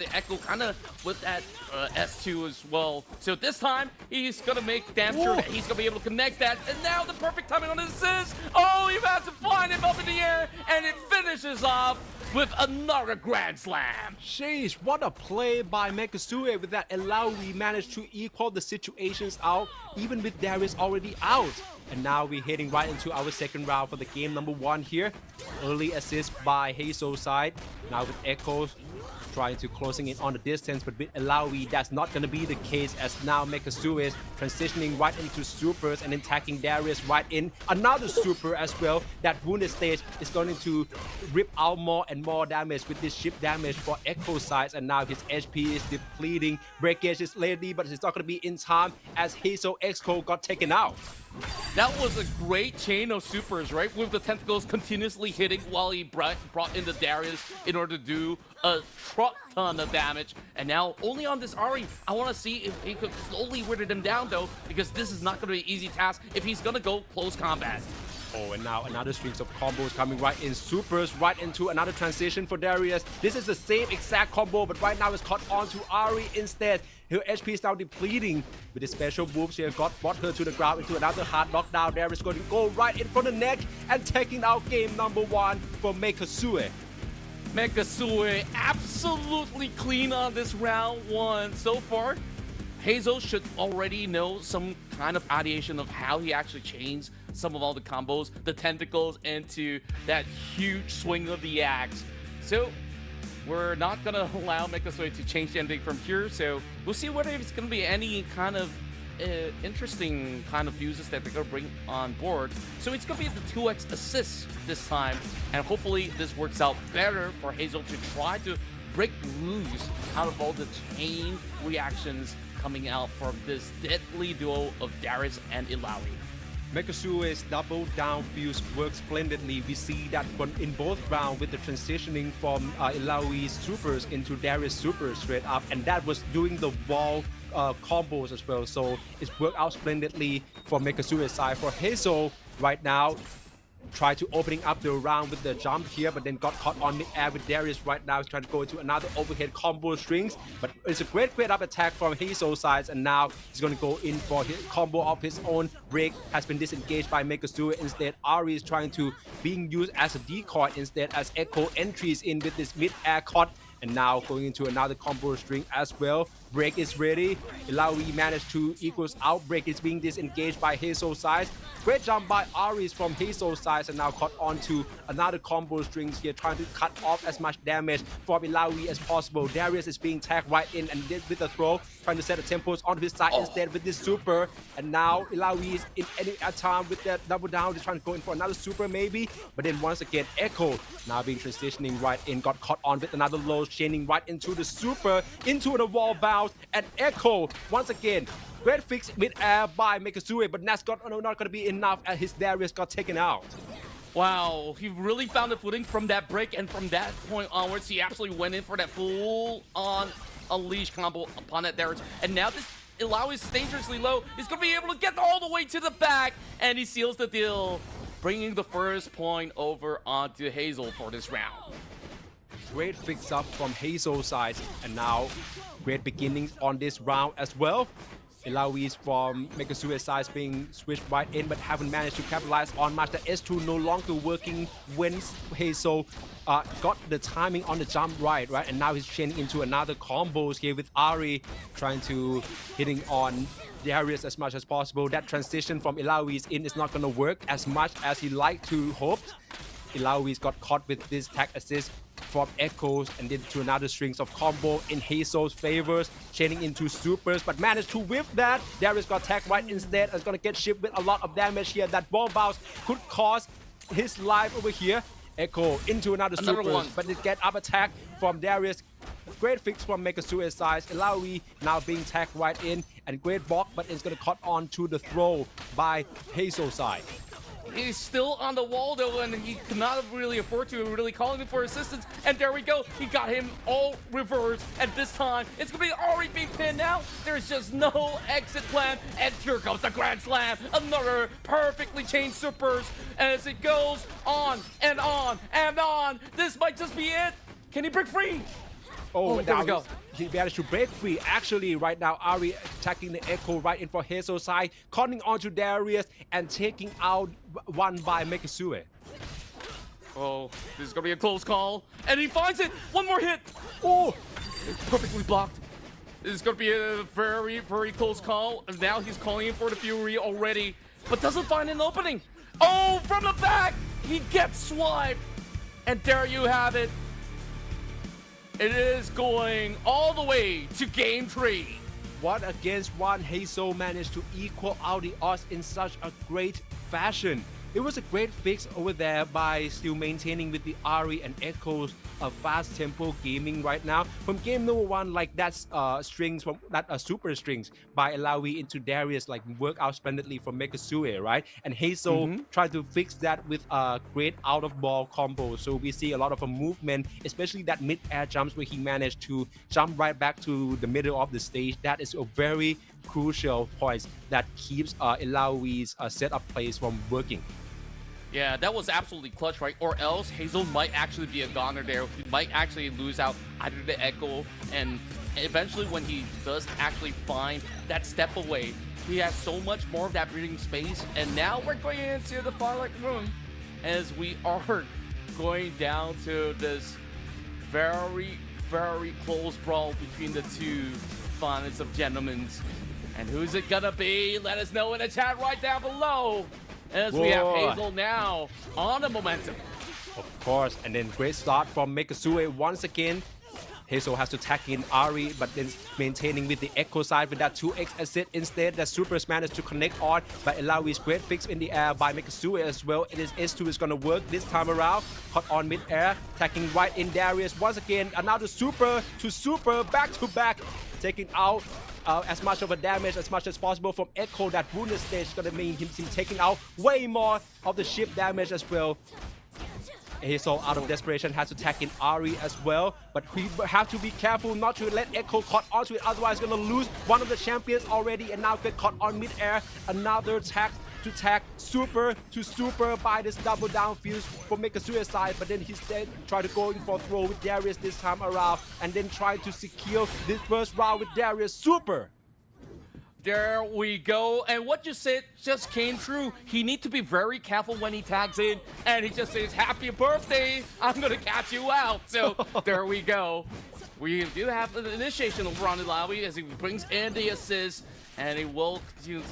the Ekko kind of with that S2 as well. So this time, he's going to make damn sure that he's going to be able to connect that. And now the perfect timing on the assist. Oh, he has to find him up in the air, and it finishes off with another Grand Slam. Sheesh, what a play by Mekasue with that Elawi managed to equal the situations out, even with Darius already out. And now we're heading right into our second round for the game number 1 here. Early assist by Hazel's side. Now with Echo trying to closing in on the distance, but with Elawi, that's not going to be the case, as now Mekasue is transitioning right into supers and then attacking Darius right in another super as well. That wounded stage is going to rip out more and more damage with this ship damage for Echo sides, and now his HP is depleting. Breakage is ready, but it's not going to be in time as Hazel 2XKO got taken out. That was a great chain of supers, right? With the tentacles continuously hitting while he brought in the Darius in order to do a truck ton of damage. And now only on this Ahri, I want to see if he could slowly whittle him down though, because this is not going to be an easy task if he's going to go close combat. Oh, and now another string of combos coming right in. Supers right into another transition for Darius. This is the same exact combo, but right now it's caught onto Ahri instead. Her HP is now depleting with the special moves here. Brought her to the ground into another hard knockdown. Darius going to go right in for the neck and taking out game number 1 for Mekasue. Mekasue absolutely clean on this round 1 so far. Hazel should already know some kind of ideation of how he actually changed some of all the combos, the tentacles into that huge swing of the axe. So we're not going to allow Mekasue to change anything from here, so we'll see whether it's going to be any kind of interesting kind of uses that they're going to bring on board. So it's going to be the 2x assists this time, and hopefully this works out better for Hazel to try to break loose out of all the chain reactions coming out from this deadly duo of Darius and Elawi. Mekasue's double down fuse works splendidly. We see that in both rounds with the transitioning from Elawi's supers into Darius supers straight up, and that was doing the wall combos as well. So it's worked out splendidly for Mekasue's side. For Hazel right now, tried to opening up the round with the jump here, but then got caught on the air with Darius right now. He's trying to go into another overhead combo strings, but it's a great up attack from Hazel's side, and now he's going to go in for his combo of his own. Break has been disengaged by Mekasue. Instead, Ahri is trying to being used as a decoy instead, as Echo entries in with this mid-air cut, and now going into another combo string as well. Break is ready. Elawi managed to equals out. Break is being disengaged by Hazel's side. Great jump by Ahri from Hazel's side, and now caught onto another combo strings here, trying to cut off as much damage from Elawi as possible. Darius is being tagged right in, and with the throw, trying to set the tempos onto his side instead with this super. And now Elawi is in any time with that double down. He's trying to go in for another super maybe, but then once again Echo now being transitioning right in, got caught on with another low, chaining right into the super, into the wall bounce, and Echo once again. Great fix mid-air by Mekasue, but that's not going to be enough as his Darius got taken out. Wow, he really found the footing from that break, and from that point onwards, he absolutely went in for that full-on unleash combo upon that Darius. And now this Elawi is dangerously low. He's going to be able to get all the way to the back, and he seals the deal, bringing the first point over onto Hazel for this round. Great fix up from Hazel's side, and now great beginnings on this round as well. Elawi's from Mekasue's side being switched right in, but haven't managed to capitalize on much. The S2 no longer working when Hazel got the timing on the jump right, and now he's chaining into another combos here with Ahri, trying to hitting on Darius as much as possible. That transition from Elawi's in is not going to work as much as he liked to hope. Elawi's got caught with this tag assist from Echoes, and then to another strings of combo in Hazel's favors, chaining into supers, but managed to whip that. Darius got tagged right instead, and is going to get shipped with a lot of damage here. That ball bounce could cost his life over here. Echo into another super, but it get up attack from Darius. Great fix from Mekasue's side. Elawi now being tagged right in, and great block, but it's going to cut on to the throw by Hazel's side. He's still on the wall though, and he cannot really afford to really calling him for assistance. And there we go. He got him all reversed. And this time, it's going to be already being pinned now. There's just no exit plan. And here comes the Grand Slam. Another perfectly chained supers as it goes on and on and on. This might just be it. Can he break free? Oh, there we go. He managed to break free. Actually, right now, Ari attacking the Echo right in for Hazel's side, cutting onto Darius and taking out one by Mekasue. Oh, this is gonna be a close call. And he finds it! One more hit! Oh! Perfectly blocked. This is gonna be a very, very close call. And now he's calling in for the Fury already, but doesn't find an opening. Oh, from the back! He gets swiped! And there you have it. It is going all the way to game 3. 1 against 1, Hazel managed to equal out the odds in such a great fashion. It was a great fix over there by still maintaining with the Ari and Echo's fast tempo gaming right now. From game number 1, like that's strings from that super strings by Alawi into Darius like work out splendidly from Mekasue, right? And Hazel tried to fix that with a great out of ball combo. So we see a lot of a movement, especially that mid air jumps where he managed to jump right back to the middle of the stage. That is a very crucial point that keeps Alawi's setup plays from working. Yeah, that was absolutely clutch, right? Or else Hazel might actually be a goner there. He might actually lose out either the Echo, and eventually when he does actually find that step away, he has so much more of that breathing space. And now we're going into the Firelight Room as we are going down to this very, very close brawl between the two finest of gentlemen. And who's it gonna be? Let us know in the chat right down below. As we have Hazel now on the momentum. Of course, and then great start from Mekasue once again. Hazel has to tag in Ari, but then maintaining with the Echo side with that 2x asset instead. That Supers managed to connect on, but Alawi's great fix in the air by Mekasue as well. It is S2 is going to work this time around. Caught on mid-air, attacking right in Darius. Once again, another super to super, back to back, taking out as much of a damage as much as possible from Echo. That wounded stage is going to mean him taking out way more of the ship damage as well. Hazel, out of desperation, has to tag in Ari as well, but we have to be careful not to let Echo caught onto it, otherwise going to lose one of the champions already, and now get caught on mid-air. Another tag to tag super to super by this double down fuse for Mekasue side, but then he's then try to go in for throw with Darius this time around, and then try to secure this first round with Darius super. There we go. And what you said just came true. He needs to be very careful when he tags in, and he just says, "Happy birthday, I'm going to catch you out." So there we go. We do have an initiation over on Alawi as he brings in the assist, and he will continue to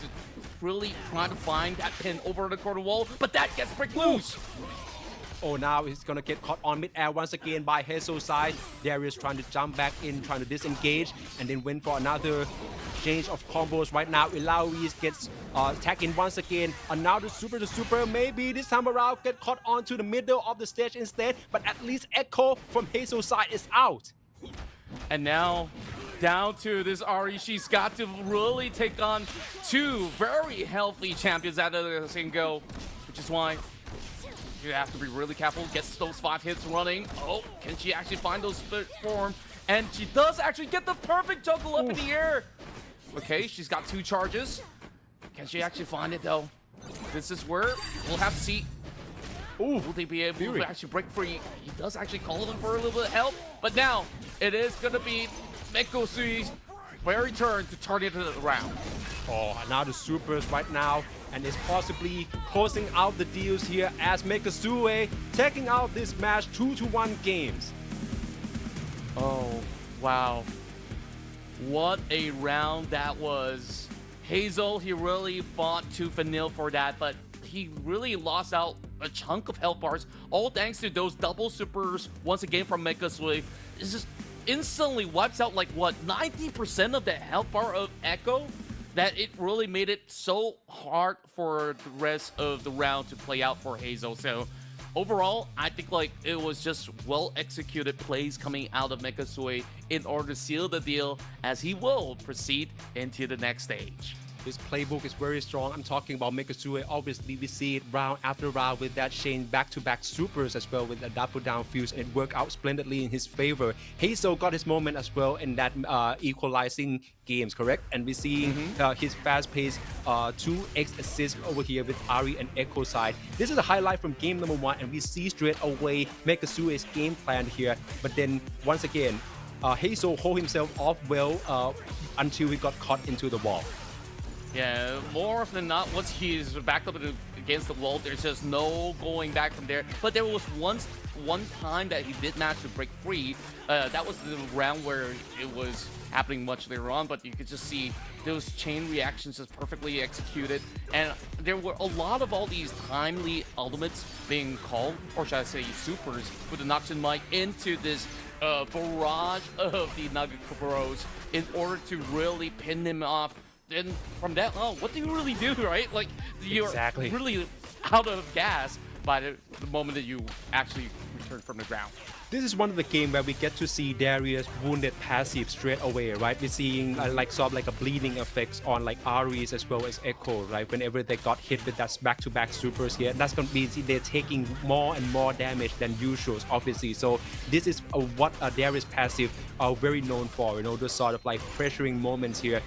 really try to find that pin over the corner wall, but that gets break loose. Oh, now he's gonna get caught on mid-air once again by Hazel's side. Darius trying to jump back in, trying to disengage, and then went for another change of combos. Right now, Ilawi gets tagged in once again. Another super to super, maybe this time around get caught onto the middle of the stage instead, but at least Echo from Hazel's side is out. And now, down to this Ari, she's got to really take on two very healthy champions out of the same go, which is why you have to be really careful, gets those 5 hits running. Oh, can she actually find those split form? And she does actually get the perfect juggle up in the air. Okay, she's got 2 charges. Can she actually find it though? This is where we'll have to see. Will they be able to actually break free? He does actually call them for a little bit of help, but now it is gonna be Mekusui's very turn to turn it around. Oh, now the supers right now, and is possibly closing out the deals here as Mekasue taking out this match 2-1 games. Oh, wow. What a round that was. Hazel, he really fought tooth and nail for that, but he really lost out a chunk of health bars, all thanks to those double supers once again from Mekasue. It's just instantly wipes out like what, 90% of the health bar of Echo, that it really made it so hard for the rest of the round to play out for Hazel. So overall, I think like it was just well executed plays coming out of Mekasue in order to seal the deal as he will proceed into the next stage. His playbook is very strong. I'm talking about Mekasue. Obviously, we see it round after round with that chain back-to-back supers as well with a double down fuse, and it worked out splendidly in his favor. Hazel got his moment as well in that equalizing games, correct? And we see his fast-paced 2x assist over here with Ari and Echo side. This is a highlight from game number 1, and we see straight away Mekasue's game plan here. But then, once again, Hazel hold himself off well until he got caught into the wall. Yeah, more often than not, once he's backed up against the wall, there's just no going back from there. But there was one time that he did manage to break free. That was the round where it was happening much later on, but you could just see those chain reactions just perfectly executed. And there were a lot of all these timely elements being called, or should I say supers, with the Noxian Might into this barrage of the Nugget Bros in order to really pin him off. And from that, what do you really do, right? Like, you're really out of gas by the moment that you actually return from the ground. This is one of the games where we get to see Darius wounded passive straight away, right? We're seeing like sort of like a bleeding effects on like Ares as well as Echo, right? Whenever they got hit with that back-to-back supers here, that's going to be they're taking more and more damage than usual, obviously. So this is what Darius passive are very known for, you know, those sort of like pressuring moments here,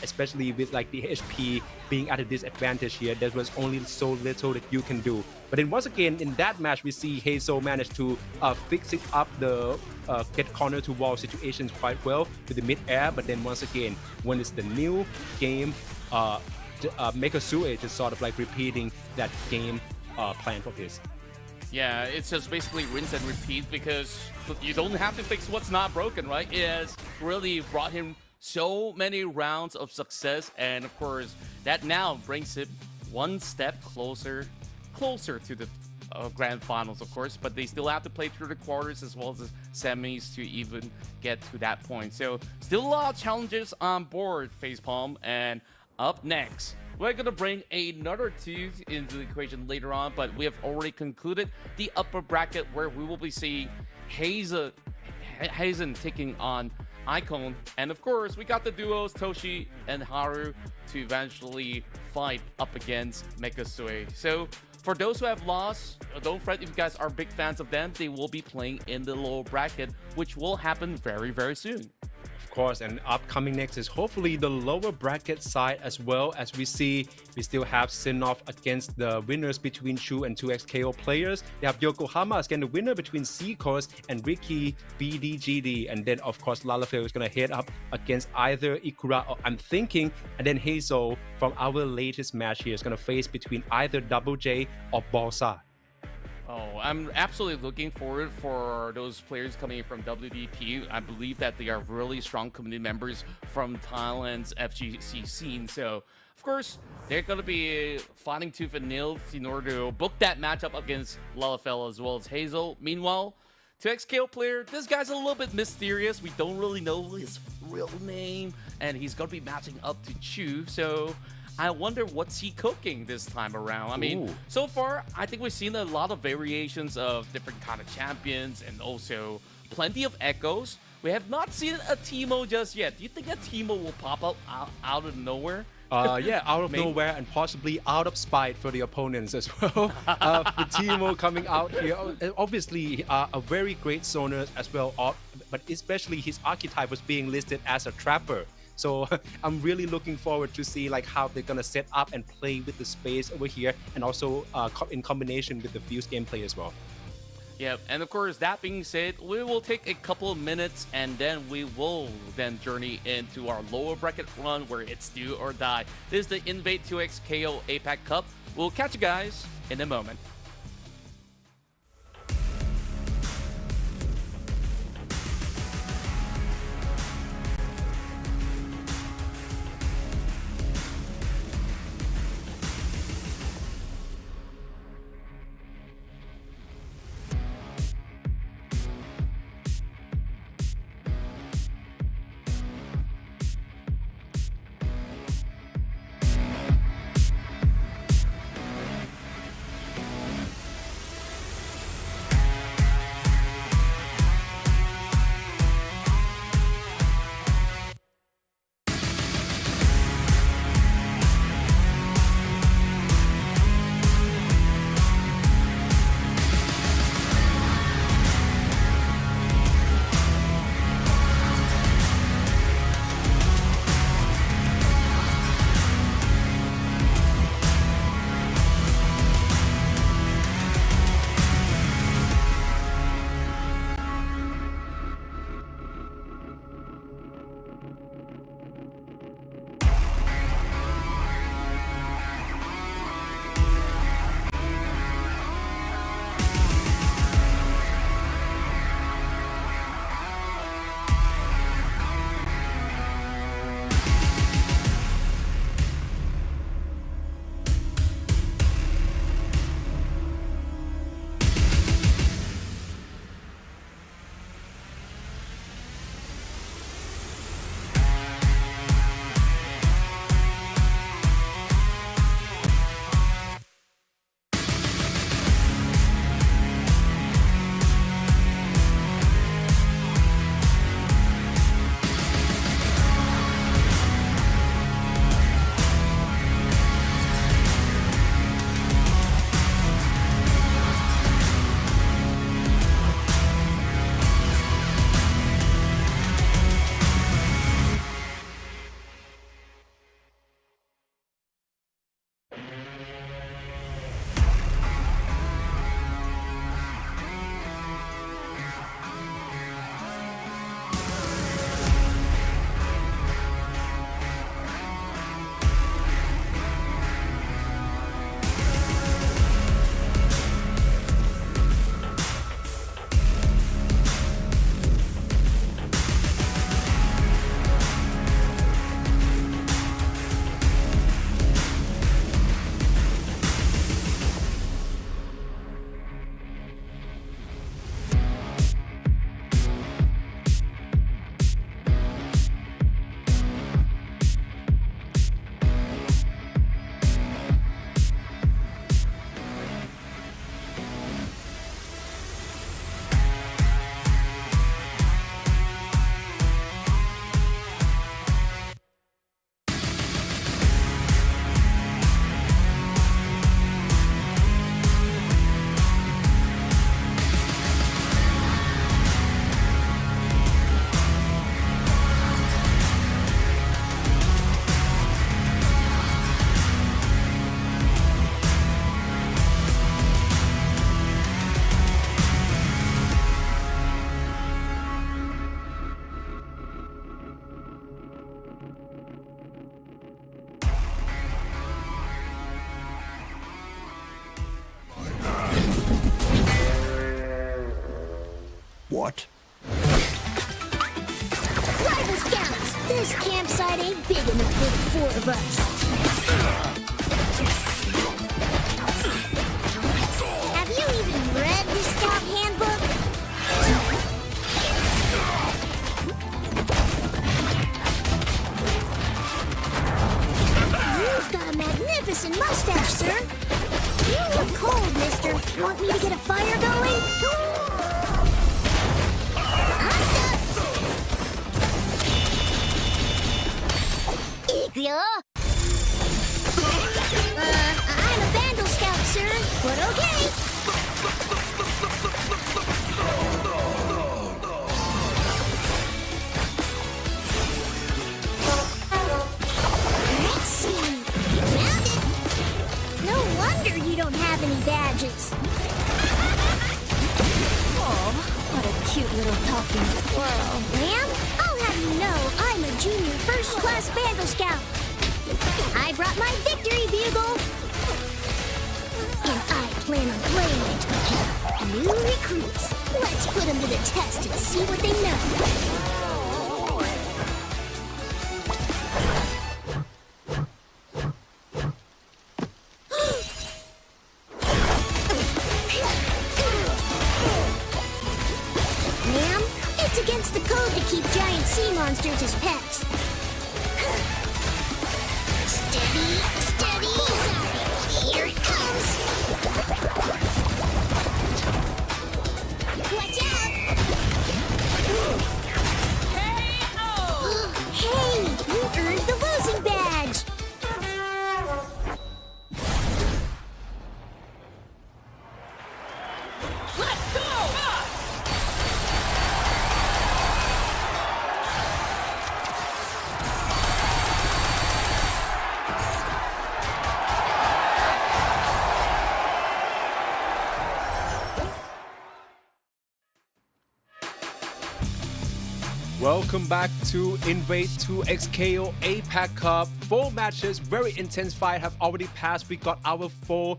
especially with like the HP being at a disadvantage here. There was only so little that you can do. But then once again, in that match, we see Hazel manage to fix it up the get corner to wall situations quite well with the mid-air. But then once again, when it's the new game, Megasue just sort of like repeating that game plan for this. Yeah, it's just basically rinse and repeat because you don't have to fix what's not broken, right? It has really brought him so many rounds of success, and of course, that now brings him one step closer to the grand finals, of course, but they still have to play through the quarters as well as the semis to even get to that point. So still a lot of challenges on board, Facepalm, and up next, we're going to bring another two into the equation later on, but we have already concluded the upper bracket where we will be seeing Hazen taking on Icon, and of course we got the duos Toshi and Haru to eventually fight up against Megasue. So for those who have lost, don't fret if you guys are big fans of them. They will be playing in the lower bracket, which will happen very, very soon. Of course, and upcoming next is hopefully the lower bracket side as well. As we see, we still have Sinnoh against the winners between Shu and 2XKO players. They have Yokohama against the winner between Seacoast and Ricky BDGD. And then, of course, Lalafell is going to head up against either Ikura or I'm thinking. And then Hazel from our latest match here is going to face between either Double J or Balsa. Oh, I'm absolutely looking forward for those players coming in from WDP. I believe that they are really strong community members from Thailand's FGC scene. So, of course, they're going to be fighting tooth and nail in order to book that matchup against Lalafell as well as Hazel. Meanwhile, 2XKO player, this guy's a little bit mysterious. We don't really know his real name, and he's going to be matching up to Chu. So I wonder what's he cooking this time around. I mean, so far, I think we've seen a lot of variations of different kind of champions and also plenty of echoes. We have not seen a Teemo just yet. Do you think a Teemo will pop up out of nowhere? Yeah, out of nowhere and possibly out of spite for the opponents as well. For Teemo coming out here, obviously a very great zoner as well, but especially his archetype was being listed as a trapper. So I'm really looking forward to see like how they're gonna set up and play with the space over here, and also in combination with the Fuse gameplay as well. Yeah, and of course, that being said, we will take a couple of minutes and then we will then journey into our lower bracket run where it's do or die. This is the INVATE 2XKO APAC Cup. We'll catch you guys in a moment. What? Rival Scouts, this campsite ain't big enough for the four of us. Have you even read the Scout Handbook? You've got a magnificent mustache, sir. You look cold, mister. Want me to get a fire going? Yeah? I'm a Vandal Scout, sir, but okay. Let's see. Found it. No wonder you don't have any badges. Oh, what a cute little talking squirrel. Ma'am, I'll have you know I'm a junior first-class Vandal Scout. I brought my victory bugle. And I plan on playing it. New recruits. Let's put them to the test and see what they know. Ma'am, it's against the code to keep giant sea monsters as pets. Steady, steady. Here it comes. Watch out. Hey, you earned the losing badge. Let's go! Welcome back to INVATE 2XKO APAC Cup. 4 matches, very intense fight have already passed. We got our 4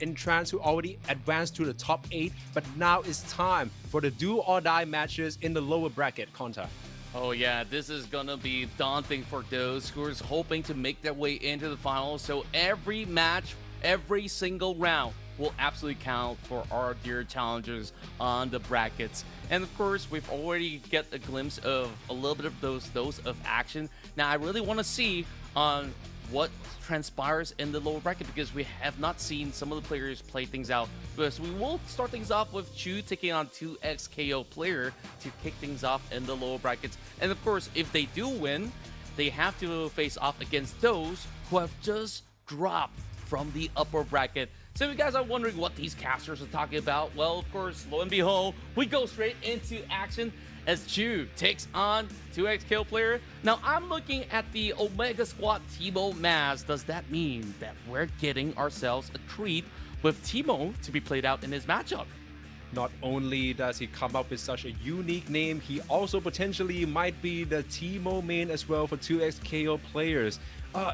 entrants who already advanced to the top 8. But now it's time for the do or die matches in the lower bracket, Conta. Oh yeah, this is gonna be daunting for those who are hoping to make their way into the finals. So every match, every single round will absolutely count for our dear challengers on the brackets. And of course, we've already get a glimpse of a little bit of those of action. Now, I really want to see on what transpires in the lower bracket because we have not seen some of the players play things out. So we will start things off with Chu taking on 2XKO player to kick things off in the lower brackets. And of course, if they do win, they have to face off against those who have just dropped from the upper bracket. So if you guys are wondering what these casters are talking about, well, of course, lo and behold, we go straight into action as Chu takes on 2XKO player. Now, I'm looking at the Omega Squad Teemo mask. Does that mean that we're getting ourselves a treat with Teemo to be played out in this matchup? Not only does he come up with such a unique name, he also potentially might be the Teemo main as well for 2XKO players.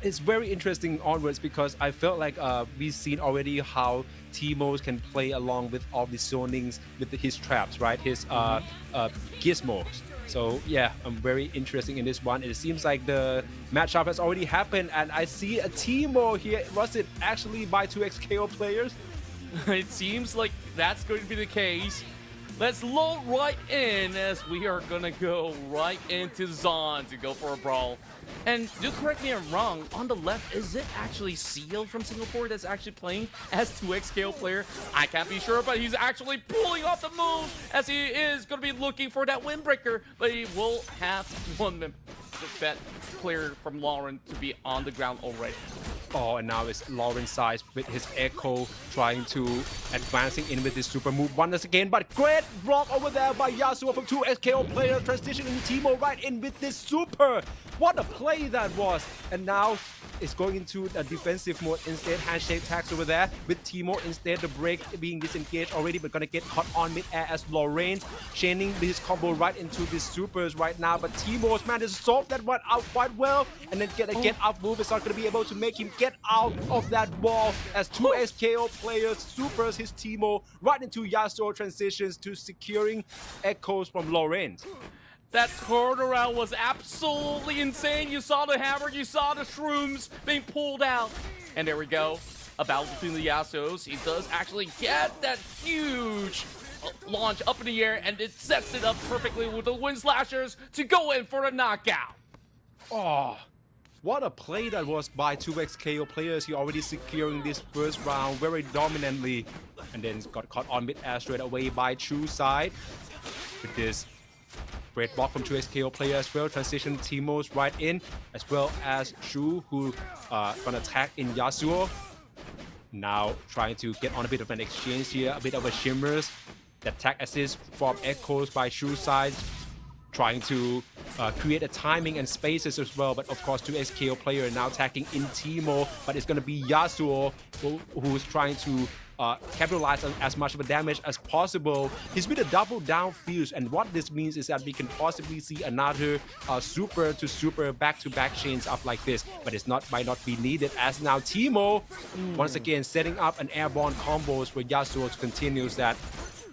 It's very interesting onwards because I felt like we've seen already how Teemos can play along with all the zonings with his traps, right? His gizmos. So yeah, I'm very interested in this one. It seems like the matchup has already happened and I see a Teemo here. Was it actually by 2XKO players? It seems like that's going to be the case. Let's load right in as we are going to go right into Zon to go for a brawl. And do correct me if I'm wrong, on the left, is it actually Seal from Singapore that's actually playing as 2XKO player? I can't be sure, but he's actually pulling off the move as he is going to be looking for that windbreaker, but he will have one that player from Lauren to be on the ground already. Oh, and now it's Lauren Size with his Echo trying to advancing in with his super move once again. But great block over there by Yasuo from 2XKO player, transitioning Teemo right in with this super. What a play that was. And now it's going into a defensive mode instead. Handshake tags over there with Teemo instead. The break being disengaged already, but gonna get caught on mid-air as Lauren chaining his combo right into these supers right now. But Teemo's managed to solve that one out quite well. And then get a get up move. It's not gonna be able to make him get out of that wall as 2XKO players supers his Teemo right into Yasuo, transitions to securing echoes from Lawrence. That turnaround was absolutely insane. You saw the hammer, you saw the shrooms being pulled out. And there we go. A battle between the Yasuos. He does actually get that huge launch up in the air, and it sets it up perfectly with the Wind Slashers to go in for the knockout. Oh, what a play that was by 2XKO players. He already securing this first round very dominantly. And then got caught on mid-air straight away by Chu side. With this great block from 2XKO player as well. Transition Teemos right in, as well as Chu, who gonna attack in Yasuo. Now trying to get on a bit of an exchange here, a bit of a shimmers. The tag assist from echoes by Chu side, trying to create a timing and spaces as well. But of course, 2XKO player now attacking in Teemo, but it's gonna be Yasuo who's trying to capitalize on as much of a damage as possible. He's with a double down fuse, and what this means is that we can possibly see another super to super back-to-back chains up like this, but it's might not be needed, as now Teemo once again setting up an airborne combos for Yasuo to continue that.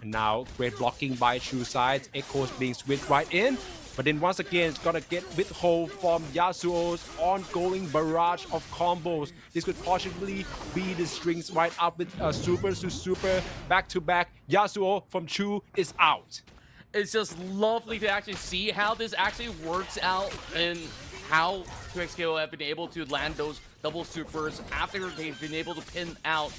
And now great blocking by Chu sides, echoes being switched right in. But then once again, it's gonna get withhold from Yasuo's ongoing barrage of combos. This could possibly be the strings right up with super to super back-to-back. Yasuo from Chu is out. It's just lovely to actually see how this actually works out and how 2XKO have been able to land those double supers after they've been able to pin out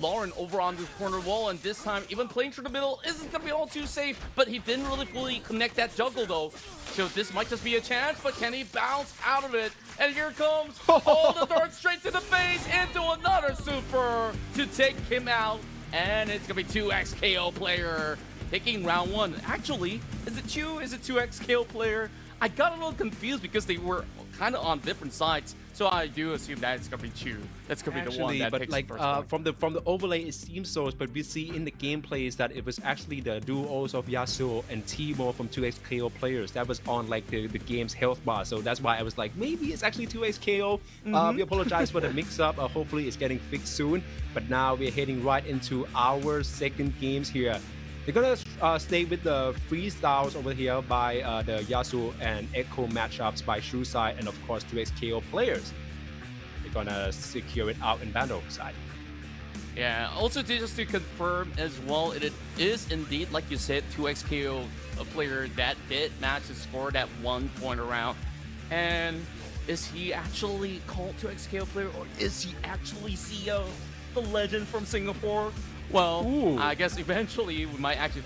Lauren over on the corner wall, and this time even playing through the middle isn't gonna be all too safe, but he didn't really fully connect that juggle though. So this might just be a chance, but can he bounce out of it? And here comes all the darts straight to the face into another super to take him out. And it's gonna be 2XKO player taking round one. Actually, is it Chu? Is it 2XKO player? I got a little confused because they were kind of on different sides. So I do assume that it's gonna be Chu. That's gonna be the one that takes like the first point. from the overlay it seems so, but we see in the gameplay is that it was actually the duos of Yasuo and Teemo from 2XKO players that was on like the game's health bar. So that's why I was like, maybe it's actually 2XKO. We apologize for the mix-up. Hopefully it's getting fixed soon. But now we're heading right into our second games here. They're gonna stay with the freestyles over here by the Yasuo and Echo matchups by Chu side, and of course 2XKO players. They're gonna secure it out in Battle side. Yeah, also just to confirm as well, it is indeed, like you said, 2XKO a player that did manage to score that 1 point around. And is he actually called 2XKO player, or is he actually CEO, the legend from Singapore? Well, Ooh. I guess eventually we might actually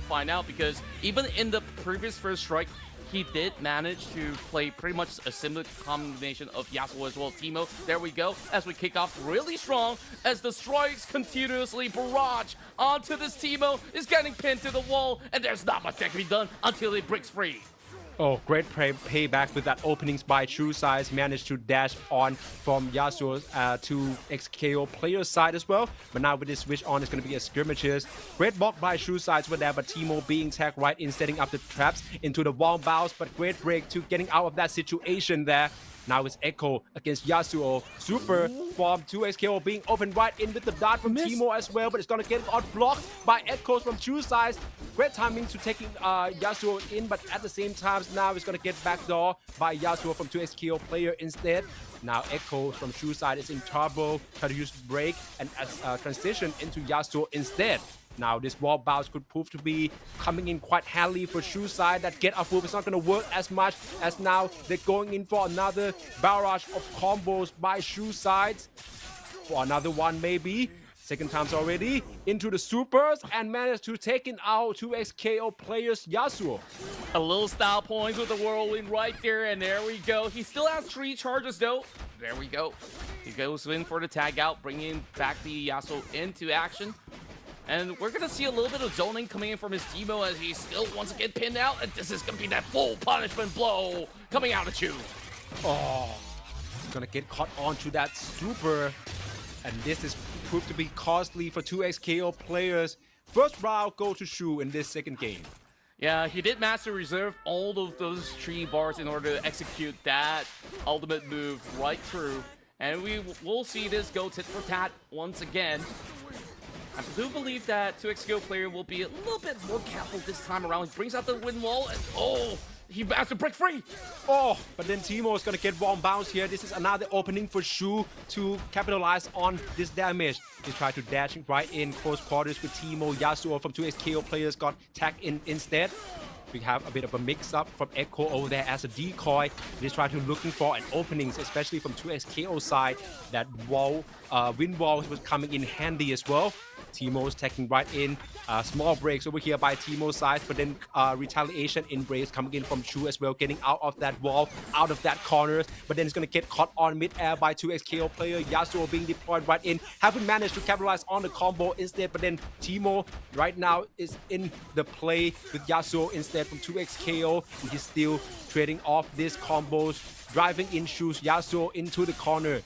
find out, because even in the previous first strike, he did manage to play pretty much a similar combination of Yasuo as well as Teemo. There we go, as we kick off really strong, as the strikes continuously barrage onto this Teemo, is getting pinned to the wall, and there's not much that can be done until he breaks free. Oh, great payback with that openings by Chu side. Managed to dash on from Yasuo's to XKO player side as well. But now with this switch on, it's going to be a skirmishes. Great block by Chu sides with that, but Teemo being tagged right in, setting up the traps into the wall bounce. But great break to getting out of that situation there. Now it's Echo against Yasuo. Super from 2XKO being open right in with the dart from Teemo as well, but it's gonna get blocked by Echoes from Chu side. Great timing to taking Yasuo in, but at the same time now it's gonna get backdoor by Yasuo from 2XKO player instead. Now Echo from Chu side is in trouble, try to use break and transition into Yasuo instead. Now this wall bounce could prove to be coming in quite handy for Chu side. That get up move is not going to work as much, as now they're going in for another barrage of combos by Chu sides. For another one maybe. Second times already into the supers and managed to take in out 2XKO players Yasuo. A little style points with the whirlwind right there, and there we go. He still has 3 charges though. There we go. He goes in for the tag out, bringing back the Yasuo into action. And we're going to see a little bit of zoning coming in from his Teemo as he still once again pinned out. And this is going to be that full punishment blow coming out at you. Oh, he's going to get caught onto that super. And this is proved to be costly for 2XKO players. First round go to Chu in this second game. Yeah, he did master reserve all of those 3 bars in order to execute that ultimate move right through. And we will see this go tit for tat once again. I do believe that 2XKO player will be a little bit more careful this time around. He brings out the wind wall and he has to break free. Oh, but then Teemo is going to get one bounce here. This is another opening for Shu to capitalize on this damage. He tried to dash right in close quarters with Teemo. Yasuo from 2XKO players got tagged in instead. We have a bit of a mix-up from Echo over there as a decoy. He's trying to looking for an openings, especially from 2XKO side. That wall, wind wall was coming in handy as well. Teemo's taking right in. Small breaks over here by Teemo's side, but then retaliation in breaks coming in from Shu as well, getting out of that wall, out of that corner. But then it's going to get caught on mid-air by 2XKO player. Yasuo being deployed right in. Haven't managed to capitalize on the combo instead, but then Teemo right now is in the play with Yasuo instead from 2XKO. And he's still trading off these combos, driving in Shu's Yasuo into the corner.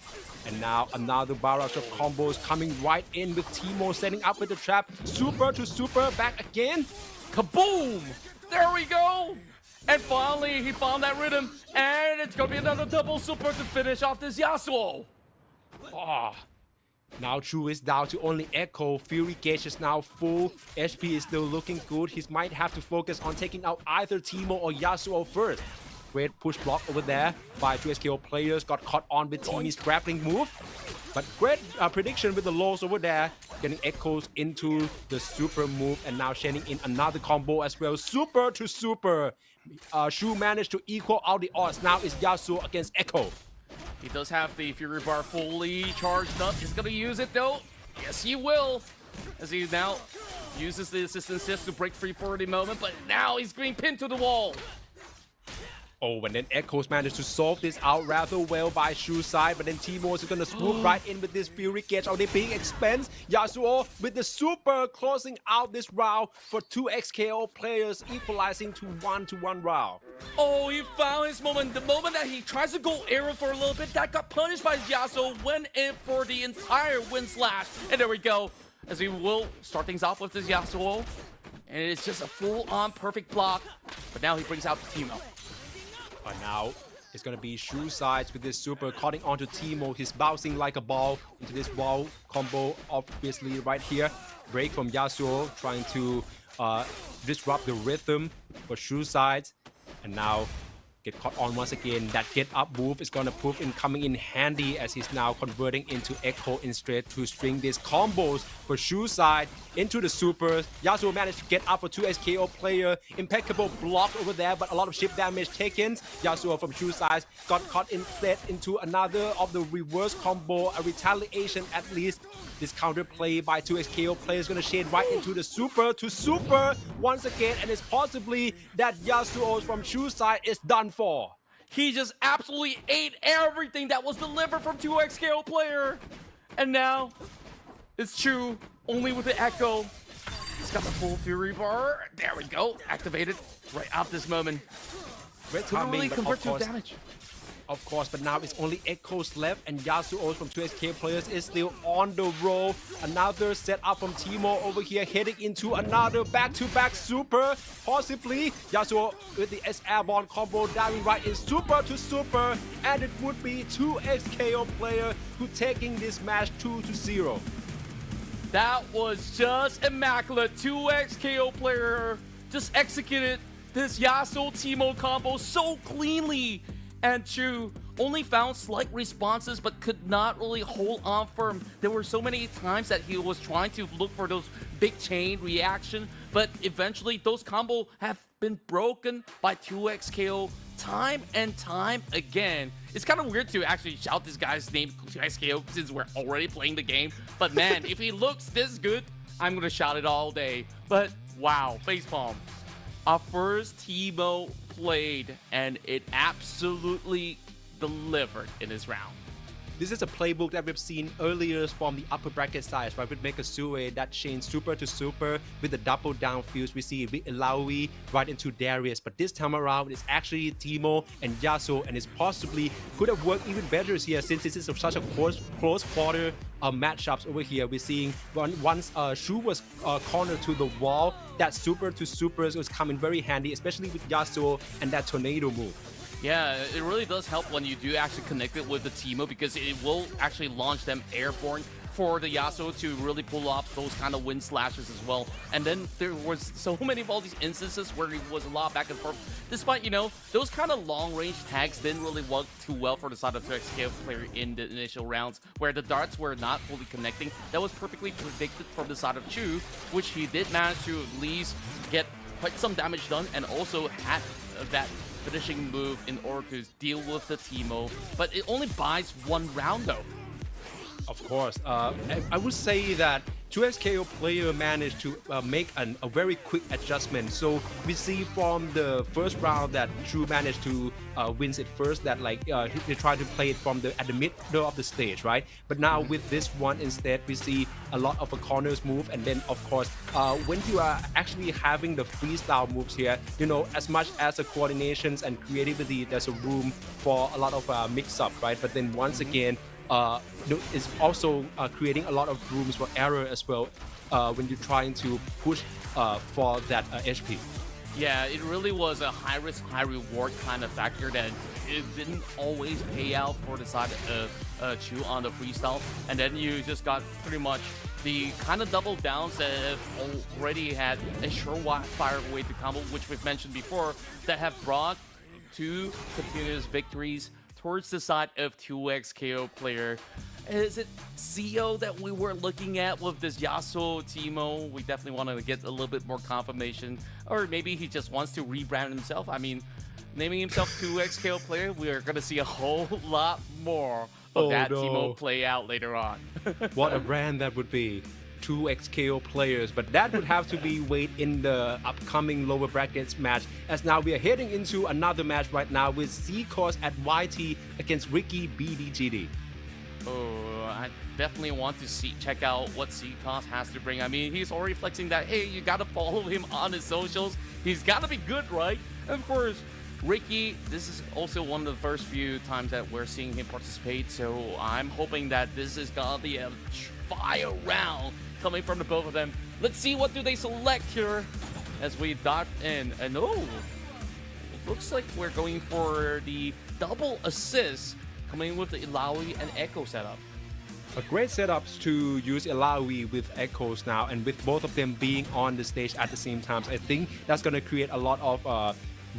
And now another barrage of combos coming right in with Teemo setting up with the trap. Super to super back again. Kaboom! There we go! And finally, he found that rhythm. And it's gonna be another double super to finish off this Yasuo. Oh. Now Chu is down to only Echo. Fury gauge is now full. HP is still looking good. He might have to focus on taking out either Teemo or Yasuo first. Great push block over there by 2XKO players. Got caught on with Timmy's grappling move. But great prediction with the lows over there. Getting Echoes into the super move and now shedding in another combo as well. Super to super. Shu managed to equal out the odds. Now it's Yasuo against Echo. He does have the Fury Bar fully charged up. He's gonna use it though. Yes, he will. As he now uses the assistance just to break free for the moment. But now he's being pinned to the wall. Oh, and then Echoes managed to solve this out rather well by Shu's side, but then Teemo is going to swoop right in with this Fury Gauge. Are they being expensed? Yasuo with the super closing out this round for 2XKO players, equalizing to 1-1 round. Oh, he found his moment. The moment that he tries to go aerial for a little bit, that got punished by Yasuo, went in for the entire wind slash. And there we go. As we will start things off with this Yasuo. And it's just a full-on perfect block. But now he brings out Teemo. But now it's going to be Shu sides with this super cutting onto Teemo. He's bouncing like a ball into this wall combo, obviously right here. Break from Yasuo, trying to disrupt the rhythm for Shu sides. And now get caught on once again. That get up move is going to prove in coming in handy as he's now converting into Echo instead to string these combos for Shu side into the supers. Yasuo managed to get up for 2XKO player. Impeccable block over there, but a lot of ship damage taken. Yasuo from Shu side got caught instead into another of the reverse combo, a retaliation at least. This counter play by 2XKO player is going to shade right into the super to super once again, and it's possibly that Yasuo from Shu side is done for. He just absolutely ate everything that was delivered from 2XKO player. And now it's Chu only with the Echo. He's got the full Fury Bar. There we go. Activated right out this moment. Great To timing, really but convert to damage. Of course, but now it's only Echoes left, and Yasuo from 2XK players is still on the roll. Another setup from Teemo over here, heading into another back-to-back super, possibly. Yasuo with the S airborne combo, diving right in super to super, and it would be 2XKO player who taking this match 2-0. That was just immaculate. 2XKO player just executed this Yasuo Teemo combo so cleanly. And Chu only found slight responses but could not really hold on firm. There were so many times that he was trying to look for those big chain reaction, but eventually those combos have been broken by 2XKO time and time again. It's kind of weird to actually shout this guy's name 2XKO since we're already playing the game, but man, if he looks this good, I'm gonna shout it all day. But wow, facepalm. Our first Teemo played, and it absolutely delivered in this round. This is a playbook that we've seen earlier from the upper bracket sides, right? With Mekasue, that chain super to super with the double down fuse. We see with Ilaoi right into Darius, but this time around it's actually Teemo and Yasuo, and it's possibly could have worked even better here since this is such a close quarter matchups over here. We're seeing once Shu was cornered to the wall, that super to supers was coming very handy, especially with Yasuo and that tornado move. Yeah, it really does help when you do actually connect it with the Teemo because it will actually launch them airborne for the Yasuo to really pull off those kind of wind slashes as well. And then there was so many of all these instances where it was a lot back and forth. Despite, you know, those kind of long-range tags didn't really work too well for the side of 2XKO player in the initial rounds, where the darts were not fully connecting. That was perfectly predicted from the side of Chu, which he did manage to at least get quite some damage done and also had that finishing move in order to deal with the Teemo, but it only buys one round though. Of course, I would say that 2XKO player managed to make a very quick adjustment. So we see from the first round that True managed to wins it first. That like they tried to play it from at the middle of the stage, right? But now with this one instead, we see a lot of a corners move, and then of course when you are actually having the freestyle moves here, you know, as much as the coordinations and creativity, there's a room for a lot of mix-up, right? But then once again, is also creating a lot of rooms for error as well when you're trying to push for that HP. Yeah, it really was a high risk, high reward kind of factor that it didn't always pay out for the side of Chu on the freestyle. And then you just got pretty much the kind of double downs that have already had a surefire way to combo, which we've mentioned before, that have brought 2 continuous victories towards the side of 2XKO player. Is it CEO that we were looking at with this Yasuo Teemo? We definitely want to get a little bit more confirmation. Or maybe he just wants to rebrand himself. I mean, naming himself 2XKO player, we are going to see a whole lot more of that Teemo play out later on. What a brand that would be. 2XKO players, but that would have to be weighed in the upcoming lower brackets match, as now we are heading into another match right now with CCOS at YT against Ricky BDGD. Oh, I definitely want to check out what CCOS has to bring. I mean, he's already flexing that, hey, you gotta follow him on his socials. He's gotta be good, right? And of course, Ricky, this is also one of the first few times that we're seeing him participate, so I'm hoping that this is gonna be a fire round coming from the both of them. Let's see what do they select here as we dot in. And oh, it looks like we're going for the double assist coming with the Illaoi and Echo setup. A great setup to use Illaoi with Echoes now, and with both of them being on the stage at the same time. So I think that's going to create a lot of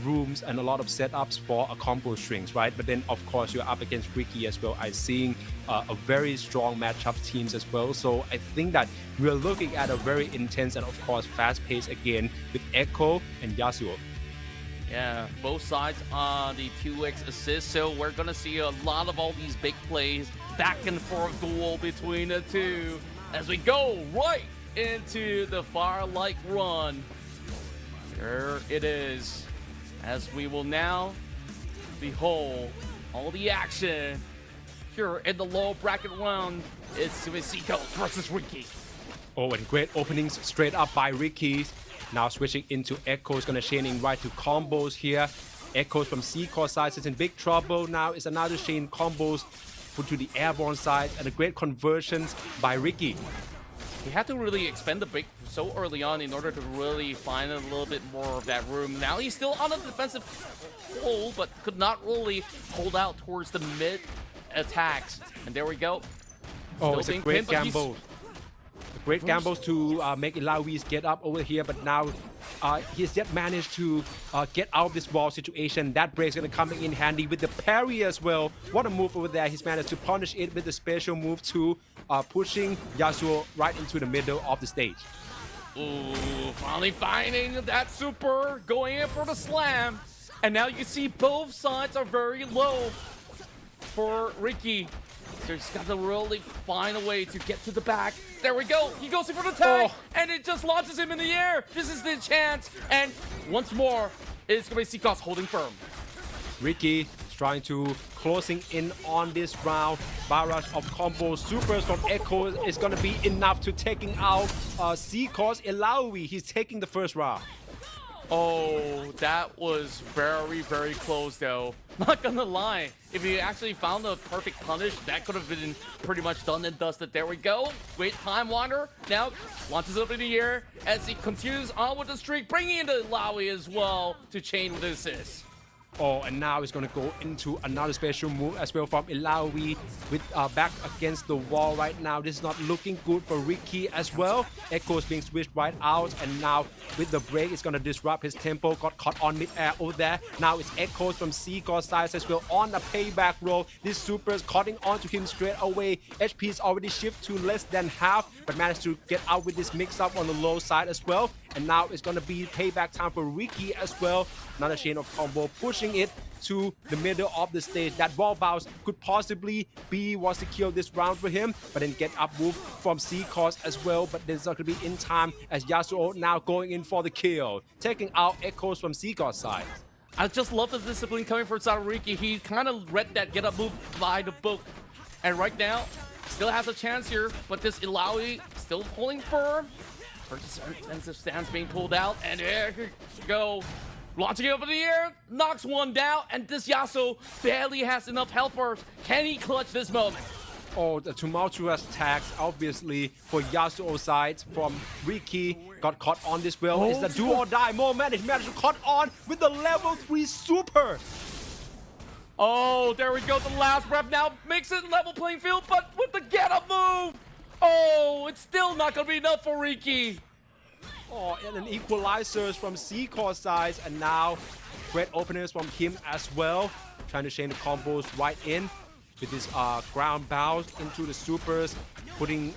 rooms and a lot of setups for a combo strings, right? But then of course you're up against Ricky as well. I'm seeing a very strong matchup teams as well. So I think that we're looking at a very intense and of course fast pace again with Echo and Yasuo. Yeah, both sides on the 2x assist, so we're gonna see a lot of all these big plays, back and forth duel between the two as we go right into the Firelight run. There it is, as we will now behold all the action here in the low bracket round. It's CCOS versus Ricky. Oh, and great openings straight up by Ricky. Now switching into Echoes, gonna chaining right to combos here. Echoes from CCOS side is in big trouble. Now is another chain combos to the airborne side, and a great conversions by Ricky. He had to really expend the break so early on in order to really find a little bit more of that room. Now he's still on a defensive hold, but could not really hold out towards the mid attacks. And there we go. Oh, it's a great gamble. Great gambles to make Illaoi's get up over here, but now he's yet managed to get out of this wall situation. That break's gonna come in handy with the parry as well. What a move over there. He's managed to punish it with the special move too, pushing Yasuo right into the middle of the stage. Ooh, finally finding that super, going in for the slam. And now you can see both sides are very low for Ricky. So he's got to really find a way to get to the back. There we go. He goes in for the tag, and it just launches him in the air. This is the chance. And once more, it's going to be CCOS holding firm. Ricky is trying to closing in on this round. Barrage of combos, supers from Echo is going to be enough to taking out CCOS Illaoi. He's taking the first round. Oh, that was very, very close though. Not gonna lie, if he actually found the perfect punish, that could have been pretty much done and dusted. There we go. Great time wander. Now launches up in the air as he continues on with the streak, bringing in the Illaoi as well to chain with the assist. Oh, and now it's going to go into another special move as well from Ilawi with back against the wall right now. This is not looking good for Ricky as well. Echo's being switched right out, and now with the break, it's going to disrupt his tempo. Got caught on mid-air over there. Now it's Echoes from C-Core side as well on the payback roll. This super is cutting onto him straight away. HP is already shifted to less than half, but managed to get out with this mix-up on the low side as well. And now it's going to be payback time for Ricky as well. Another chain of combo pushing it to the middle of the stage. That wall bounce could possibly be what's to kill this round for him, but then get up move from C-Cause as well. But there's not going to be in time as Yasuo now going in for the kill, taking out Echoes from C-Cause side. I just love the discipline coming from Ricky. He kind of read that get up move by the book. And right now, still has a chance here, but this Ilawi still pulling firm. First defensive stance being pulled out, and there you go. Launching it up in the air, knocks one down, and this Yasuo barely has enough helpers. Can he clutch this moment? Oh, the tumultuous attacks, obviously, for Yasuo side from Ricky. Got caught on this well. It's the do or die moment. He managed to caught on with the level 3 super. Oh, there we go. The last breath now makes it level playing field, but with the get up move. Oh, it's still not going to be enough for Ricky. Oh, and an equalizers from C-Core side, and now great openers from him as well. Trying to chain the combos right in with this ground bounce into the supers, putting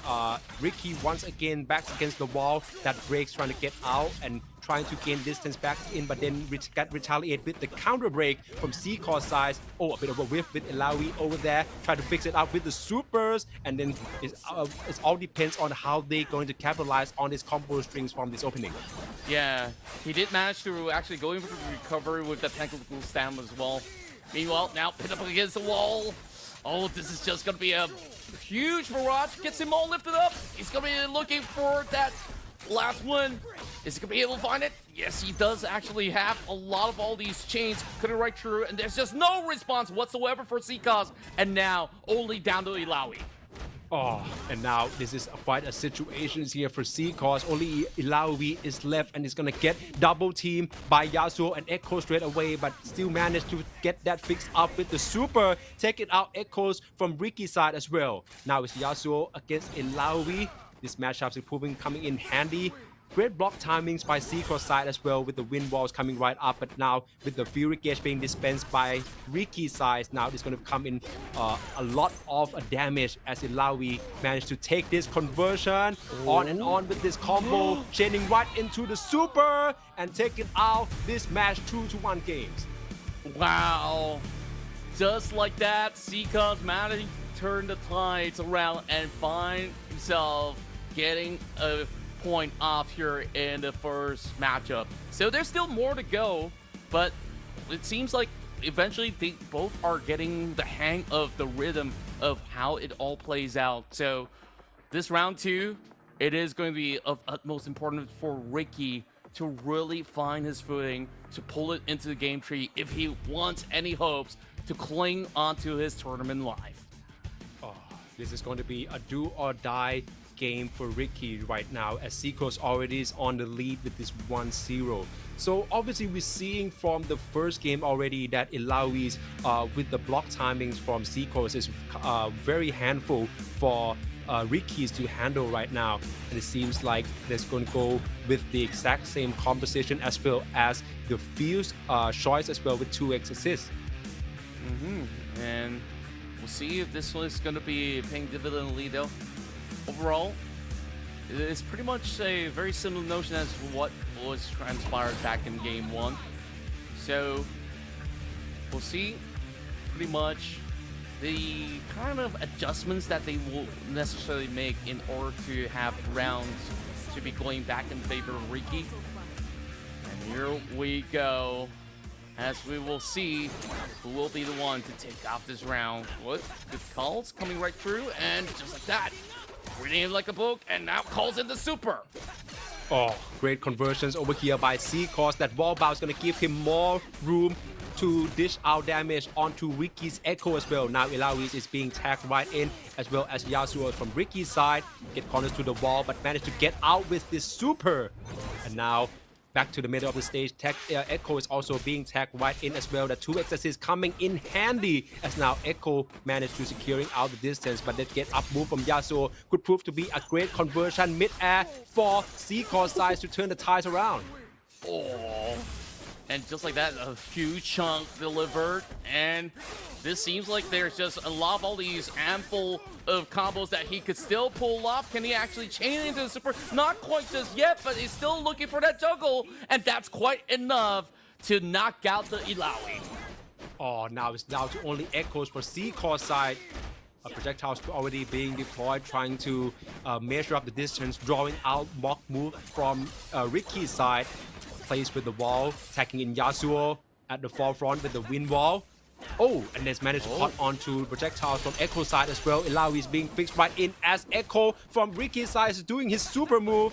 Ricky once again back against the wall. That breaks, trying to get out and trying to gain distance back in, but then get retaliate with the counter break from C-Core side. Oh, a bit of a whiff with Ilawi over there. Try to fix it out with the supers, and then it all depends on how they're going to capitalize on these combo strings from this opening. Yeah, he did manage to actually go in for the recovery with the technical stamina as well. Meanwhile, now pinned up against the wall. Oh, this is just going to be a huge barrage. Gets him all lifted up. He's going to be looking for that last one. Is he going to be able to find it? Yes, he does actually have a lot of all these chains cutting right through, and there's just no response whatsoever for C-Cause, and now only down to Ilawi. Oh, and now this is quite a situation here for C-Cause. Only Ilawi is left, and he's gonna get double team by Yasuo and Echo straight away, but still managed to get that fixed up with the super, taking out Echoes from Ricky's side as well. Now it's Yasuo against Ilawi. This matchup is proving coming in handy. Great block timings by C-Core side as well, with the wind walls coming right up, but now with the Fury Gauge being dispensed by Ricky's side, now it's going to come in a lot of damage as Ilawi managed to take this conversion on and on with this combo, chaining right into the super and taking out this match 2-1 games. Wow. Just like that, C-Cause managed to turn the tides around and find himself getting a point off here in the first matchup. So there's still more to go, but it seems like eventually they both are getting the hang of the rhythm of how it all plays out. So this round 2, it is going to be of utmost importance for Ricky to really find his footing, to pull it into the game tree if he wants any hopes to cling onto his tournament life. Oh, this is going to be a do or die game for Ricky right now, as C-Cause already is on the lead with this 1-0. So obviously we're seeing from the first game already that Ilawi's with the block timings from C-Cause is very handful for Ricky's to handle right now, and it seems like that's going to go with the exact same composition as well as the Fuse choice as well with 2x assists. And we'll see if this one is going to be paying dividend though. Overall, it's pretty much a very similar notion as what was transpired back in game 1. So we'll see pretty much the kind of adjustments that they will necessarily make in order to have rounds to be going back in favor of Ricky. And here we go, as we will see who will be the one to take off this round. What? Good calls coming right through, and just like that, reading it like a book, and now calls in the super. Oh, great conversions over here by C-Cause. That wall bounce is going to give him more room to dish out damage onto Ricky's Echo as well. Now Ilawi is being tagged right in, as well as Yasuo from Ricky's side. Get corners to the wall, but managed to get out with this super. And now back to the middle of the stage. Echo is also being tagged right in as well. The 2x assist coming in handy as now Echo managed to securing out the distance, but that get up move from Yasuo could prove to be a great conversion mid-air for CKO's side to turn the tides around. Oh, and just like that, a huge chunk delivered, and this seems like there's just a lot of all these handful of combos that he could still pull off. Can he actually chain into the super? Not quite just yet, but he's still looking for that juggle, and that's quite enough to knock out the Illaoi. Oh, now it's down to only Echoes for CKO's side. Projectiles already being deployed, trying to measure up the distance, drawing out mock move from Ricky's side. Plays with the wall, attacking in Yasuo at the forefront with the wind wall. Oh, and there's managed to cut onto projectiles from Echo's side as well. Illaoi is being fixed right in as Echo from Ricky's side is doing his super move.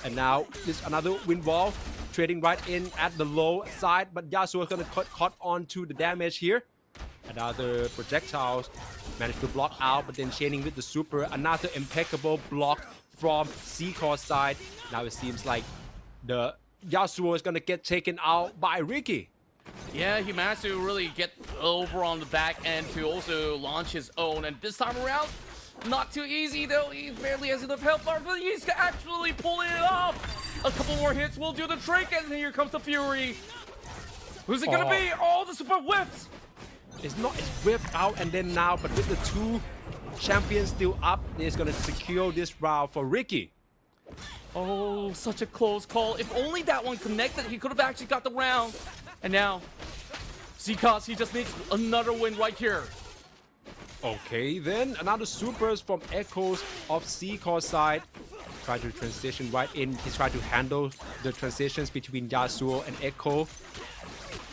And now there's another wind wall, trading right in at the low side, but Yasuo is going to cut onto the damage here. Another projectiles managed to block out, but then chaining with the super. Another impeccable block from CKO's side. Now it seems like the Yasuo is going to get taken out by Ricky. Yeah, he managed to really get over on the back end to also launch his own. And this time around, not too easy though. He barely has enough health bar, but he's actually pulling it off. A couple more hits will do the trick, and here comes the Fury. Who's it going to be? Oh, the super whips. It's whipped out, and then now, but with the two champions still up, it's going to secure this round for Ricky. Oh, such a close call. If only that one connected, he could have actually got the round. And now, CKO's, he just needs another win right here. Okay, then another supers from Echoes of CKO's side. Try to transition right in. He tried to handle the transitions between Yasuo and Echo.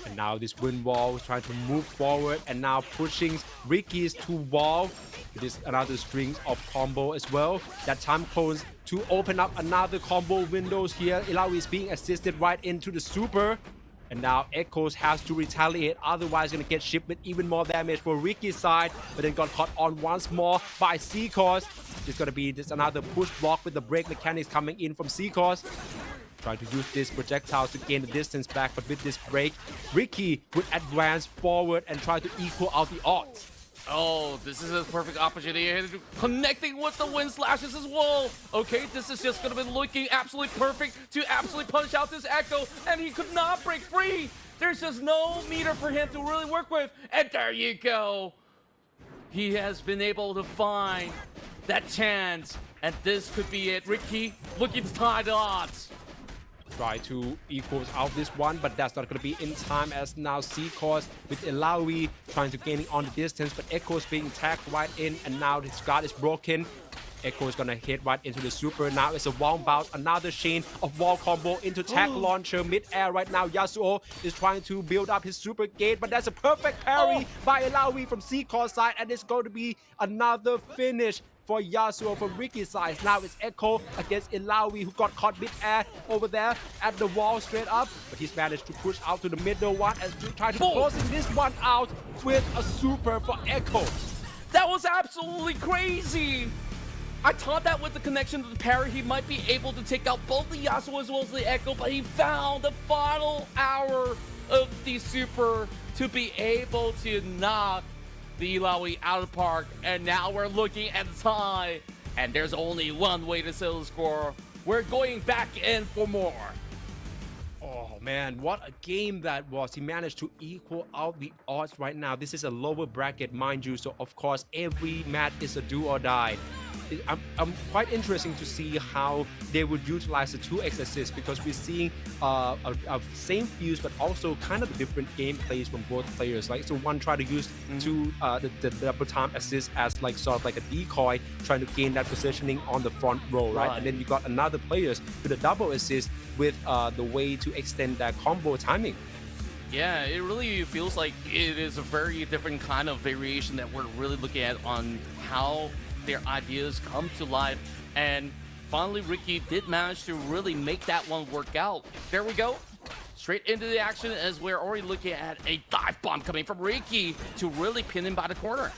And now this wind wall is trying to move forward and now pushing Ricky's to wall. It is another string of combo as well. That time clones to open up another combo windows here. Illaoi is being assisted right into the super. And now Echoes has to retaliate, otherwise going to get shipped with even more damage for Ricky's side. But then got caught on once more by CKO's. It's going to be this another push block with the break mechanics coming in from CKO's. Trying to use this projectile to gain the distance back, but with this break, Ricky would advance forward and try to equal out the odds. Oh, this is a perfect opportunity. Connecting with the wind slashes as well. Okay, this is just going to be looking absolutely perfect to absolutely punch out this Echo, and he could not break free. There's just no meter for him to really work with. And there you go. He has been able to find that chance, and this could be it. Ricky looking to tie the odds. Try to equal out this one, but that's not going to be in time as now CKO's with Illaoi trying to gain on the distance, but Echo's being tagged right in, and now his guard is broken. Echo is going to hit right into the super. Now it's a wall bounce, another chain of wall combo into tag launcher mid-air right now. Yasuo is trying to build up his super gate, but that's a perfect parry by Illaoi from CKO's side, and it's going to be another finish for Yasuo from Ricky's side. Now it's Echo against Illaoi, who got caught mid-air over there at the wall straight up, but he's managed to push out to the middle one and to try to closing this one out with a super for Echo. That was absolutely crazy. I thought that with the connection to the parry, he might be able to take out both the Yasuo as well as the Echo, but he found the final hour of the super to be able to knock the Illaoi out of the park. And now we're looking at the tie, and there's only one way to settle the score. We're going back in for more. Oh man, what a game that was. He managed to equal out the odds right now. This is a lower bracket, mind you, so of course every match is a do or die. I'm quite interesting to see how they would utilize the 2x assist, because we're seeing a same fuse but also kind of different gameplays from both players. Like, so one try to use the double time assist as like sort of like a decoy, trying to gain that positioning on the front row, right? And then you got another players with a double assist with the way to extend that combo timing. Yeah, it really feels like it is a very different kind of variation that we're really looking at on how their ideas come to life. And finally, Ricky did manage to really make that one work out. There we go. Straight into the action, as we're already looking at a dive bomb coming from Ricky to really pin him by the corner.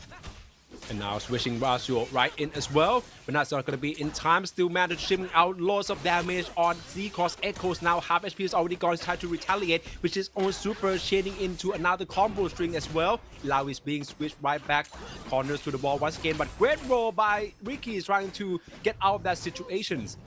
And now switching Yasuo right in as well, but that's not going to be in time. Still managed shimming out lots of damage on Z-Cause. Echoes now half HP is already gone to try to retaliate, which is on super shading into another combo string as well. Illaoi is being switched right back, corners to the ball once again, but great roll by Ricky is trying to get out of that situations.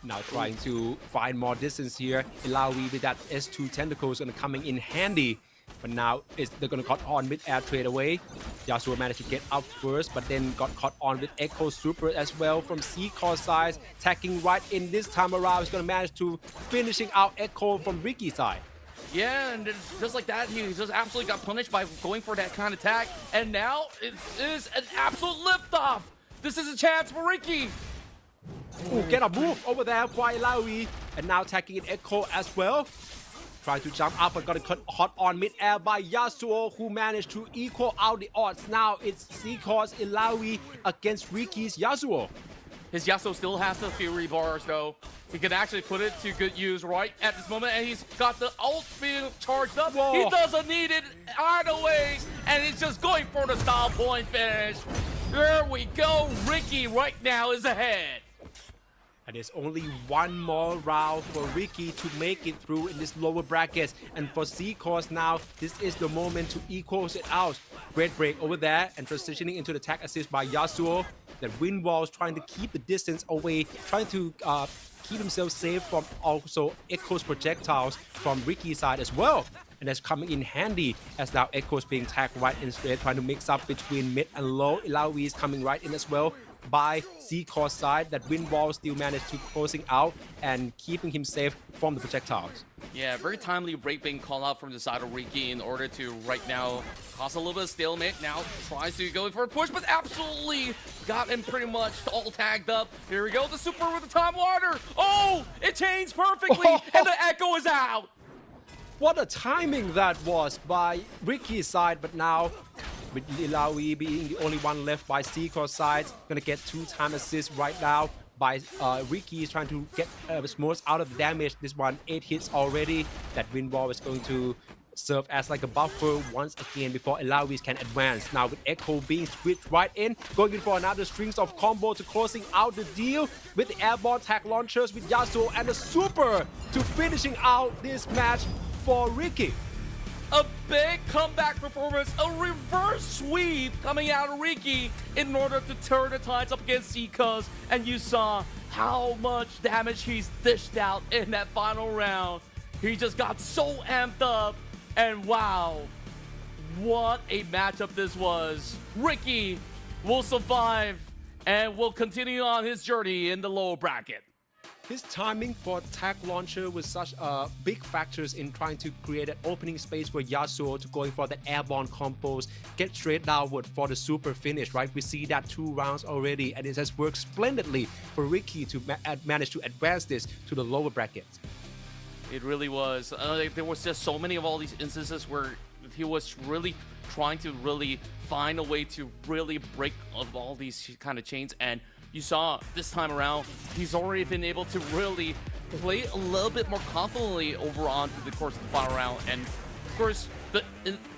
Now trying to find more distance here. Illaoi with that S2 tentacles and coming in handy. But now they're going to caught on mid-air trade away. Yasuo managed to get up first, but then got caught on with Echo Super as well from C-Core side. Attacking right in this time around. He's going to manage to finishing out Echo from Ricky's side. Yeah, and just like that, he just absolutely got punished by going for that kind of attack. And now it is an absolute liftoff. This is a chance for Ricky. Ooh, get a move over there for Illaoi. And now attacking in Echo as well. Trying to jump up, but got caught on mid-air by Yasuo, who managed to equal out the odds. Now it's C-Core's Illaoi against Ricky's Yasuo. His Yasuo still has the Fury bars, though. He can actually put it to good use right at this moment, and he's got the ult being charged up. Whoa. He doesn't need it either ways, and he's just going for the style point finish. There we go. Ricky right now is ahead. And there's only one more round for Ricky to make it through in this lower brackets. And for C-Course now, this is the moment to equals it out. Great break over there and transitioning into the attack assist by Yasuo. That wind walls trying to keep the distance away, trying to keep himself safe from also Echo's projectiles from Ricky's side as well. And that's coming in handy as now Echo's being tagged right in straight, trying to mix up between mid and low. Illaoi is coming right in as well by C-Core side. That wind wall still managed to closing out and keeping him safe from the projectiles. Yeah, very timely break being called out from the side of Ricky in order to right now cause a little bit of stalemate. Now tries to go for a push, but absolutely got him pretty much all tagged up. Here we go, the super with the Time Water. Oh, it changed perfectly, and the Echo is out. What a timing that was by Ricky's side, but now with Illaoi being the only one left by C-Core side, gonna get 2-time assist right now by Ricky is trying to get most out of the damage. This one 8 hits already. That wind wall is going to serve as like a buffer once again before Illaoi can advance. Now with Echo being switched right in, going in for another strings of combo to closing out the deal with the airborne tag launchers with Yasuo and the super to finishing out this match for Ricky. A big comeback performance, a reverse sweep coming out of Ricky in order to turn the tides up against C-Cuz. And you saw how much damage he's dished out in that final round. He just got so amped up, and wow, what a matchup this was. Ricky will survive and will continue on his journey in the lower bracket. His timing for tag launcher was such a big factors in trying to create an opening space for Yasuo to going for the airborne combos, get straight downward for the super finish, right? We see that 2 rounds already, and it has worked splendidly for Ricky to manage to advance this to the lower brackets. It really was. There was just so many of all these instances where he was really trying to really find a way to really break of all these kind of chains, and you saw this time around, he's already been able to really play a little bit more confidently over on through the course of the final round. And of course, the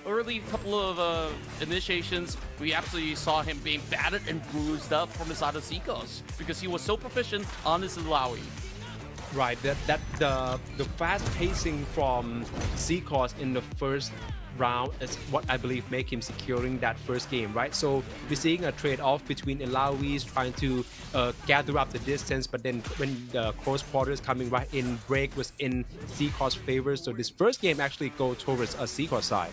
early couple of initiations, we absolutely saw him being battered and bruised up from the side of C-Cuz because he was so proficient on this Illaoi. Right, the fast pacing from C-Cause in the first round is what I believe make him securing that first game, right? So we're seeing a trade-off between Illaoi trying to gather up the distance, but then when the close quarters coming right in, break was in C-Cause favor. So this first game actually go towards a C-Cause side.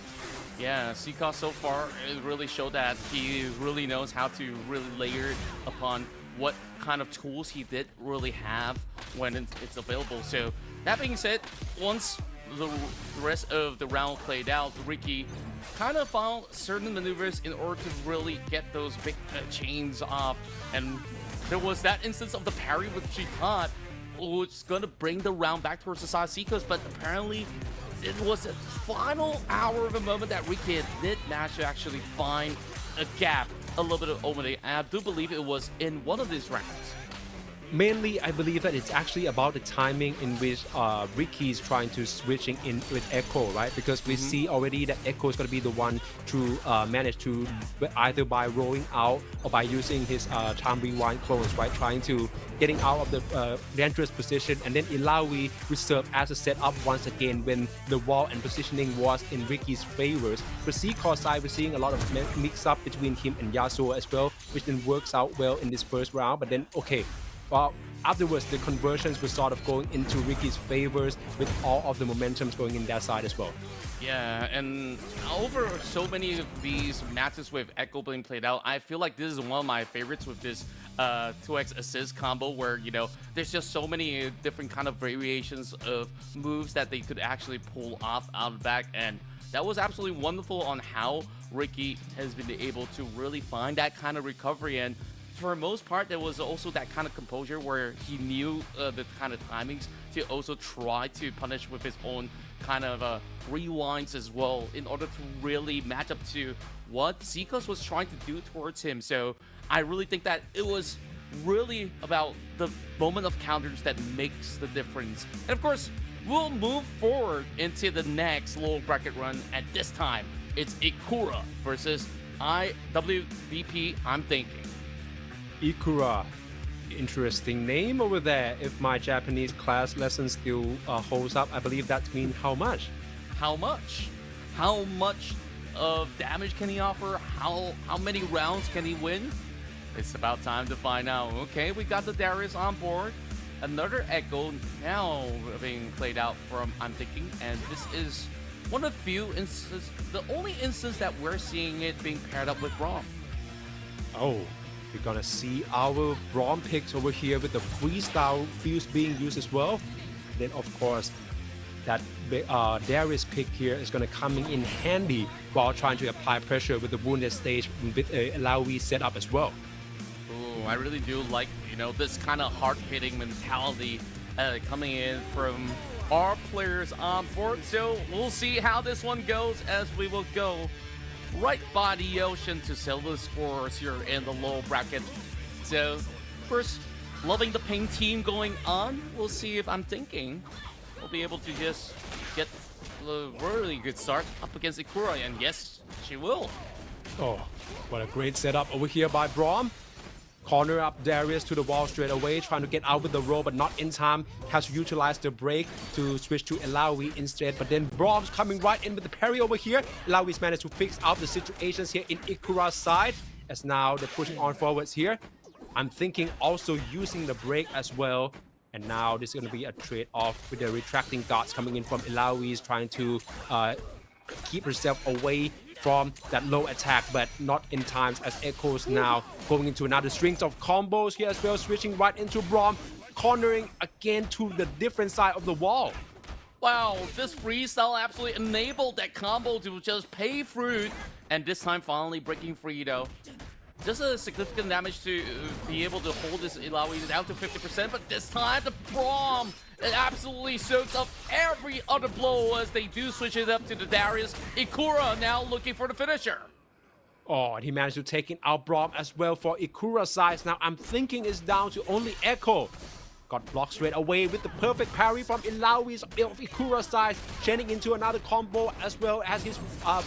Yeah, C-Cuz so far, it really showed that he really knows how to really layer upon what kind of tools he did really have when it's available. So that being said, once the rest of the round played out, Ricky kind of found certain maneuvers in order to really get those big chains off. And there was that instance of the parry with G-Cod, which is going to bring the round back towards the side of C-Cuz, but apparently it was a final hour of a moment that Ricky did manage to actually find a gap a little bit of opening. And I do believe it was in one of these rounds. Mainly, I believe that it's actually about the timing in which Ricky is trying to switching in with Echo, right? Because we see already that Echo is going to be the one to manage to either by rolling out or by using his time rewind clones, right? Trying to getting out of the dangerous position, and then Ilawi will serve as a setup once again when the wall and positioning was in Ricky's favors. For C-Core side, we're seeing a lot of mix-up between him and Yasuo as well, which then works out well in this first round. But then, okay, well, afterwards, the conversions were sort of going into Ricky's favors with all of the momentums going in their side as well. Yeah, and over so many of these matches with Echo being played out, I feel like this is one of my favorites with this 2x assist combo where, you know, there's just so many different kind of variations of moves that they could actually pull off out of the back, and that was absolutely wonderful on how Ricky has been able to really find that kind of recovery. And for the most part, there was also that kind of composure where he knew the kind of timings to also try to punish with his own kind of rewinds as well in order to really match up to what Seekos was trying to do towards him. So I really think that it was really about the moment of counters that makes the difference. And of course, we'll move forward into the next low bracket run, and this time it's Ikura versus IWVP, I'm thinking. Ikura, interesting name over there. If my Japanese class lesson still holds up, I believe that means how much? How much? How much of damage can he offer? How many rounds can he win? It's about time to find out. Okay, we got the Darius on board. Another Echo now being played out from I'm thinking, and this is one of the few instances, the only instance that we're seeing it being paired up with Braum. Oh, we're gonna see our Braum picks over here with the freestyle fuse being used as well. Then of course, that Darius pick here is gonna come in handy while trying to apply pressure with the wounded stage with a Ilawi setup as well. Ooh, I really do like, you know, this kind of hard-hitting mentality coming in from our players on board. So we'll see how this one goes as we will go right by the ocean to sell the scores here in the low bracket. So first, loving the ping team going on. We'll see if I'm thinking we'll be able to just get a really good start up against Ikura, and yes, she will. Oh, what a great setup over here by Braum. Corner up Darius to the wall straight away, trying to get out with the roll, but not in time. Has to utilize the break to switch to Ilawi instead. But then Braum's coming right in with the parry over here. Ilawi's managed to fix out the situations here in Ikura's side, as now they're pushing on forwards here. I'm thinking also using the break as well. And now this is going to be a trade-off with the retracting darts coming in from Ilawi's, trying to keep herself away from that low attack, but not in times as Echoes now going into another strings of combos here as well, switching right into Braum, cornering again to the different side of the wall. Wow, this freestyle absolutely enabled that combo to just pay fruit, and this time finally breaking free though. Just a significant damage to be able to hold this Ilawi down to 50%, but this time the Braum, it absolutely soaks up every other blow as they do switch it up to the Darius. Ikura now looking for the finisher. Oh, and he managed to take in out Braum as well for Ikura's side. Now I'm thinking it's down to only Echo. Got blocked straight away with the perfect parry from Ilawi's of Ikura's side, chaining into another combo as well as his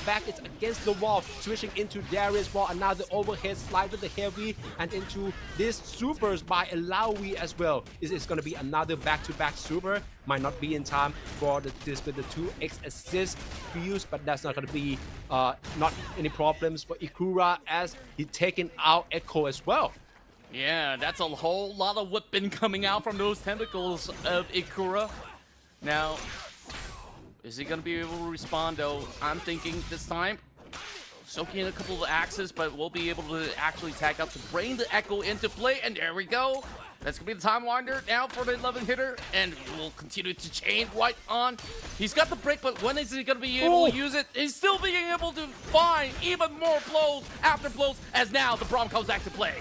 back is against the wall, switching into Darius for another overhead slide with the heavy, and into this supers by Ilawi as well. This is going to be another back-to-back super. Might not be in time for this with the 2x assist fuse, but that's not going to be not any problems for Ikura as he's taken out Echo as well. Yeah, that's a whole lot of whipping coming out from those tentacles of Ikura. Now, is he gonna be able to respond though? I'm thinking this time, soaking in a couple of axes, but we'll be able to actually tag up to bring the Echo into play, and there we go. That's gonna be the time winder now for the 11 hitter, and we'll continue to chain right on. He's got the break, but when is he gonna be able to use it? He's still being able to find even more blows after blows, as now the Braum comes back to play.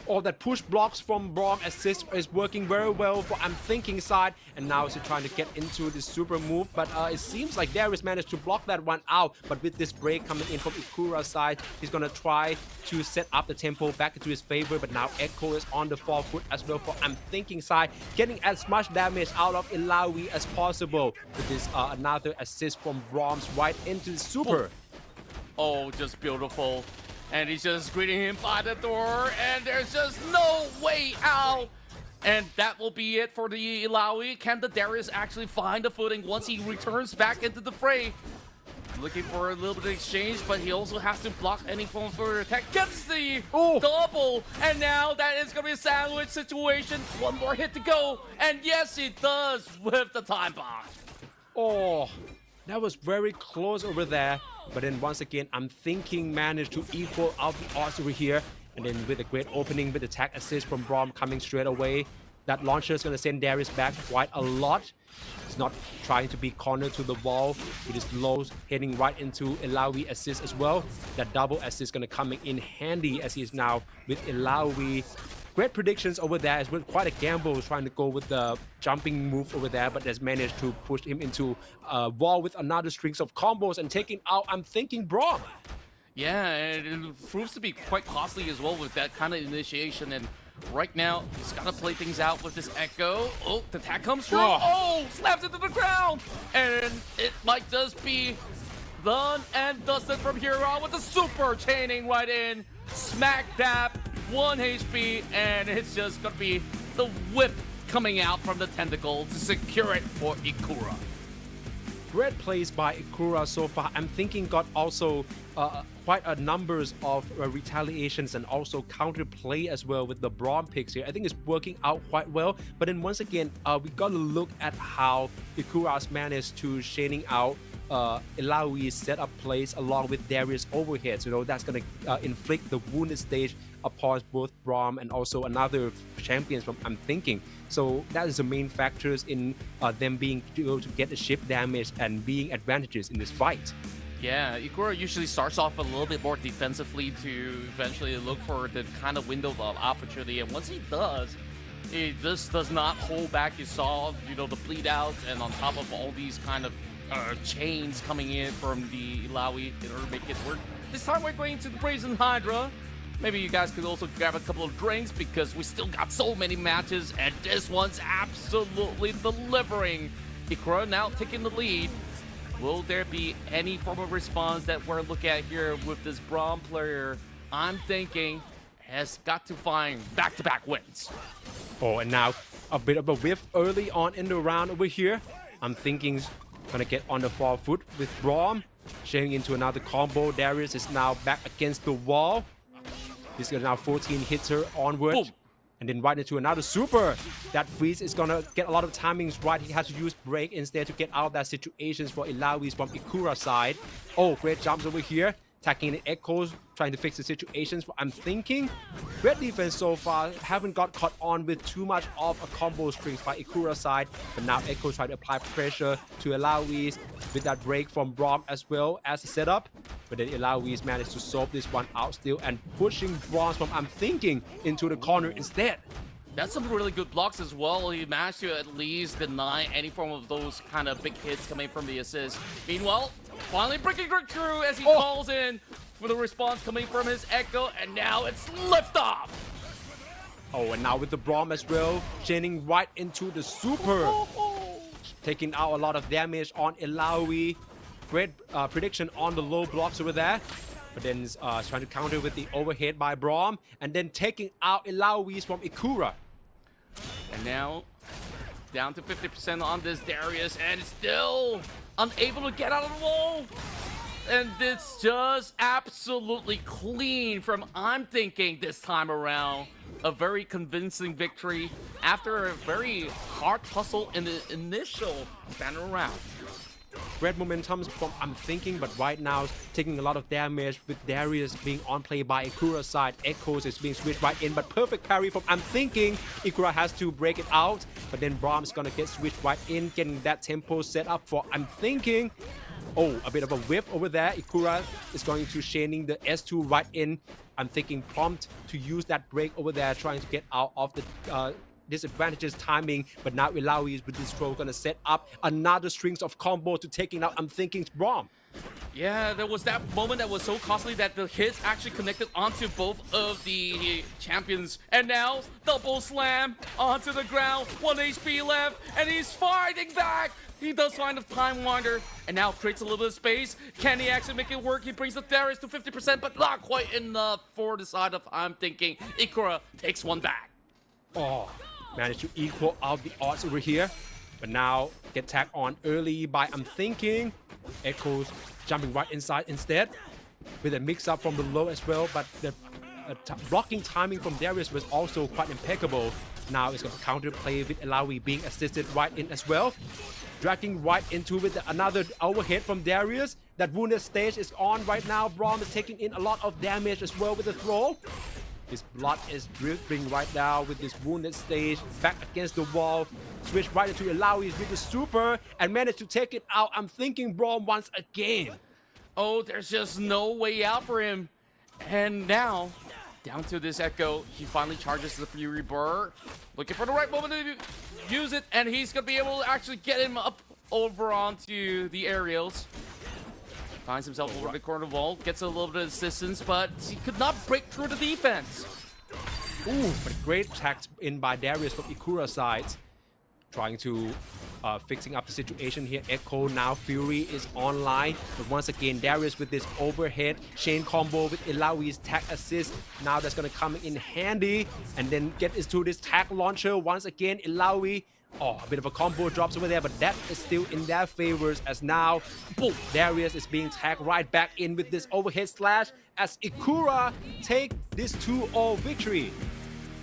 All that push blocks from Braum assist is working very well for I'm Thinking side, and now he's trying to get into the super move, but it seems like Darius managed to block that one out. But with this break coming in from Ikura's side, he's gonna try to set up the tempo back into his favor, but now Echo is on the forefoot as well for I'm Thinking side, getting as much damage out of Ilawi as possible. With this another assist from Braum's right into the super. Oh, just beautiful. And he's just greeting him by the door, and there's just no way out. And that will be it for the Ilawi. Can the Darius actually find the footing once he returns back into the fray? Looking for a little bit of exchange, but he also has to block any form of further attack. Gets the double, and now that is going to be a sandwich situation. One more hit to go, and yes, he does with the time bomb. Oh, that was very close over there. But then once again, I'm Thinking managed to equal out the odds over here. And then with a great opening with attack assist from Braum coming straight away, that launcher is going to send Darius back quite a lot. He's not trying to be cornered to the wall with his lows heading right into Ilawi assist as well. That double assist going to coming in handy as he is now with Ilawi. Great predictions over there as well. Quite a gamble trying to go with the jumping move over there, but has managed to push him into a wall with another strings of combos and taking out I'm Thinking Braum. Yeah, and it proves to be quite costly as well with that kind of initiation. And right now, he's got to play things out with this Echo. Oh, the attack comes through. Oh, slaps into the ground. And it might just be done and dusted from here on with the super chaining right in. Smack dab, 1 HP, and it's just going to be the whip coming out from the tentacle to secure it for Ikura. Great plays by Ikura so far. I'm Thinking got also quite a numbers of retaliations and also counter play as well with the Braum picks here. I think it's working out quite well. But then once again, we got to look at how Ikura's managed to shading out Ilawi's setup plays along with Darius overheads. You know, that's going to inflict the wounded stage upon both Braum and also another champions from I'm Thinking. So that is the main factors in them being able to get the ship damage and being advantages in this fight. Yeah, Ikura usually starts off a little bit more defensively to eventually look for the kind of window of opportunity, and once he does, he just does not hold back. You saw, you know, the bleed out, and on top of all these kind of chains coming in from the Ilawi in order to make it work. This time we're going to the Brazen Hydra. Maybe you guys could also grab a couple of drinks because we still got so many matches, and this one's absolutely delivering. Ikura now taking the lead. Will there be any form of response that we're looking at here with this Braum player? I'm Thinking has got to find back-to-back wins. Oh, and now a bit of a whiff early on in the round over here. I'm Thinking's gonna get on the forefoot with Braum, sharing into another combo. Darius is now back against the wall. He's got now 14 hits her onward. Boom. And then right into another super. That freeze is gonna get a lot of timings right. He has to use break instead to get out of that situations for Ilawi's from Ikura's side. Oh, great jumps over here. Attacking the Echoes, trying to fix the situations. I'm Thinking. Great defense so far. Haven't got caught on with too much of a combo strings by Ikura's side. But now Echoes trying to apply pressure to Ilawi's with that break from Braum as well as a setup. But then Ilawi's managed to solve this one out still and pushing Braum from I'm Thinking into the corner instead. That's some really good blocks as well. He managed to at least deny any form of those kind of big hits coming from the assist. Meanwhile, finally breaking through as he calls in for the response coming from his Echo, and now it's liftoff. Oh, and now with the Braum as well, chaining right into the super. Taking out a lot of damage on Ilawi. Great prediction on the low blocks over there. But then trying to counter with the overhead by Braum, and then taking out Ilawi's from Ikura. And now down to 50% on this Darius, and still unable to get out of the wall. And it's just absolutely clean from I'm Thinking this time around. A very convincing victory after a very hard tussle in the initial banner round. Great momentum from I'm Thinking, but right now taking a lot of damage with Darius being on play by Ikura's side. Echoes is being switched right in, but perfect parry from I'm Thinking. Ikura has to break it out, but then Braum's gonna get switched right in, getting that tempo set up for I'm Thinking. Oh, a bit of a whip over there. Ikura is going to chaining the S2 right in. I'm thinking prompt to use that break over there, trying to get out of the disadvantages timing. But now Ilawi is with this throw going to set up another strings of combo to taking out I'm thinking Braum. Yeah, there was that moment that was so costly that the hits actually connected onto both of the champions. And now, double slam onto the ground, 1 HP left, and he's fighting back! He does find a Time Wander, and now creates a little bit of space. Can he actually make it work? He brings the Darius to 50%, but not quite enough for the side of I'm thinking. Ikura takes one back. Oh, managed to equal out the odds over here. But now, get tagged on early by I'm thinking. Echoes jumping right inside instead with a mix-up from below as well, but the blocking timing from Darius was also quite impeccable. Now it's going to counterplay with Ilawi being assisted right in as well. Dragging right into with another overhead from Darius. That wounded stage is on right now. Braum is taking in a lot of damage as well with the throw. His blood is dripping right now with this wounded stage back against the wall. Switch right into Ilawi with the super and managed to take it out. I'm thinking Braum once again. Oh, there's just no way out for him. And now, down to this Echo, he finally charges the Fury Burr. Looking for the right moment to use it, and he's going to be able to actually get him up over onto the aerials. Finds himself over the corner wall, gets a little bit of assistance, but he could not break through the defense. Ooh, but great attack in by Darius from Ikura's side. Trying to fixing up the situation here. Echo now Fury is online, but once again Darius with this overhead chain combo with Ilawi's tag assist. Now that's gonna come in handy, and then get into this tag launcher once again. Ilawi, oh, a bit of a combo drops over there, but that is still in their favors as now, boom, Darius is being tagged right back in with this overhead slash as Ikura take this 2-0 victory.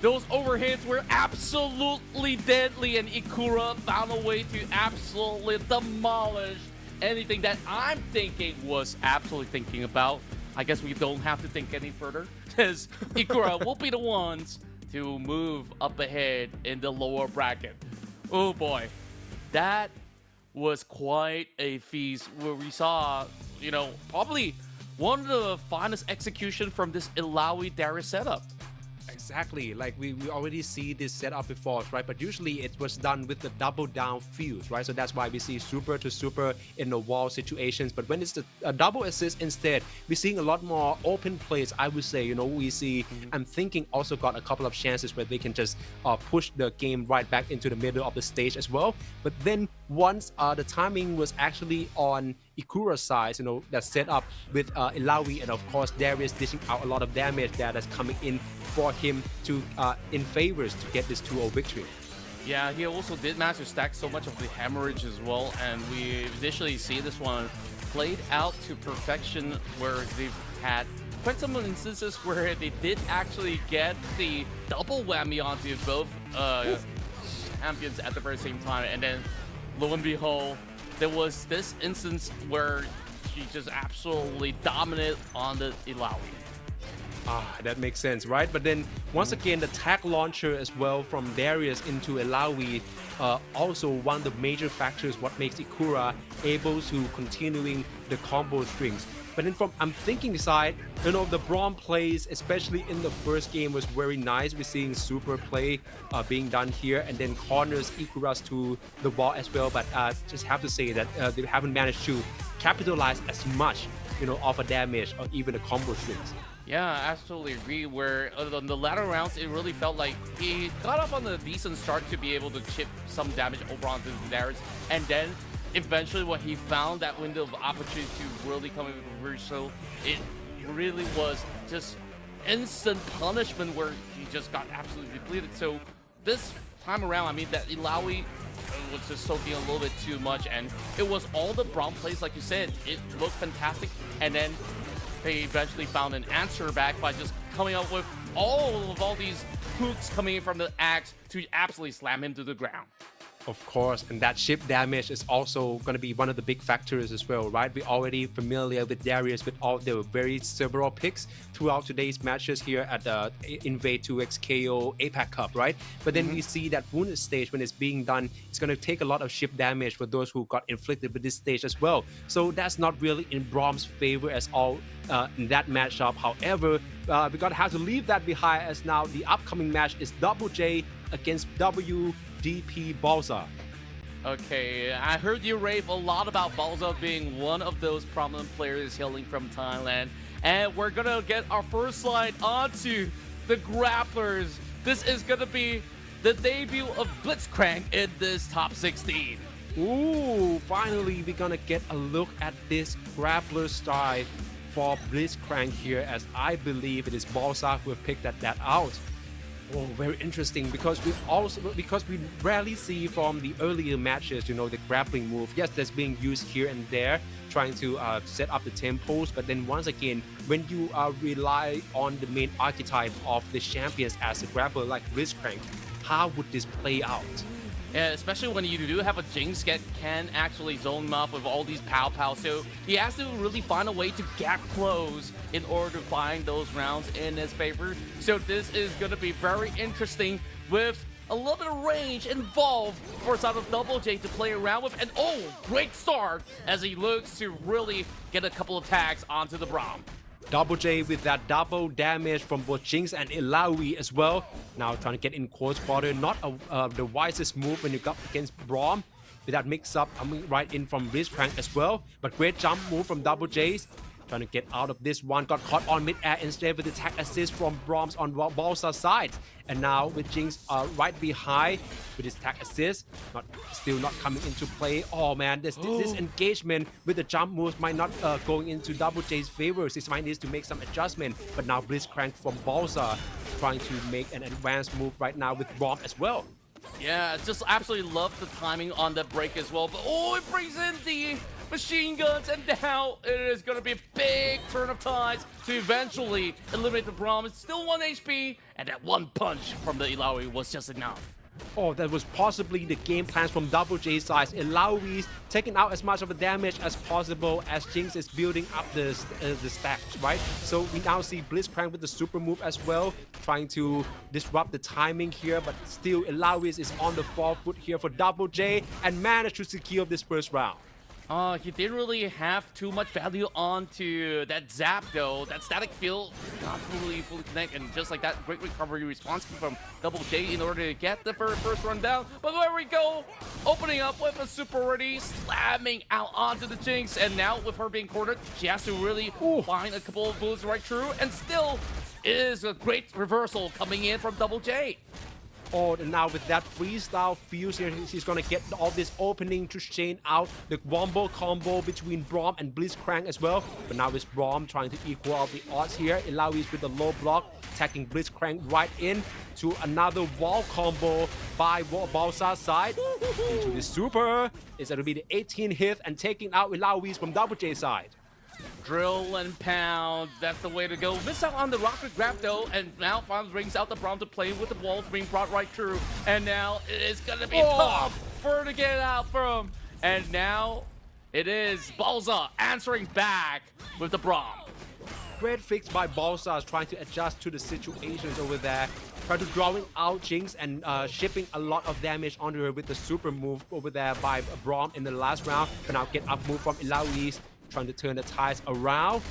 Those overheads were absolutely deadly, and Ikura found a way to absolutely demolish anything that I'm thinking was absolutely thinking about. I guess we don't have to think any further, because Ikura will be the ones to move up ahead in the lower bracket. Oh boy, that was quite a feast where we saw, you know, probably one of the finest execution from this Ilawi Darius setup. Exactly, like we already see this setup before, right? But usually it was done with the double down fuse, right? So that's why we see super to super in the wall situations. But when it's a double assist instead, we're seeing a lot more open plays, I would say. You know, we see, I'm thinking also got a couple of chances where they can just push the game right back into the middle of the stage as well. But then once the timing was actually on Ikura's side, you know, that set up with Ilawi, and of course Darius dishing out a lot of damage that's coming in for him to in favors to get this 2-0 victory. Yeah, he also did manage to stack so much of the hemorrhage as well, and we initially see this one played out to perfection, where they've had quite some instances where they did actually get the double whammy onto both champions at the very same time, and then lo and behold, there was this instance where she just absolutely dominated on the Ilawi. That makes sense, right? But then once again, the tag launcher as well from Darius into Ilawi, also one of the major factors what makes Ikura able to continuing the combo strings. But then from I'm thinking side, you know, the Braum plays, especially in the first game, was very nice. We're seeing super play being done here, and then corners Ikura's to the wall as well. But just have to say that they haven't managed to capitalize as much, you know, of a damage or even the combo strings. Yeah, I absolutely agree. Where on the latter rounds, it really felt like he got up on a decent start to be able to chip some damage over onto the Darius, and then eventually when he found that window of opportunity to really come in with reversal, it really was just instant punishment where he just got absolutely depleted. So this time around, I mean, that Ilawi was just soaking a little bit too much, and it was all the Braum plays, like you said. It looked fantastic, and then they eventually found an answer back by just coming up with all these hooks coming in from the axe to absolutely slam him to the ground. Of course, and that ship damage is also going to be one of the big factors as well, right? We're already familiar with Darius with all the very several picks throughout today's matches here at the INVATE 2XKO APAC Cup, right? But then we see that wounded stage when it's being done, it's going to take a lot of ship damage for those who got inflicted with this stage as well. So that's not really in Brom's favor as all in that matchup. However, we got to have to leave that behind as now the upcoming match is Double J against WDP Balza. Okay, I heard you rave a lot about Balza being one of those prominent players hailing from Thailand. And we're gonna get our first slide onto the grapplers. This is gonna be the debut of Blitzcrank in this top 16. Ooh, finally we're gonna get a look at this grappler style for Blitzcrank here, as I believe it is Balza who have picked that out. Oh, very interesting, because we rarely see from the earlier matches, you know, the grappling move. Yes, that's being used here and there, trying to set up the tempos. But then once again, when you rely on the main archetype of the champions as a grappler like Blitzcrank, how would this play out? Yeah, especially when you do have a Jinx that can actually zone him up with all these pow. So he has to really find a way to get close in order to find those rounds in his favor. So this is going to be very interesting with a little bit of range involved for side of Double J to play around with. And oh, great start as he looks to really get a couple of tags onto the Braum. Double J with that double damage from both Jinx and Ilaoi as well. Now trying to get in close quarter, not the wisest move when you go against Braum. With that mix-up coming right in from Blitzcrank as well. But great jump move from Double J's. Trying to get out of this one, got caught on mid-air instead with the tag assist from Brom's on Balza's side. And now with Jinx right behind with his tag assist, still not coming into play. Oh man, this engagement with the jump moves might not going into Double J's favor. He might need to make some adjustment. But now Blitzcrank from Balza trying to make an advanced move right now with Brom as well. Yeah, just absolutely love the timing on the break as well. But oh, it brings in the machine guns, and now it is going to be a big turn of tides to eventually eliminate the Braum. It's still 1 HP, and that one punch from the Ilaoi was just enough. Oh, that was possibly the game plans from Double J's side. Ilaoi's taking out as much of the damage as possible as Jinx is building up the stacks, right? So we now see Blitzcrank with the super move as well, trying to disrupt the timing here, but still Ilaoi is on the forefoot here for Double J and managed to secure this first round. He didn't really have too much value onto that zap though. That static field not fully connect, and just like that, great recovery response from Double J in order to get the first run down. But there we go, opening up with a super ready, slamming out onto the Jinx, and now with her being cornered, she has to really find a couple of bullets right through, and still is a great reversal coming in from Double J. Oh, and now with that freestyle fuse here, he's gonna get all this opening to chain out the wombo combo between Brom and Blitzcrank as well. But now it's Brom trying to equal out the odds here. Ilaoi with the low block, attacking Blitzcrank right in to another wall combo by Balza's side. Into the super. It's gonna be the 18 hit and taking out Ilaoi from Double J side. Drill and pound, that's the way to go. Miss out on the rocket grab though, and now finally brings out the Braum to play with the walls being brought right through. And now it is gonna be tough for her to get out from. And now it is Balza answering back with the Braum. Great fix by Balza trying to adjust to the situations over there. Trying to drawing out Jinx and shipping a lot of damage onto her with the super move over there by Braum in the last round. But now get up move from Ilaoi, trying to turn the tides around.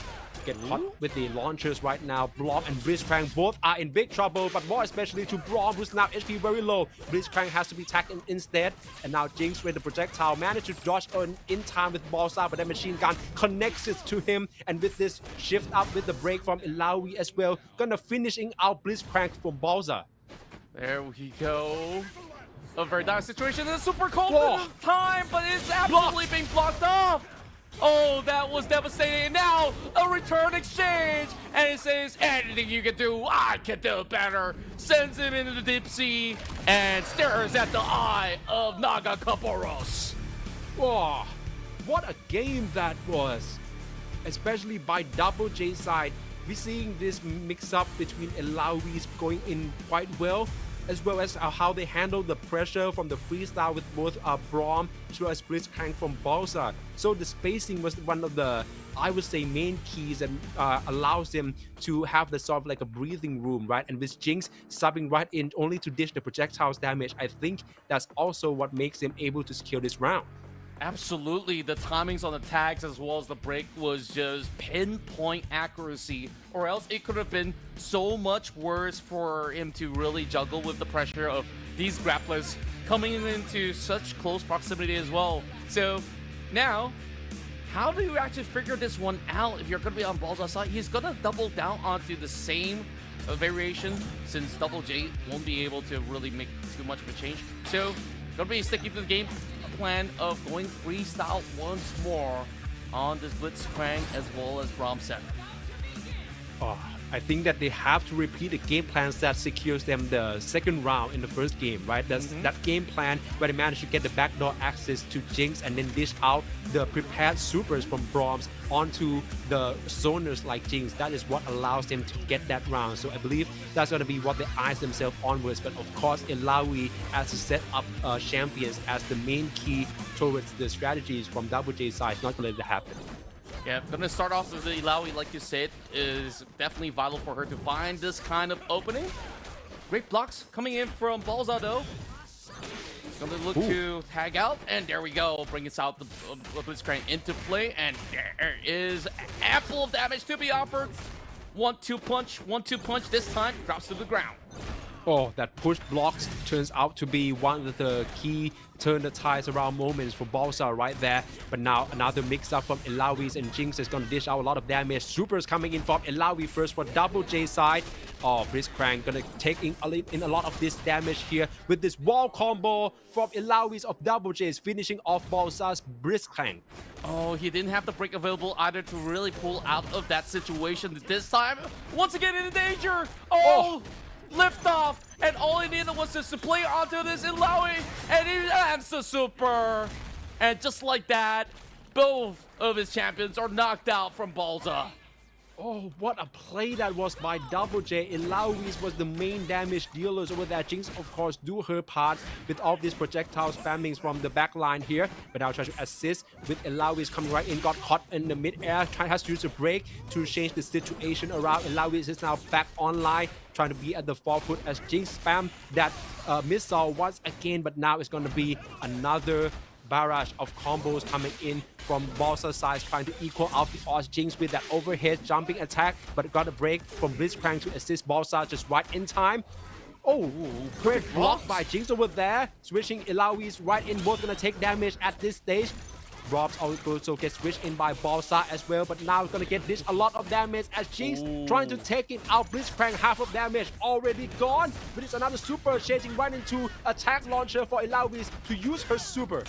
Get caught with the launchers right now. Brom and Blitzcrank both are in big trouble, but more especially to Brom, who's now HP very low. Blitzcrank has to be taken instead. And now Jinx with the projectile managed to dodge in time with Balza, but that machine gun connects it to him. And with this shift up with the break from Ilaoi as well, gonna finishing out Blitzcrank from Balza. There we go. A very dire situation. A super cold time, but it's absolutely being blocked off. Oh, that was devastating. Now, a return exchange. And it says, anything you can do, I can do better. Sends him into the deep sea and stares at the eye of Naga Kaporos. Whoa, what a game that was. Especially by Double J side. We're seeing this mix-up between Ilaoi going in quite well. as well as how they handle the pressure from the freestyle with both Braum as well as Blitzcrank from Balsa. So the spacing was one of the, I would say, main keys and allows them to have the sort of like a breathing room, right? And with Jinx subbing right in only to dish the projectiles damage, I think that's also what makes them able to secure this round. Absolutely, the timings on the tags as well as the break was just pinpoint accuracy, or else it could have been so much worse for him to really juggle with the pressure of these grapplers coming into such close proximity as well. So now, how do you actually figure this one out if you're going to be on Balza's side? He's going to double down onto the same variation since Double J won't be able to really make too much of a change. So, going to be sticking to the game plan of going freestyle once more on this Blitzcrank as well as Braum set. Oh, I think that they have to repeat the game plans that secures them the second round in the first game, right? That's that game plan where they managed to get the backdoor access to Jinx and then dish out the prepared supers from Braum onto the zoners like Jinx. That is what allows them to get that round. So I believe that's going to be what they eyes themselves onwards. But of course, Ilaoi as a set up champions as the main key towards the strategies from Double J's side, not going to let it happen. Yeah, gonna start off with the Ilaoi, like you said, is definitely vital for her to find this kind of opening. Great blocks coming in from Balza though. Gonna look to tag out, and there we go. Bringing out the Blitzcrank into play, and there is ample damage to be offered. 1-2 punch, 1-2 punch. This time drops to the ground. Oh, that push blocks turns out to be one of the key turn the tides around moments for Balsa right there. But now another mix-up from Ilaoi, and Jinx is going to dish out a lot of damage. Supers coming in from Ilaoi first for Double J side. Oh, Blitzcrank going to take in a lot of this damage here with this wall combo from Ilaoi of Double J's, finishing off Balsa's Blitzcrank. Oh, he didn't have the break available either to really pull out of that situation this time. Once again in danger. Oh. Lift off, and all he needed was just to play onto this Ilaoi, and he lands the super. And just like that, both of his champions are knocked out from Balza. Oh, what a play that was by Double J. Ilaoi was the main damage dealers over there. Jinx, of course, do her part with all these projectile spammings from the back line here. But now try to assist with Ilaoi coming right in. Got caught in the mid-air. Has to use a break to change the situation around. Ilaoi is now back online, trying to be at the forefoot as Jinx spam that missile once again. But now it's going to be another barrage of combos coming in from Balsa's side, trying to equal out the odds. Jinx with that overhead jumping attack, but got a break from Blitzcrank to assist Balsa just right in time. Oh, great block by Jinx over there. Switching Ilaoi right in, both gonna take damage at this stage. Robs also gets switched in by Balsa as well, but now it's gonna get this a lot of damage as Jinx trying to take it out. Blitzcrank half of damage already gone, but it's another super chasing right into attack launcher for Ilaoi to use her super.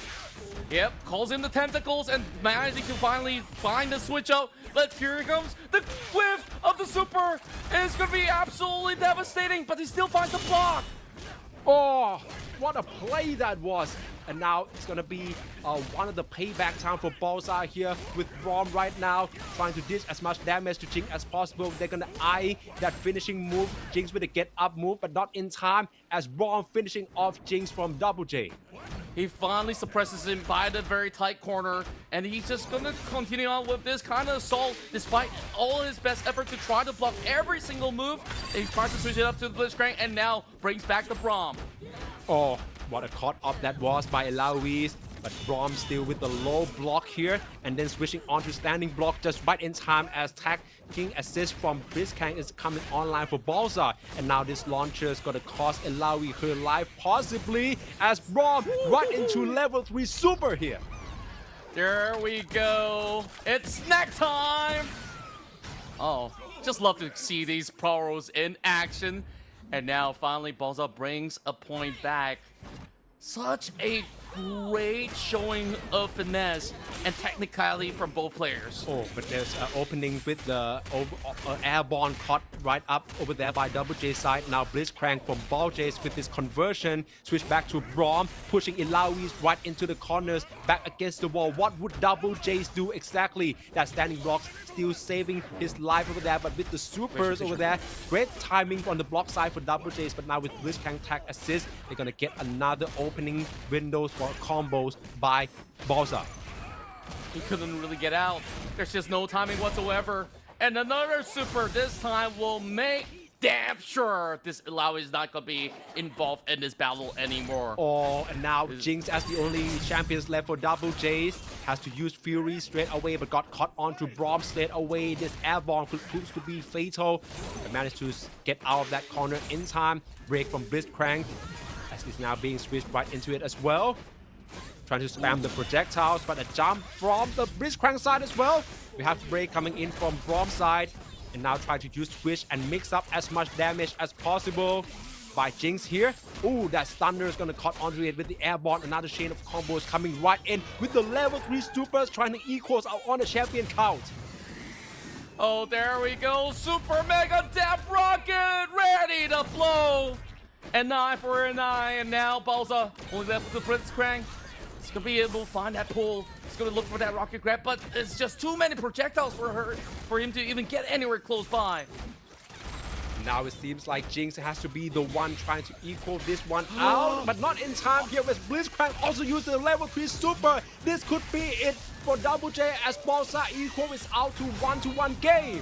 Yep, calls in the tentacles and managing to finally find the switch out. But here comes the whiff of the super. It's gonna be absolutely devastating, but he still finds the block. Oh, what a play that was. And now it's going to be one of the payback time for Balsa here with Braum right now, trying to dish as much damage to Jinx as possible. They're going to eye that finishing move. Jinx with a get up move, but not in time as Braum finishing off Jinx from Double J. He finally suppresses him by the very tight corner, and he's just going to continue on with this kind of assault despite all his best effort to try to block every single move. And he tries to switch it up to the Blitzcrank and now brings back the Braum. Oh, what a caught up that was by Ilaoi. But Braum still with the low block here, and then switching onto standing block just right in time as tagging assist from Blitzcrank is coming online for Balsa. And now this launcher is going to cost Ilaoi her life possibly as Braum right into level 3 super here. There we go. It's snack time. Oh, just love to see these pros in action. And now finally Balsa brings a point back. Such a great showing of finesse and technicality from both players. Oh, but there's an opening with the airborne caught right up over there by Double J side. Now Blitzcrank from Ball Jays with this conversion. Switch back to Braum, pushing Ilawis right into the corners, back against the wall. What would Double Jays do exactly? That standing blocks still saving his life over there, but with the supers over there, great timing on the block side for Double Jays, but now with Blitzcrank tag assist, they're gonna get another opening windows for combos by Balsa. He couldn't really get out. There's just no timing whatsoever. And another super this time will make damn sure this Ilawi is not going to be involved in this battle anymore. Oh, and now Jinx, as the only champions left for Double J's, has to use Fury straight away, but got caught onto Braum straight away. This airborne proves to be fatal. But managed to get out of that corner in time. Break from Blitzcrank, as he's now being switched right into it as well. Trying to spam the projectiles, but a jump from the Blitzcrank side as well. We have Break coming in from Braum's side, and now try to use Twitch and mix up as much damage as possible by Jinx here. Ooh, that Stunner is gonna cut onto it with the airborne. Another chain of combos coming right in with the level 3 supers trying to equals out on the champion count. Oh, there we go. Super Mega Death Rocket ready to blow. And 9 for an eye, and now Balsa only left with the Blitzcrank. He's gonna be able to find that pull. He's gonna look for that rocket grab, but it's just too many projectiles for him to even get anywhere close by. Now it seems like Jinx has to be the one trying to equal this one out, but not in time here with Blitzcrank also using the level 3 super. This could be it for Double J as Balsa equal is out to 1-1 game.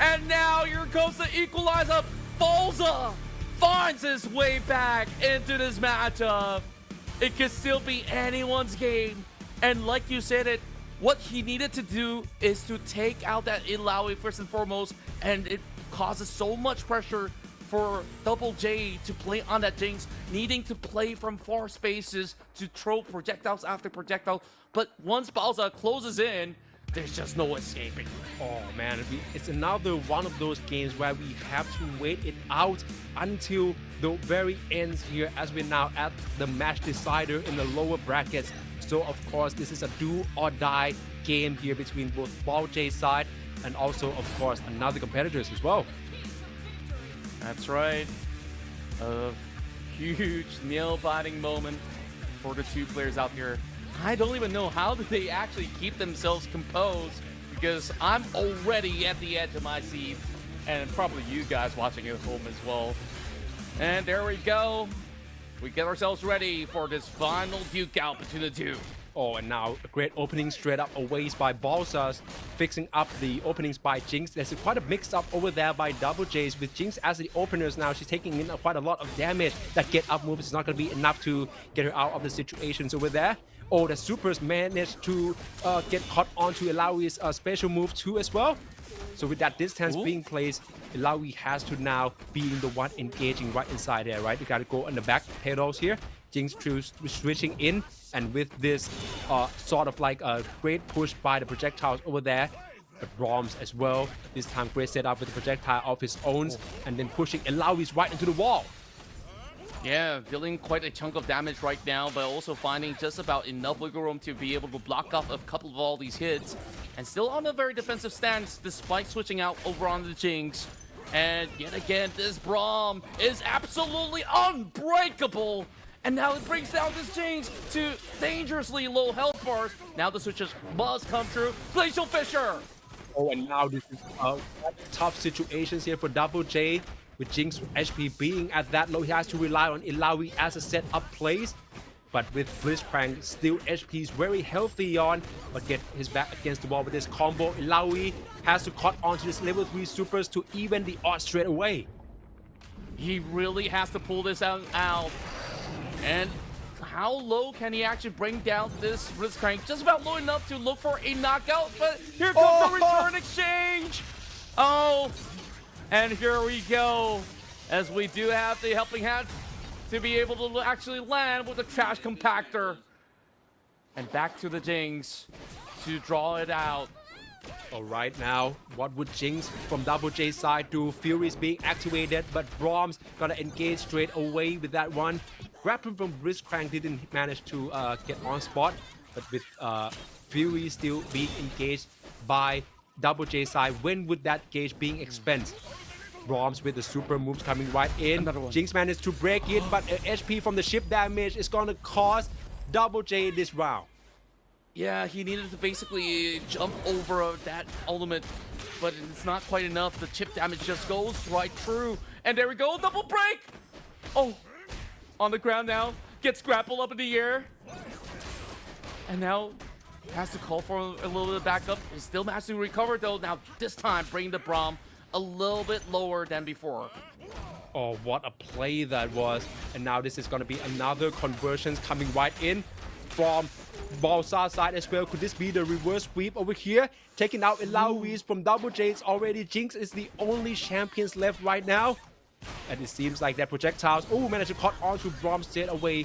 And now here comes the equalizer. Balsa finds his way back into this matchup. It could still be anyone's game. And like you said it, what he needed to do is to take out that Ilawi first and foremost, and it causes so much pressure for Double J to play on that Jinx, needing to play from far spaces to throw projectiles after projectile. But once Balsa closes in, there's just no escaping. Oh man, it's another one of those games where we have to wait it out until the very end here, as we're now at the match decider in the lower brackets. So of course, this is a do or die game here between both Ball J side and also of course another competitors as well. That's right. A huge nail-biting moment for the two players out here. I don't even know how do they actually keep themselves composed, because I'm already at the edge of my seat, and probably you guys watching at home as well. And there we go. We get ourselves ready for this final duke out between the two. Oh, and now a great opening straight up away by Balsas, fixing up the openings by Jinx. There's quite a mix-up over there by Double J's with Jinx as the openers now. She's taking in quite a lot of damage. That get up move is not going to be enough to get her out of the situations over there. Oh, the supers managed to get caught onto Ilawi's special move too as well. So with that distance being placed, Ilawi has to now being the one engaging right inside there, right? You got to go on the back pedals here. Jinx switching in, and with this sort of like a great push by the projectiles over there. But Braum's as well. This time great setup with the projectile of his own, and then pushing Ilawi's right into the wall. Yeah, dealing quite a chunk of damage right now, but also finding just about enough wiggle room to be able to block off a couple of all these hits. And still on a very defensive stance, despite switching out over on the Jinx. And yet again, this Braum is absolutely unbreakable. And now it brings down this Jinx to dangerously low health bars. Now the switches must come true. Glacial Fissure! Oh, and now this is tough situations here for Double J. With Jinx HP being at that low, he has to rely on Ilawi as a setup plays. But with Blitzcrank, still HP is very healthy on, but get his back against the wall with this combo. Ilawi has to cut onto this level 3 supers to even the odds straight away. He really has to pull this out. And how low can he actually bring down this Blitzcrank? Just about low enough to look for a knockout, but here comes the return exchange! Oh! And here we go, as we do have the helping hand to be able to actually land with the trash compactor. And back to the Jinx to draw it out. All right, now, what would Jinx from Double J's side do? Fury's being activated, but Braum's gonna engage straight away with that one. grapple from Blitzcrank didn't manage to get on spot, but with Fury still being engaged by Double J side, when would that gauge being expensed? Brahms with the super moves coming right in. Jinx managed to break it, but HP from the ship damage is going to cost Double J this round. Yeah, he needed to basically jump over that ultimate, but it's not quite enough. The chip damage just goes right through. And there we go, double break! Oh, on the ground now, gets grappled up in the air. And now has to call for a little bit of backup. He still managed to recover though. Now this time bringing the Braum a little bit lower than before. Oh, what a play that was. And now this is going to be another conversions coming right in from Balsa's side as well. Could this be the reverse sweep over here? Taking out Ilaois from Double J's already. Jinx is the only champions left right now. And it seems like that projectiles, oh, managed to caught on to Braum straight away.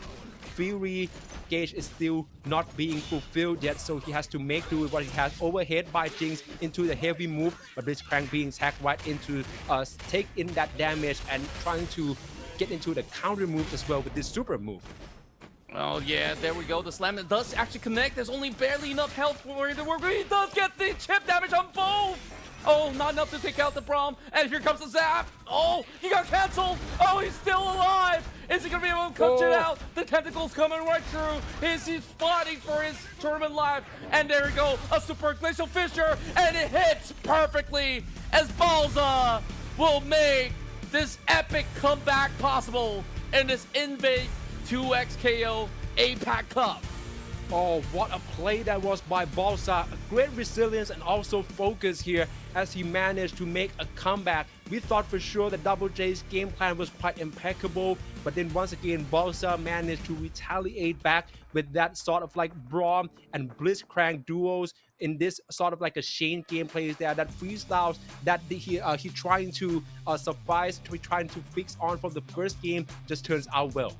Fury gauge is still not being fulfilled yet, so he has to make do with what he has. Overhead by Jinx into the heavy move, but Blitzcrank being tagged right into take in that damage and trying to get into the counter move as well with this super move. Oh yeah, there we go. The slam does actually connect. There's only barely enough health for him to work. He does get the chip damage on both. Oh, not enough to take out the Braum. And here comes the zap. Oh, he got canceled. Oh, he's still alive. Is he going to be able to clutch it out? The tentacles coming right through. He's fighting for his tournament life. And there we go. A super glacial fissure. And it hits perfectly as Balza will make this epic comeback possible in this INVATE 2XKO APAC Cup. Oh, what a play that was by Balsa. Great resilience and also focus here as he managed to make a comeback. We thought for sure that Double J's game plan was quite impeccable, but then once again, Balsa managed to retaliate back with that sort of like Braum and Blitzcrank duos in this sort of like a Shane gameplay there, that freestyles that he trying to suffice, trying to fix on from the first game just turns out well.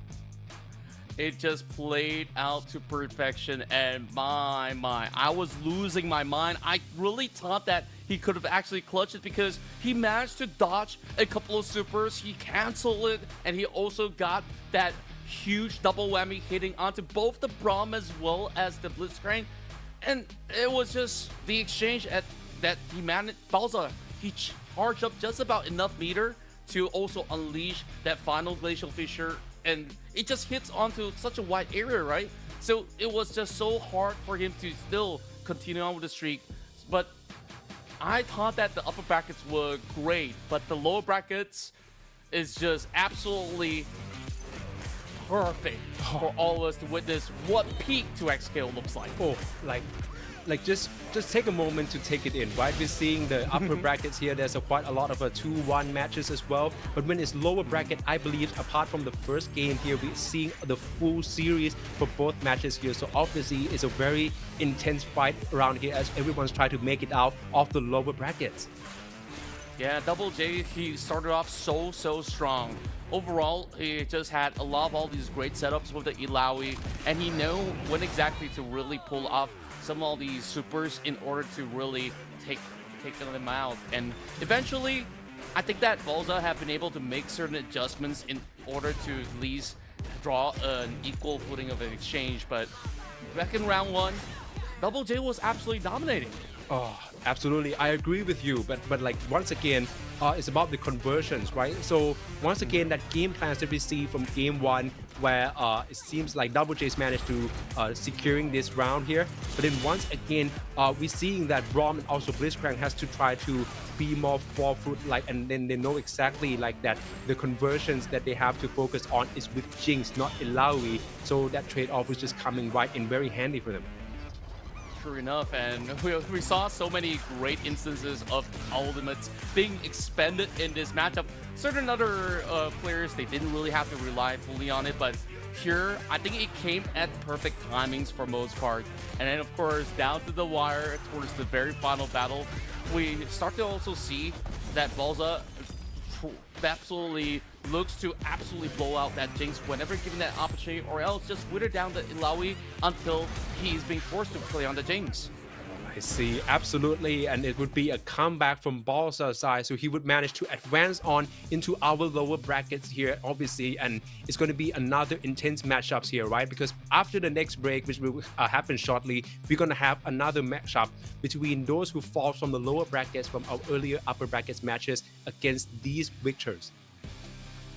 It just played out to perfection, and my, I was losing my mind. I really thought that he could have actually clutched it because he managed to dodge a couple of supers, he canceled it, and he also got that huge double whammy hitting onto both the Braum as well as the Blitzcrank. And it was just the exchange that he managed. Balza, he charged up just about enough meter to also unleash that final glacial fissure, and it just hits onto such a wide area, right? So it was just so hard for him to still continue on with the streak. But I thought that the upper brackets were great, but the lower brackets is just absolutely perfect for all of us to witness what peak 2XKO looks like. Oh, like just take a moment to take it in, right? We're seeing the upper brackets here. There's quite a lot of 2-1 matches as well. But when it's lower bracket, I believe apart from the first game here, we're seeing the full series for both matches here. So obviously, it's a very intense fight around here as everyone's trying to make it out of the lower brackets. Yeah, Double J, he started off so strong. Overall, he just had a lot of all these great setups with the Ilaoi, and he knew when exactly to really pull off some of all these supers in order to really take them out. And eventually, I think that Balza have been able to make certain adjustments in order to at least draw an equal footing of an exchange. But back in round one, Double J was absolutely dominating. Oh, absolutely. I agree with you. But like once again, it's about the conversions, right? So once again, that game plans that we see from game one, where it seems like Double J's managed to securing this round here. But then once again, we're seeing that Braum and also Blitzcrank has to try to be more forward, like, and then they know exactly like that the conversions that they have to focus on is with Jinx, not Ilaoi. So that trade-off was just coming right in very handy for them. True enough, and we saw so many great instances of ultimates being expended in this matchup. Certain other players, they didn't really have to rely fully on it, but here, I think it came at perfect timings for most part. And then, of course, down to the wire towards the very final battle, we start to also see that Balza absolutely looks to absolutely blow out that Jinx whenever given that opportunity, or else just wither down the Ilaoi until he's being forced to play on the Jinx. I see, absolutely, and it would be a comeback from Balsa's side, so he would manage to advance on into our lower brackets here, obviously, and it's going to be another intense matchups here, right? Because after the next break, which will happen shortly, we're going to have another matchup between those who fall from the lower brackets from our earlier upper brackets matches against these victors.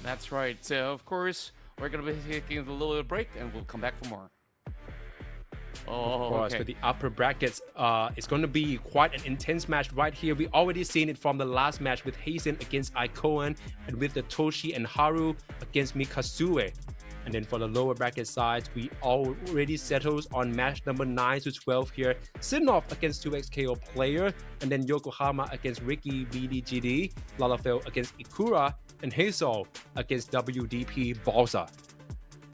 That's right. So, of course, we're going to be taking a little break, and we'll come back for more. Of course, okay. for the upper brackets, it's going to be quite an intense match right here. We already seen it from the last match with Hazen against Ikoan and with the Toshi and Haru against Mikasue. And then for the lower bracket sides, we already settled on match number 9 to 12 here. Sinnoh against 2XKO player, and then Yokohama against Ricky BDGD, Lalafell against Ikura, and Hazel against WDP Balsa.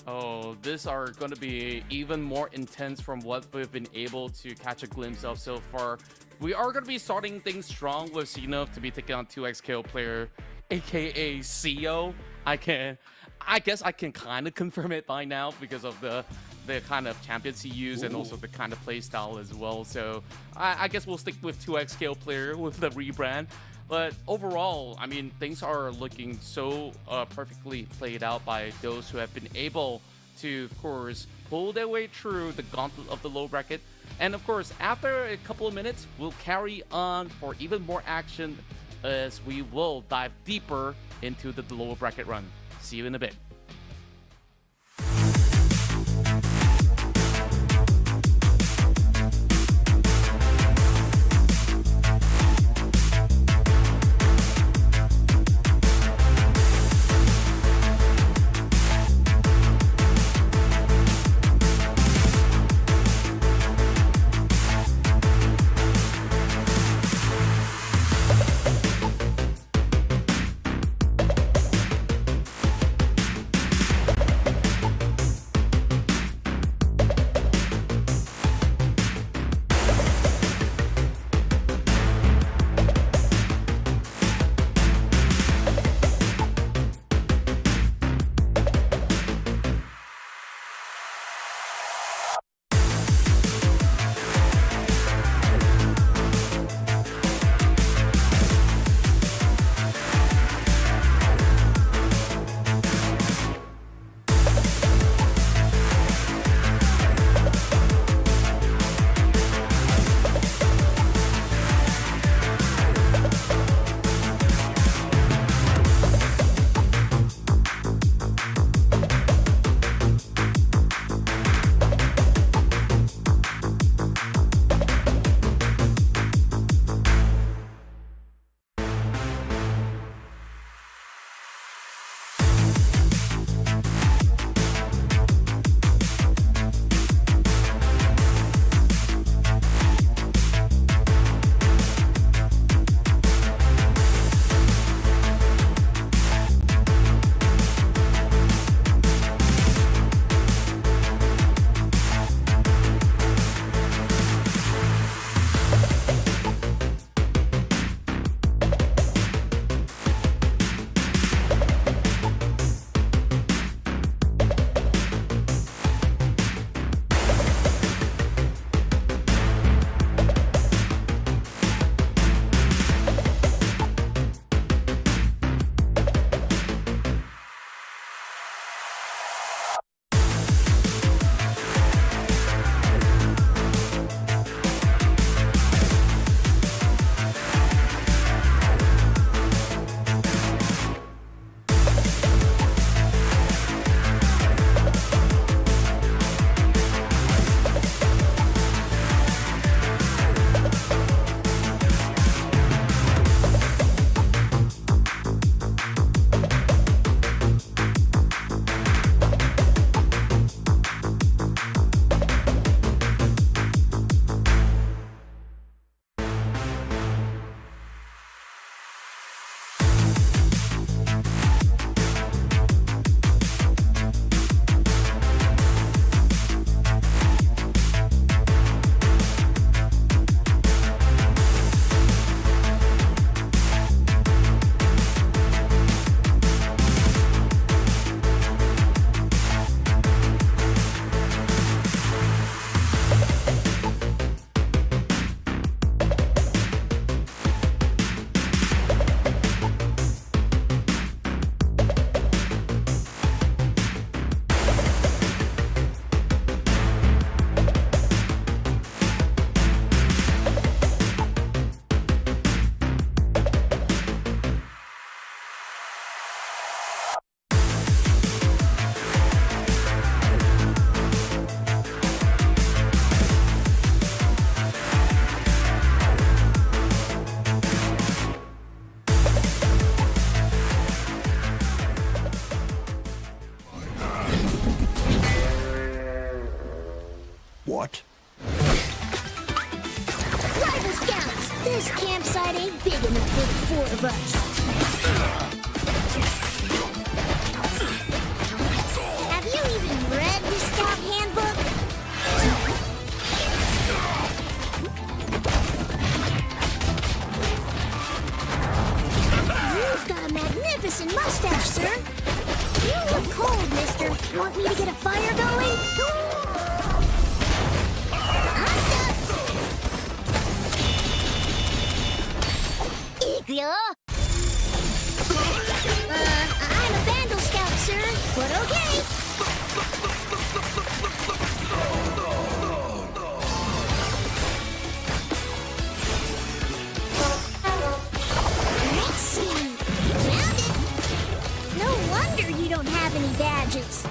Oh, these are going to be even more intense from what we've been able to catch a glimpse of so far. We are going to be starting things strong with Sinnoh to be taking on 2XKO player, aka CO. I guess I can kind of confirm it by now because of the kind of champions he used and also the kind of play style as well. So I guess we'll stick with 2XKO player with the rebrand. But overall, I mean, things are looking so perfectly played out by those who have been able to, of course, pull their way through the gauntlet of the low bracket. And of course, after a couple of minutes, we'll carry on for even more action as we will dive deeper into the lower bracket run. See you in a bit. What? Rival Scouts, this campsite ain't big enough for the four of us. Have you even read the Scout Handbook? You've got a magnificent mustache, sir. You look cold, mister. Want me to get a fire going? I'm a Vandal Scout, sir, but okay. Let's see. Found it. No wonder you don't have any badges.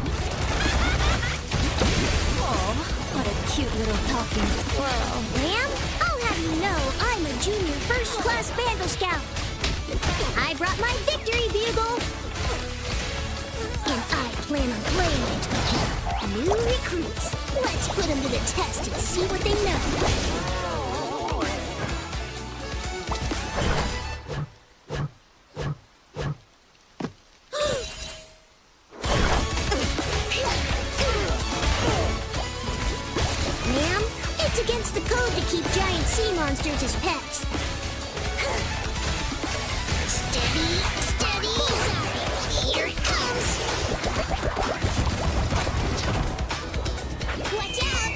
Oh, what a cute little talking squirrel. Ma'am, I'll have you know I'm a junior first-class Vandal Scout. I brought my victory bugle. And I plan on playing it. New recruits. Let's put them to the test and see what they know. Ma'am, it's against the code to keep giant sea monsters as pets. Steady, steady. Here it comes. Watch out.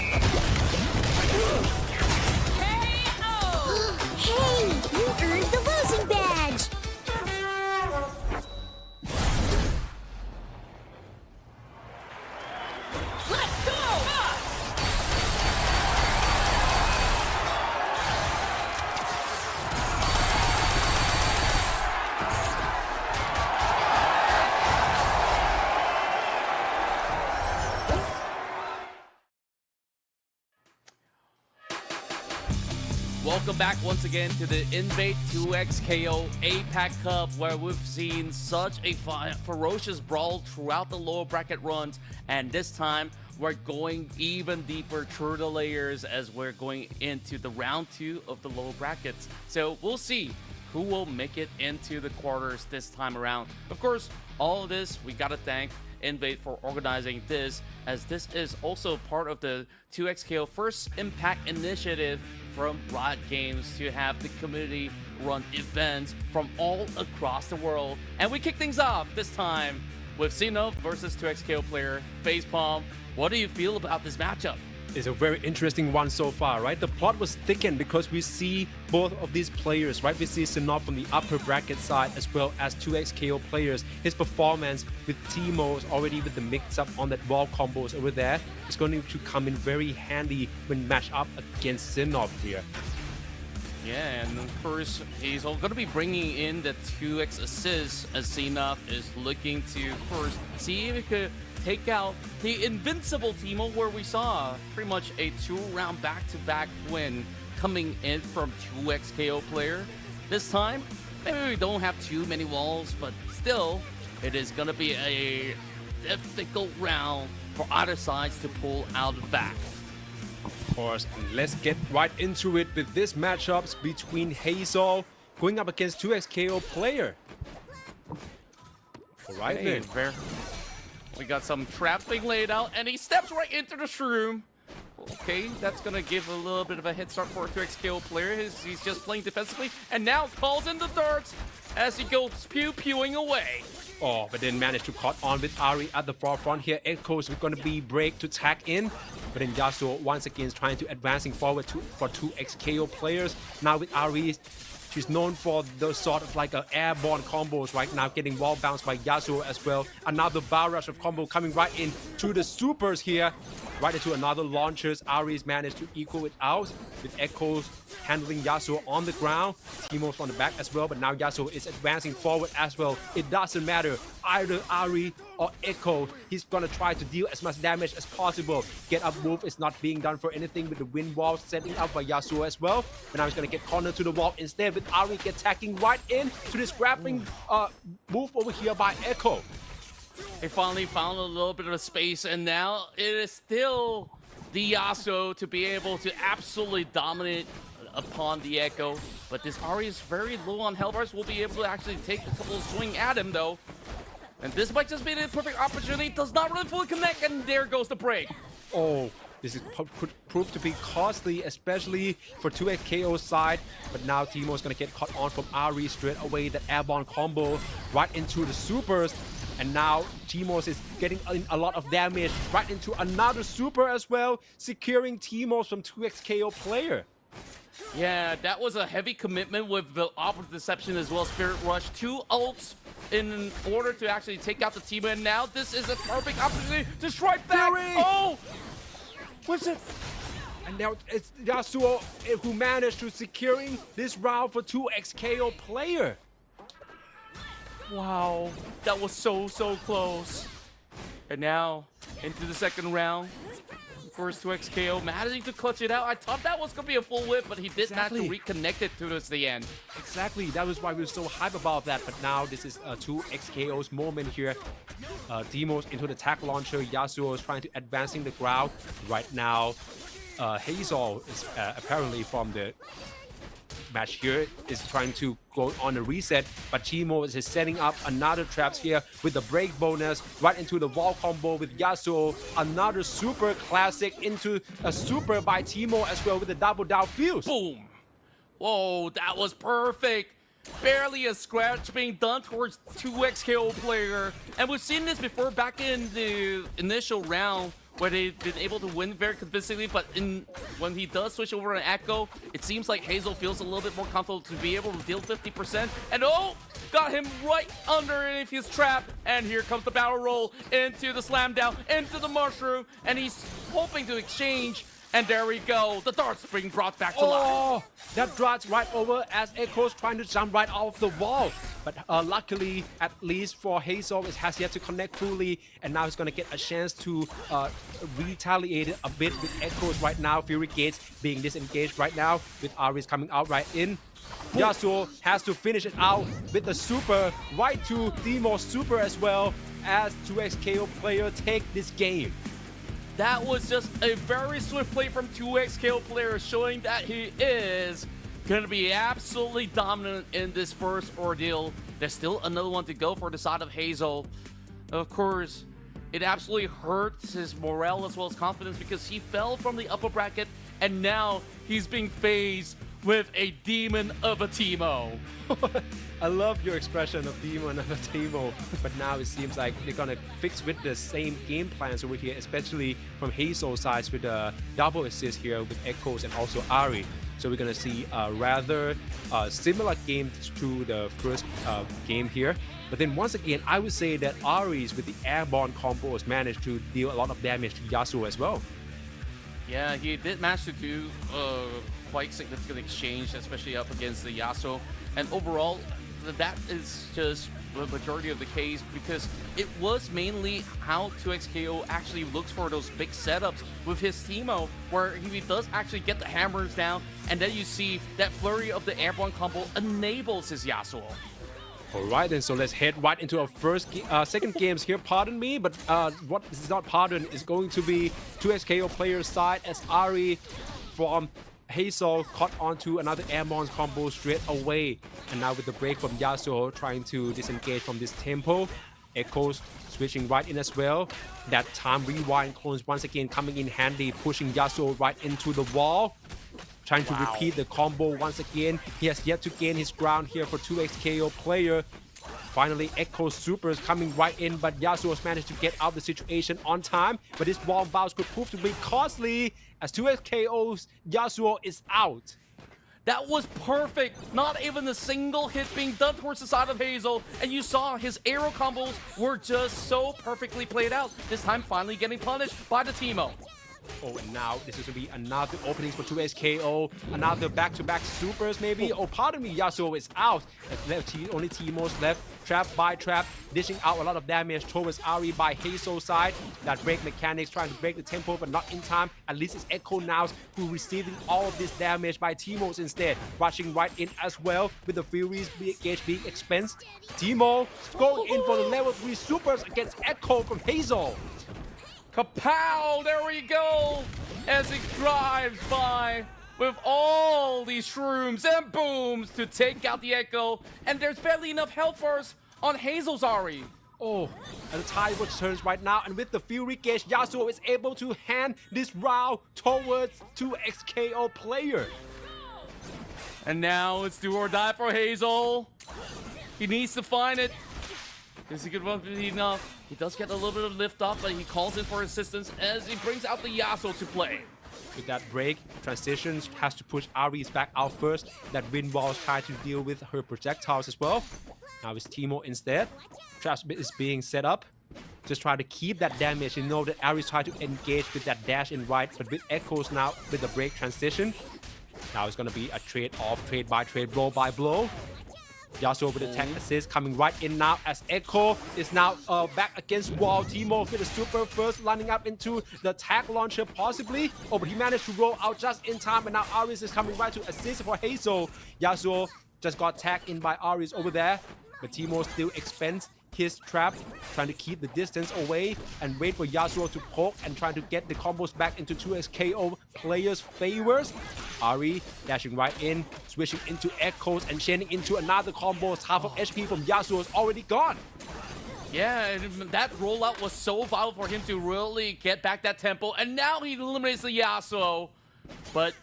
Hey, you earned the losing badge. Let's go! Welcome back once again to the INVATE 2XKO APAC Cup, where we've seen such a ferocious brawl throughout the lower bracket runs, and this time we're going even deeper through the layers as we're going into the round 2 of the lower brackets. So we'll see who will make it into the quarters this time around. Of course, all of this, we gotta thank INVATE for organizing this, as this is also part of the 2XKO First Impact initiative from Riot Games to have the community run events from all across the world. And we kick things off this time with Xeno versus 2XKO player Facepalm. What do you feel about this matchup? It's a very interesting one so far, right? The plot was thickened because we see both of these players, right? We see Sinop from the upper bracket side as well as 2XKO players. His performance with Teemos already with the mix-up on that wall combos over there is going to come in very handy when matched up against Sinop here. Yeah, and of course, he's going to be bringing in the 2x assists as Sinop is looking to, of course, see if he could take out the invincible Teemo, where we saw pretty much a 2-round back-to-back win coming in from 2XKO player. This time, maybe we don't have too many walls, but still, it is going to be a difficult round for either sides to pull out of the back. Of course, and let's get right into it with this matchups between Hazel going up against 2XKO player. All right, Hey, then. We got some traps being laid out, and he steps right into the shroom. Okay, that's gonna give a little bit of a head start for a 2XKO player. He's just playing defensively, and now calls in the darts as he goes pew-pewing away. Oh, but then managed to caught on with Ari at the forefront here. Echoes is going to be break to tag in. But then Yasuo once again is trying to advancing forward for 2XKO players. Now with Ari, she's known for those sort of like airborne combos right now, getting wall bounced by Yasuo as well. Another bar rush of combo coming right in to the supers here. Right into another launchers. Ari's managed to equal it out with Echoes handling Yasuo on the ground. Teemos on the back as well, but now Yasuo is advancing forward as well. It doesn't matter. Either Ari or Echo, he's gonna try to deal as much damage as possible. Get up move is not being done for anything with the wind wall setting up by Yasuo as well. But now he's gonna get cornered to the wall instead, with Ari attacking right in to this grappling move over here by Echo. They finally found a little bit of space, and now it is still the Yasuo to be able to absolutely dominate upon the Echo. But this Ahri is very low on health bars. Will be able to actually take a couple of swing at him though. And this might just be the perfect opportunity. Does not really fully connect, and there goes the break. Oh, this could prove to be costly, especially for 2XKO's side. But now Teemo is going to get caught on from Ahri straight away. That airborne combo right into the supers. And now Teemos is getting a lot of damage right into another super as well, securing Teemos from 2XKO player. Yeah, that was a heavy commitment with the Opera Deception as well. Spirit Rush, 2 ults in order to actually take out the team. And now this is a perfect opportunity to strike back. Fury! Oh! What's it? And now it's Yasuo who managed to securing this round for 2XKO player. Wow, that was so close. And now into the second round. First 2XKO managing to clutch it out. I thought that was going to be a full whip, but he did not to reconnect it towards the end. Exactly, that was why we were so hype about that. But now this is 2XKO's moment here. Teemo's into the attack launcher. Yasuo is trying to advancing the ground. Right now, Hazel is apparently from the match here is trying to go on a reset, but Teemo is setting up another traps here with the break bonus right into the wall combo with Yasuo. Another super classic into a super by Teemo as well with the double down fuse. Boom! Whoa, that was perfect. Barely a scratch being done towards 2XKO player. And we've seen this before back in the initial round where they've been able to win very convincingly, but when he does switch over an Echo, it seems like Hazel feels a little bit more comfortable to be able to deal 50%. And oh, got him right underneath his trap. And here comes the barrel roll into the slam down, into the mushroom, and he's hoping to exchange. And there we go, the darts being brought back to life. Oh, that darts right over as Echo's trying to jump right off the wall. But luckily, at least for Hazel, it has yet to connect fully. And now he's going to get a chance to retaliate a bit with Echoes right now. Fury Gates being disengaged right now with Ahri's coming out right in. Yasuo has to finish it out with the super right to Teemo's super as well as 2XKO player take this game. That was just a very swift play from 2XKO player, showing that he is going to be absolutely dominant in this first ordeal. There's still another one to go for the side of Hazel. Of course, it absolutely hurts his morale as well as confidence because he fell from the upper bracket and now he's being faced with a demon of a Teemo. I love your expression of demon of a Teemo, but now it seems like they're gonna fix with the same game plans over here, especially from Hazel's side with the double assist here with Echoes and also Ahri. So we're gonna see a rather similar game to the first game here. But then once again, I would say that Ahri's with the airborne combos managed to deal a lot of damage to Yasuo as well. Yeah, he did manage to do quite significant exchange, especially up against the Yasuo. And overall, that is just the majority of the case because it was mainly how 2XKO actually looks for those big setups with his Teemo, where he does actually get the hammers down, and then you see that flurry of the airborne combo enables his Yasuo. Alright, then so let's head right into our second games here. Pardon me, but what is not pardon is going to be 2XKO player's side as Ahri from Hazel caught onto another airborne combo straight away. And now with the break from Yasuo trying to disengage from this tempo. Echoes switching right in as well. That time rewind clones once again coming in handy, pushing Yasuo right into the wall. Trying to repeat the combo once again. He has yet to gain his ground here for 2XKO player. Finally, Echo Supers coming right in, but Yasuo has managed to get out of the situation on time. But this wall bounce could prove to be costly as 2XKO's Yasuo is out. That was perfect. Not even a single hit being done towards the side of Hazel. And you saw his arrow combos were just so perfectly played out. This time finally getting punished by the Teemo. Oh, and now this is going to be another openings for 2XKO. Another back-to-back supers, maybe. Oh, pardon me, Yasuo is out. Only Teemo's left. Trap by trap, dishing out a lot of damage towards Ahri by Hazel's side. That break mechanics trying to break the tempo, but not in time. At least it's Echo now who receiving all of this damage by Teemo's instead. Rushing right in as well with the Fury's gauge being expensed. Teemo going in for the level 3 supers against Echo from Hazel. Kapow! There we go! as he drives by with all these shrooms and booms to take out the Echo, and there's barely enough health bars on Hazel's Ari. Oh, and the tide turns right now, and with the Fury Gauge, Yasuo is able to hand this round towards 2XKO player. And now it's do or die for Hazel. He needs to find it. Is he going to be enough? He does get a little bit of lift off, but he calls in for assistance as he brings out the Yasuo to play. With that break, transitions has to push Aries back out first. That wind wall trying to deal with her projectiles as well. Now it's Teemo instead. Traps is being set up. Just try to keep that damage. You know that Aries tried to engage with that dash in right, but with Echoes now with the break transition. Now it's going to be a trade off, trade by trade, blow by blow. Yasuo with the tech assist coming right in now as Echo is now back against wall. Teemo with the super first lining up into the tag launcher possibly. Oh, but he managed to roll out just in time, and now Aries is coming right to assist for Hazel. Yasuo just got tagged in by Aries over there, but Teemo still expends his trap, trying to keep the distance away and wait for Yasuo to poke and trying to get the combos back into 2XKO players' favors. Ari dashing right in, switching into Echoes and chaining into another combo. Half of HP from Yasuo is already gone. Yeah, and that rollout was so vital for him to really get back that tempo, and now he eliminates the Yasuo. But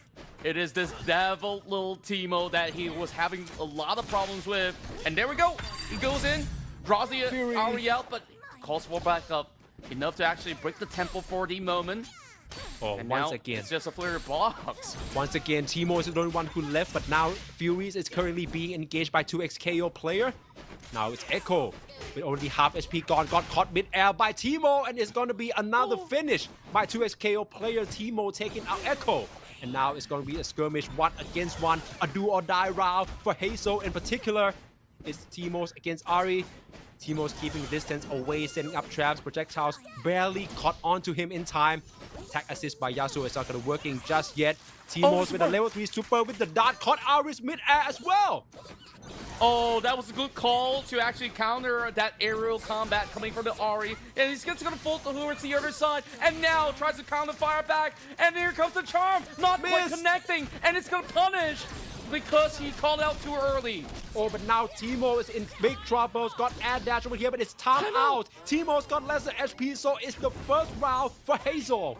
it is this devil little Teemo that he was having a lot of problems with. And there we go. He goes in, draws the Ari out, but calls for backup. Enough to actually break the tempo for the moment. Oh, And once now again. it's just a flare box. Once again, Teemo is the only one who left, but now Furies is currently being engaged by 2XKO player. Now it's Echo with already half HP gone, got caught mid-air by Teemo, and it's going to be another finish by 2XKO player. Teemo taking out Echo. And now it's going to be a skirmish 1 against 1, a do or die round for Hazel in particular. It's Teemo's against Ari. Teemo's keeping distance away, setting up traps. Projectiles barely caught onto him in time. Tag assist by Yasuo is not going to working just yet. Teemo's with a level 3 super with the dart caught Ari's mid-air as well. Oh, that was a good call to actually counter that aerial combat coming from the Ari. And he's just going to fold the Hoover to the other side. And now tries to counter fire back. And here comes the charm. Not quite connecting. And it's going to punish because he called out too early. Oh, but now Teemo is in big trouble. He's got air dash over here, but it's time out. Teemo's got lesser HP, so it's the first round for Hazel.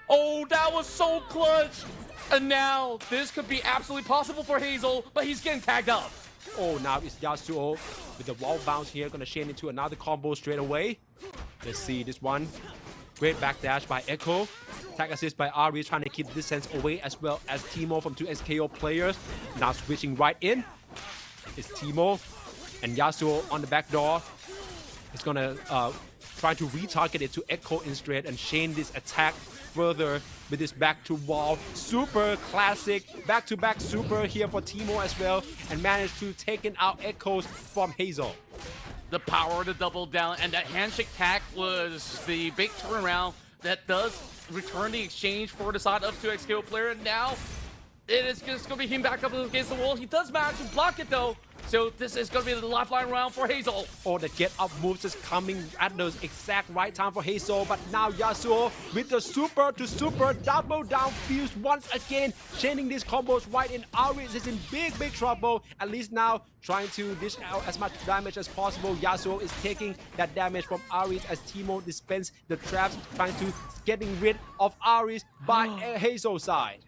Oh, that was so clutch. And now this could be absolutely possible for Hazel, but he's getting tagged up. Oh, now it's Yasuo with the wall bounce here. Gonna chain into another combo straight away. Let's see this one. Great backdash by Echo. Tag assist by Ari trying to keep distance away as well as Teemo from 2XKO players. Now switching right in. It's Teemo and Yasuo on the back door. It's gonna try to retarget it to Echo instead and chain this attack further with this back to wall. Super classic back-to-back super here for Teemo as well, and managed to take out Echoes from Hazel. The power to double down, and that handshake tag was the big turnaround that does return the exchange for the side of 2XKO player. And now it is just going to be him back up against the wall. He does manage to block it though. So this is going to be the lifeline round for Hazel. Oh, the get up moves is coming at the exact right time for Hazel, but now Yasuo with the super to super double down fuse once again, chaining these combos right in. Aries is in big trouble, at least now trying to dish out as much damage as possible. Yasuo is taking that damage from Aries as Teemo dispense the traps, trying to getting rid of Aries by Hazel's side.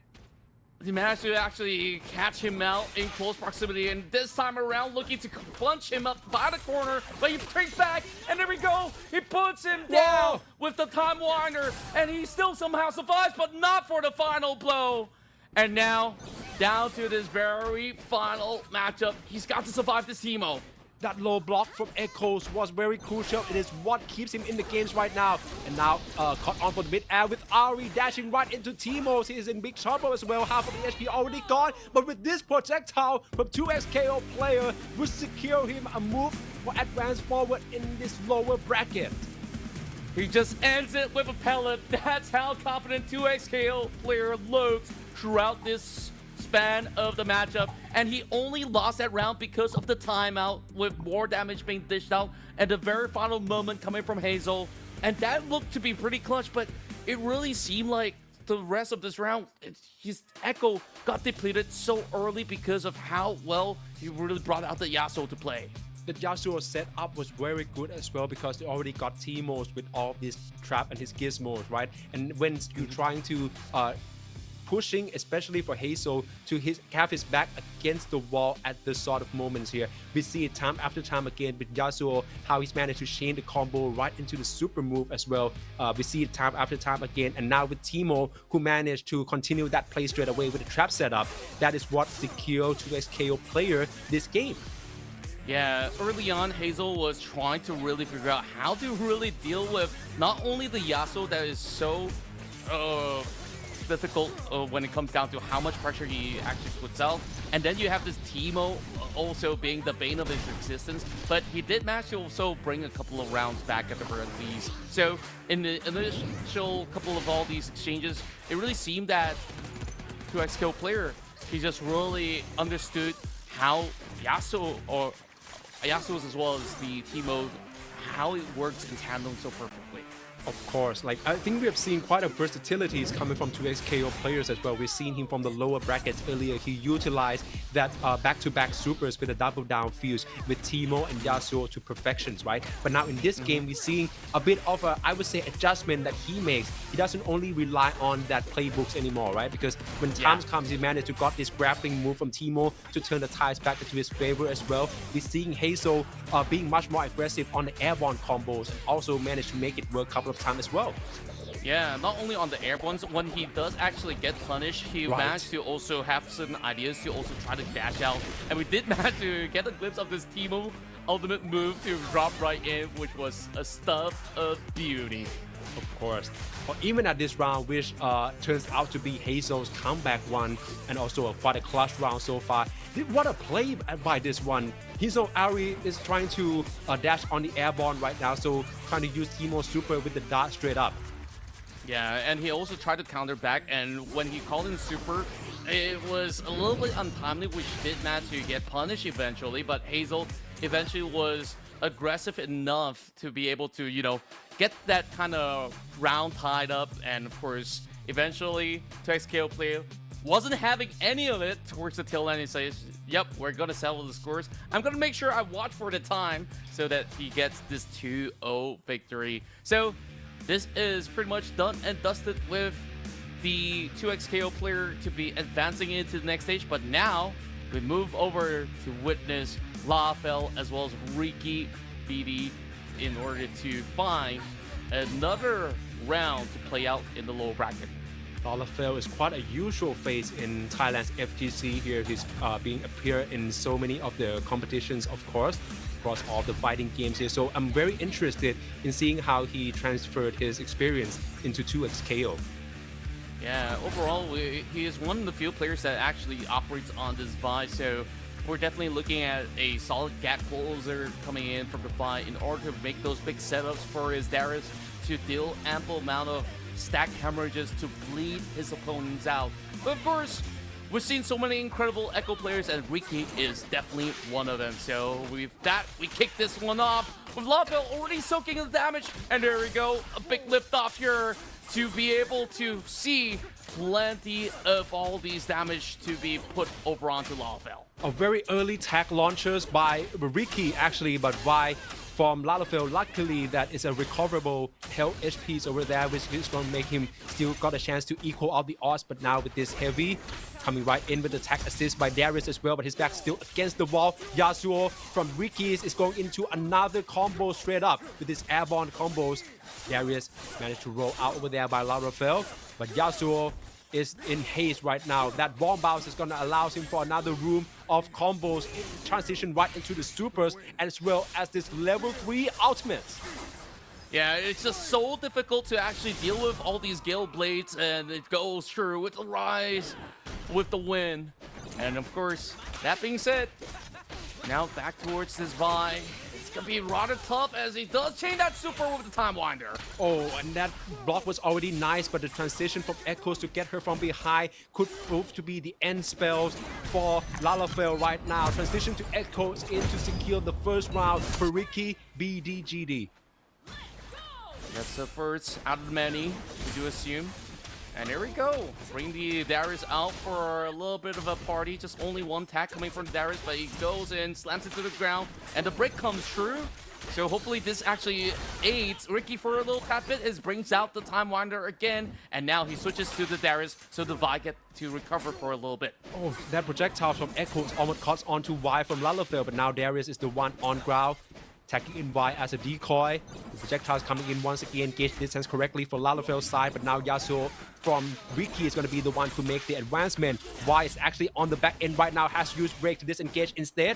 He managed to actually catch him out in close proximity, and this time around looking to punch him up by the corner, but he takes back, and there we go. He puts him down with the time winder, and he still somehow survives, but not for the final blow. And now, down to this very final matchup, he's got to survive this Teemo. That low block from Echoes was very crucial. It is what keeps him in the games right now. And now caught on for the mid-air with Ari dashing right into Teemo. He is in big trouble as well. Half of the HP already gone. But with this projectile from 2XKO player, would secure him a move for advance forward in this lower bracket. He just ends it with a pellet. That's how confident 2XKO player looks throughout this span of the matchup, and he only lost that round because of the timeout with more damage being dished out at the very final moment coming from Hazel, and that looked to be pretty clutch, but it really seemed like the rest of this round, his Echo got depleted so early because of how well he really brought out the Yasuo to play. The Yasuo setup was very good as well because they already got Teemos with all of this trap and his gizmos, right? And when you're trying to pushing, especially for Hazel, to have his back against the wall at this sort of moments here. We see it time after time again with Yasuo, how he's managed to chain the combo right into the super move as well. We see it time after time again, and now with Teemo, who managed to continue that play straight away with the trap setup. That is what secure 2XKO player this game. Yeah, early on, Hazel was trying to really figure out how to really deal with not only the Yasuo that is so difficult when it comes down to how much pressure he actually puts out, and then you have this Teemo also being the bane of his existence, but he did manage to also bring a couple of rounds back at the very least. So in the initial couple of all these exchanges, it really seemed that 2XKO player, he just really understood how Yasuo's as well as the Teemo, how it works in tandem so perfectly. Of course, like I think we have seen quite a versatility coming from 2XKO players as well. We've seen him from the lower brackets earlier. He utilized that back-to-back supers with a double down fuse with Teemo and Yasuo to perfections, right? But now in this game, we're seeing a bit of a, I would say, adjustment that he makes. He doesn't only rely on that playbooks anymore, right? Because when times comes, he managed to got this grappling move from Teemo to turn the tides back into his favor as well. We're seeing Hazel being much more aggressive on the airborne combos and also managed to make it work a couple of time as well. Yeah, not only on the airbornes, when he does actually get punished, he managed to also have certain ideas to also try to dash out. And we did manage to get a glimpse of this Teemo ultimate move to drop right in, which was a stuff of beauty. Of course. Or even at this round, which turns out to be Hazel's comeback one, and also quite a clutch round so far. What a play by this one. Hazel Ari is trying to dash on the airborne right now, so trying to use Teemo super with the dart straight up. Yeah, and he also tried to counter back, and when he called in super, it was a little bit untimely, which did manage to get punished eventually, but Hazel eventually was aggressive enough to be able to, you know, get that kind of round tied up, and of course, eventually, 2XKO player wasn't having any of it towards the tail end. He says, yep, we're going to settle the scores. I'm going to make sure I watch for the time so that he gets this 2-0 victory. So this is pretty much done and dusted with the 2XKO player to be advancing into the next stage. But now we move over to witness Lafel as well as Ricky BD in order to find another round to play out in the lower bracket. Lafel is quite a usual face in Thailand's FGC here. He's being appeared in so many of the competitions, of course, across all the fighting games here. So I'm very interested in seeing how he transferred his experience into 2XKO. Yeah, overall, he is one of the few players that actually operates on this Vi, so we're definitely looking at a solid gap closer coming in from the Vi in order to make those big setups for his Darius to deal ample amount of stack hemorrhages to bleed his opponents out. But of course, we've seen so many incredible Echo players, and Ricky is definitely one of them. So we kick this one off with Lafel already soaking the damage, and there we go, a big lift off here to be able to see plenty of all these damage to be put over onto Lafel. A very early tag launchers by Ricky actually, but why from Lafel, luckily that is a recoverable health HPs over there, which is going to make him still got a chance to equal out the odds. But now with this heavy coming right in with the tag assist by Darius as well, but his back still against the wall. Yasuo from Ricky's is going into another combo straight up with his airborne combos. Darius managed to roll out over there by Lafel, but Yasuo is in haste right now. That bomb bounce is going to allow him for another room of combos, transition right into the supers, as well as this level 3 ultimates. Yeah, it's just so difficult to actually deal with all these Gale Blades, and it goes through with the rise, with the win. And of course, that being said, now back towards this Vi. It's going to be rather tough as he does chain that super with the Time Winder. Oh, and that block was already nice, but the transition from Echoes to get her from behind could prove to be the end spells for Lafel right now. Transition to Echoes in to secure the first round for Ricky BDGD. That's the first out of many, we do assume. And here we go. Bring the Darius out for a little bit of a party. Just only one tag coming from Darius, but he goes in, slams it to the ground, and the break comes true. So hopefully this actually aids Ricky for a little tad bit. It brings out the Time Wander again, and now he switches to the Darius, so the Vi get to recover for a little bit. Oh, that projectile from Echo almost cuts onto Y from Lalafell, but now Darius is the one on ground, attacking in Y as a decoy. The projectiles coming in once again, gauge distance correctly for Lalafell's side, but now Yasuo from Ricky is going to be the one to make the advancement. Y is actually on the back end right now, has to use break to disengage instead.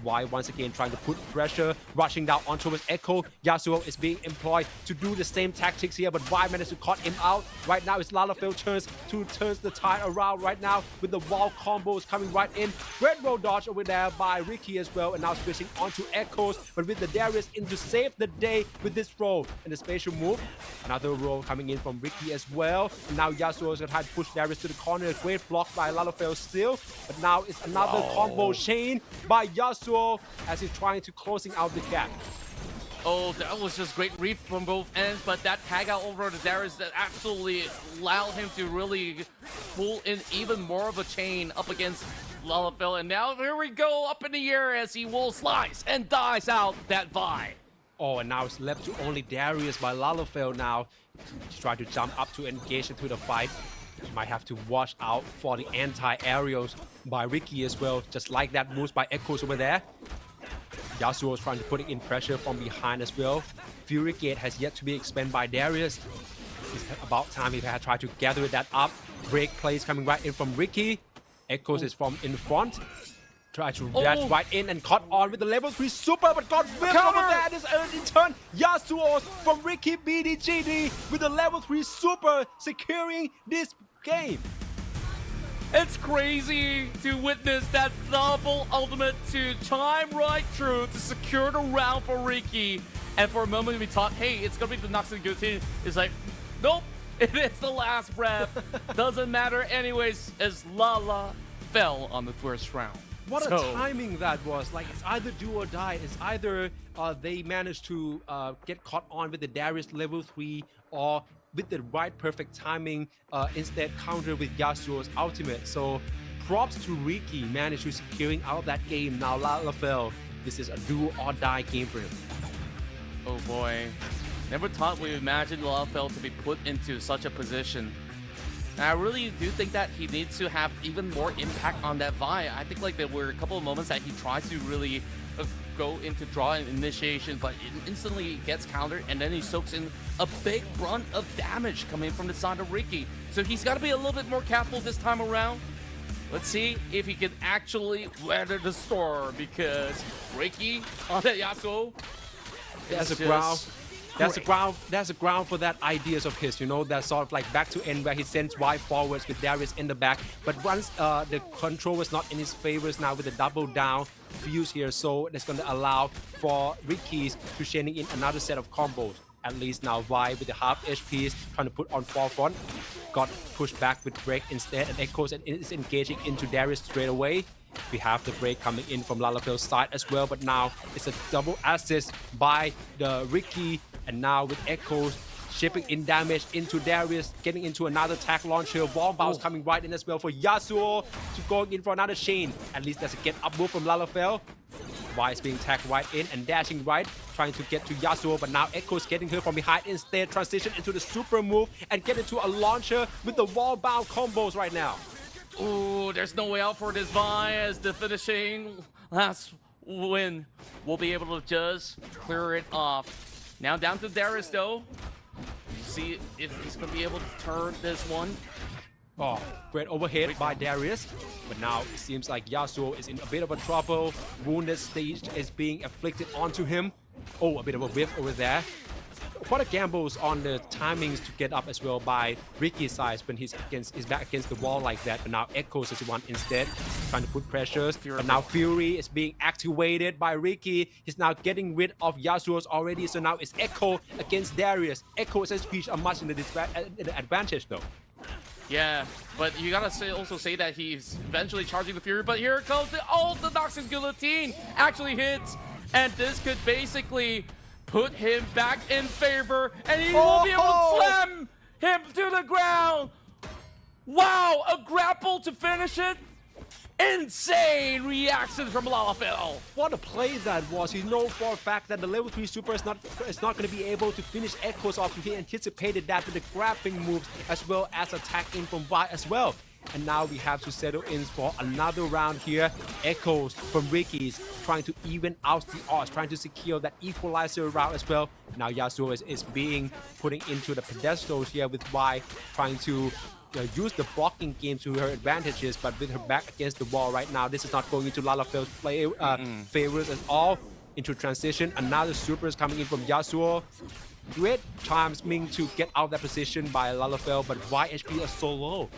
Y once again trying to put pressure, rushing down onto his Echo. Yasuo is being employed to do the same tactics here, but Y managed to cut him out. Right now it's Lalafell turns the tide around right now with the wall combos coming right in. Red roll dodge over there by Ricky as well, and now switching onto Echoes, but with the Darius in to save the day with this roll and the spatial move. Another roll coming in from Ricky as well. And now Yasuo is going to try to push Darius to the corner. Great block by Lalafell still, but now it's another combo chain by Yasuo as he's trying to closing out the gap. Oh, that was just great read from both ends, but that tag out over to Darius that absolutely allowed him to really pull in even more of a chain up against Lalafell. And now here we go, up in the air as he will slice and dice out that Vi. Oh, and now it's left to only Darius by Lalafell now to try to jump up to engage into the fight. Might have to watch out for the anti-aerials by Ricky as well, just like that moves by Echoes over there. Yasuo is trying to put in pressure from behind as well. Fury Gate has yet to be expended by Darius. It's about time he had tried to gather that up. Break plays coming right in from Ricky. Echoes is from in front. Try to dash right in and caught on with the level 3 super, but got whipped over there. This in turn, Yasuo from Ricky BDGD with the level 3 super securing this game. It's crazy to witness that double ultimate to chime right through to secure the round for Ricky. And for a moment we thought, hey, it's gonna be the Noxian Guillotine. It's like, nope, it is the last breath. Doesn't matter anyways, as Lala fell on the first round. What a timing that was. Like, it's either do or die. It's either they managed to get caught on with the Darius level 3, or with the right perfect timing, instead counter with Yasuo's ultimate. So props to Ricky, managed to securing out that game. Now Lalafell, this is a do or die game for him. Oh boy, never thought we imagined Lalafell to be put into such a position. And I really do think that he needs to have even more impact on that Vi. I think like there were a couple of moments that he tries to really go into draw and initiation, but it instantly gets countered, and then he soaks in a big brunt of damage coming from the side of Ricky. So he's got to be a little bit more careful this time around. Let's see if he can actually weather the storm, because Ricky on that Yasuo, there's a ground. That's a ground for that ideas of his, you know, that sort of like back to end where he sends Y forwards with Darius in the back. But once the control was not in his favors now with the double down fuse here, so that's going to allow for Ricky's to chaining in another set of combos. At least now Y with the half HPs trying to put on forefront, got pushed back with break instead, and Echoes is engaging into Darius straight away. We have the break coming in from Lalafell's side as well, but now it's a double assist by the Ricky, and now with Echoes shipping in damage into Darius, getting into another tag launcher. Wall bounce coming right in as well for Yasuo to going in for another chain. At least there's a get up move from Lalafell. Y is being tagged right in and dashing right, trying to get to Yasuo, but now Echo's getting her from behind instead. Transition into the super move and get into a launcher with the wall bound combos right now. Ooh, there's no way out for this Vi, as the finishing last win will be able to just clear it off. Now down to Darius though. See if he's going to be able to turn this one. Oh, great overhead by Darius. But now it seems like Yasuo is in a bit of a trouble. Wounded stage is being afflicted onto him. Oh, a bit of a whiff over there. What a gambles on the timings to get up as well by Ricky's side when he's back against the wall like that. But now Echoes is the one instead trying to put pressures. But now Fury is being activated by Ricky. He's now getting rid of Yasuo's already. So now it's Echo against Darius. Echo's speech are much in the advantage though. Yeah, but you gotta also say that he's eventually charging the Fury. But here comes the Noxian Guillotine actually hits, and this could basically put him back in favor, and he will be able to slam him to the ground. Wow, a grapple to finish it. Insane reaction from Lalafell. What a play that was. He knows for a fact that the level 3 super is not going to be able to finish Echoes off. He anticipated that with the grabbing moves as well as attacking from Vi as well. And now we have to settle in for another round here. Echoes from Ricky's trying to even out the odds, trying to secure that equalizer round as well. Now Yasuo is being putting into the pedestals here with Vi, trying to use the blocking game to her advantages, but with her back against the wall right now, this is not going into Lalafell's favors at all. Into transition, another super is coming in from Yasuo. Great timing to get out of that position by Lalafell, but Vi HP is so low.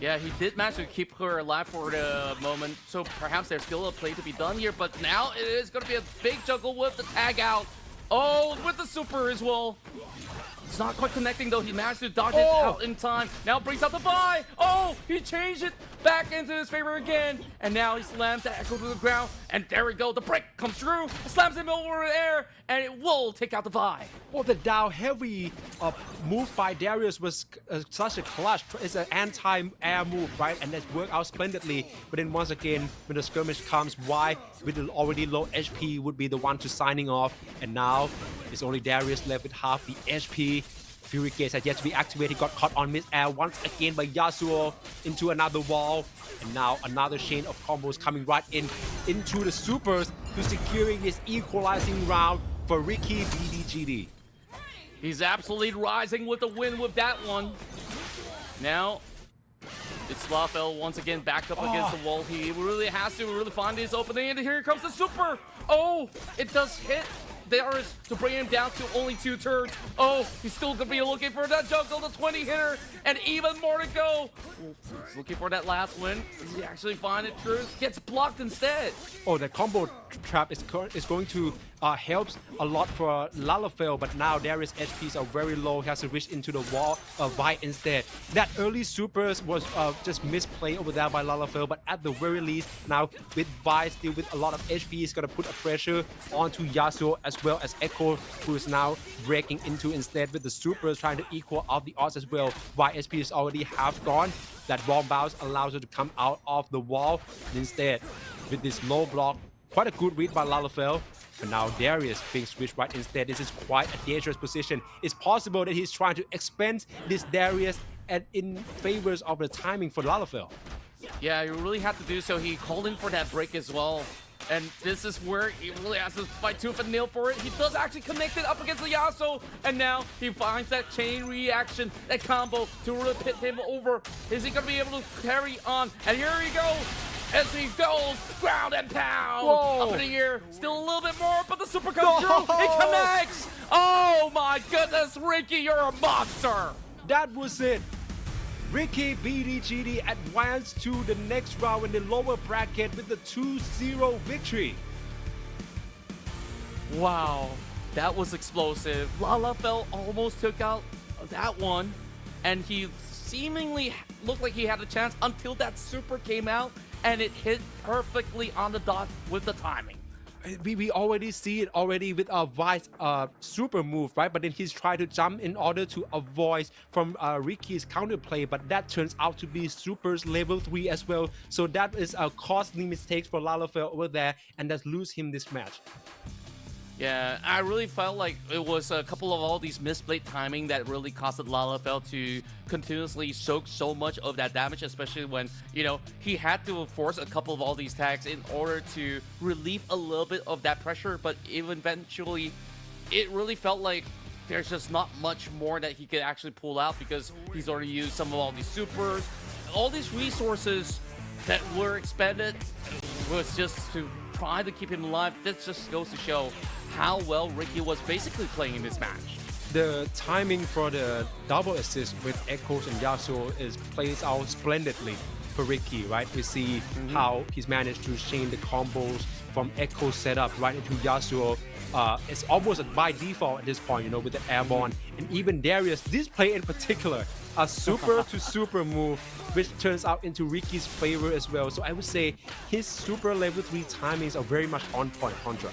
Yeah, he did manage to keep her alive for the moment, so perhaps there's still a play to be done here, but now it is going to be a big juggle with the tag out. Oh, with the super as well. It's not quite connecting though. He managed to dodge it out in time. Now brings out the buy. Oh, he changed it back into his favor again. And now he slams the Echo to the ground. And there we go. The brick comes through. Slams him over the air. And it will take out the buy. Well, the down heavy move by Darius was such a clutch. It's an anti-air move, right? And that's worked out splendidly. But then once again, when the skirmish comes, Vi with the already low HP would be the one to signing off. And now it's only Darius left with half the HP. Fury Gaze has yet to be activated. He got caught on mid-air once again by Yasuo into another wall. And now another chain of combos coming right into the supers to securing his equalizing round for Ricky BDGD. He's absolutely rising with the win with that one. Now, it's Lalafell once again backed up against the wall. He really has to really find his opening. And here comes the super. Oh, it does hit Darius to bring him down to only 2 turns. Oh, he's still going to be looking for that juggle, the 20 hitter, and even more to go. He's looking for that last win. Does he actually find it true? Gets blocked instead. Oh, the combo trap is going to help a lot for Lalafell, but now Darius' HPs are very low. He has to reach into the wall of Vi instead. That early supers was just misplay over there by Lalafell, but at the very least, now with Vi still with a lot of HP, he's going to put a pressure onto Yasuo as well as Echo, who is now breaking into instead with the supers trying to equal out the odds as well. Vi HP is already half gone. That wall bounce allows her to come out of the wall. And instead, with this low block, quite a good read by Lalafell. But now Darius being switched right instead. This is quite a dangerous position. It's possible that he's trying to expend this Darius and in favors of the timing for Lalafell. Yeah, he really had to do so. He called in for that break as well. And this is where he really has to fight tooth and nail for it. He does actually connect it up against the Yasuo. And now he finds that chain reaction, that combo to really pit him over. Is he going to be able to carry on? And here he goes. As he goes, ground and pound. Whoa. Up in the air, still a little bit more, but the super comes through. It connects. Oh my goodness, Ricky, you're a monster. That was it. Ricky BDGD advanced to the next round in the lower bracket with the 2-0 victory. Wow, that was explosive. Lalafell almost took out that one, and he seemingly looked like he had a chance until that super came out, and it hit perfectly on the dot with the timing. We already see it already with Vi's super move, right? But then he's trying to jump in order to avoid from Ricky's counterplay, but that turns out to be Super's level 3 as well. So that is a costly mistake for Lalafell over there, and that's lose him this match. Yeah, I really felt like it was a couple of all these misplayed timing that really costed Lalafell to continuously soak so much of that damage, especially when, you know, he had to force a couple of all these tags in order to relieve a little bit of that pressure, but eventually it really felt like there's just not much more that he could actually pull out because he's already used some of all these supers. All these resources that were expended was just to try to keep him alive. This just goes to show how well Ricky was basically playing in this match. The timing for the double assist with Echoes and Yasuo plays out splendidly for Ricky, right? We see how he's managed to chain the combos from Echo setup right into Yasuo. It's almost by default at this point, you know, with the airborne. And even Darius, this play in particular, a super to super move, which turns out into Ricky's favor as well. So I would say his super level 3 timings are very much on point, Contra.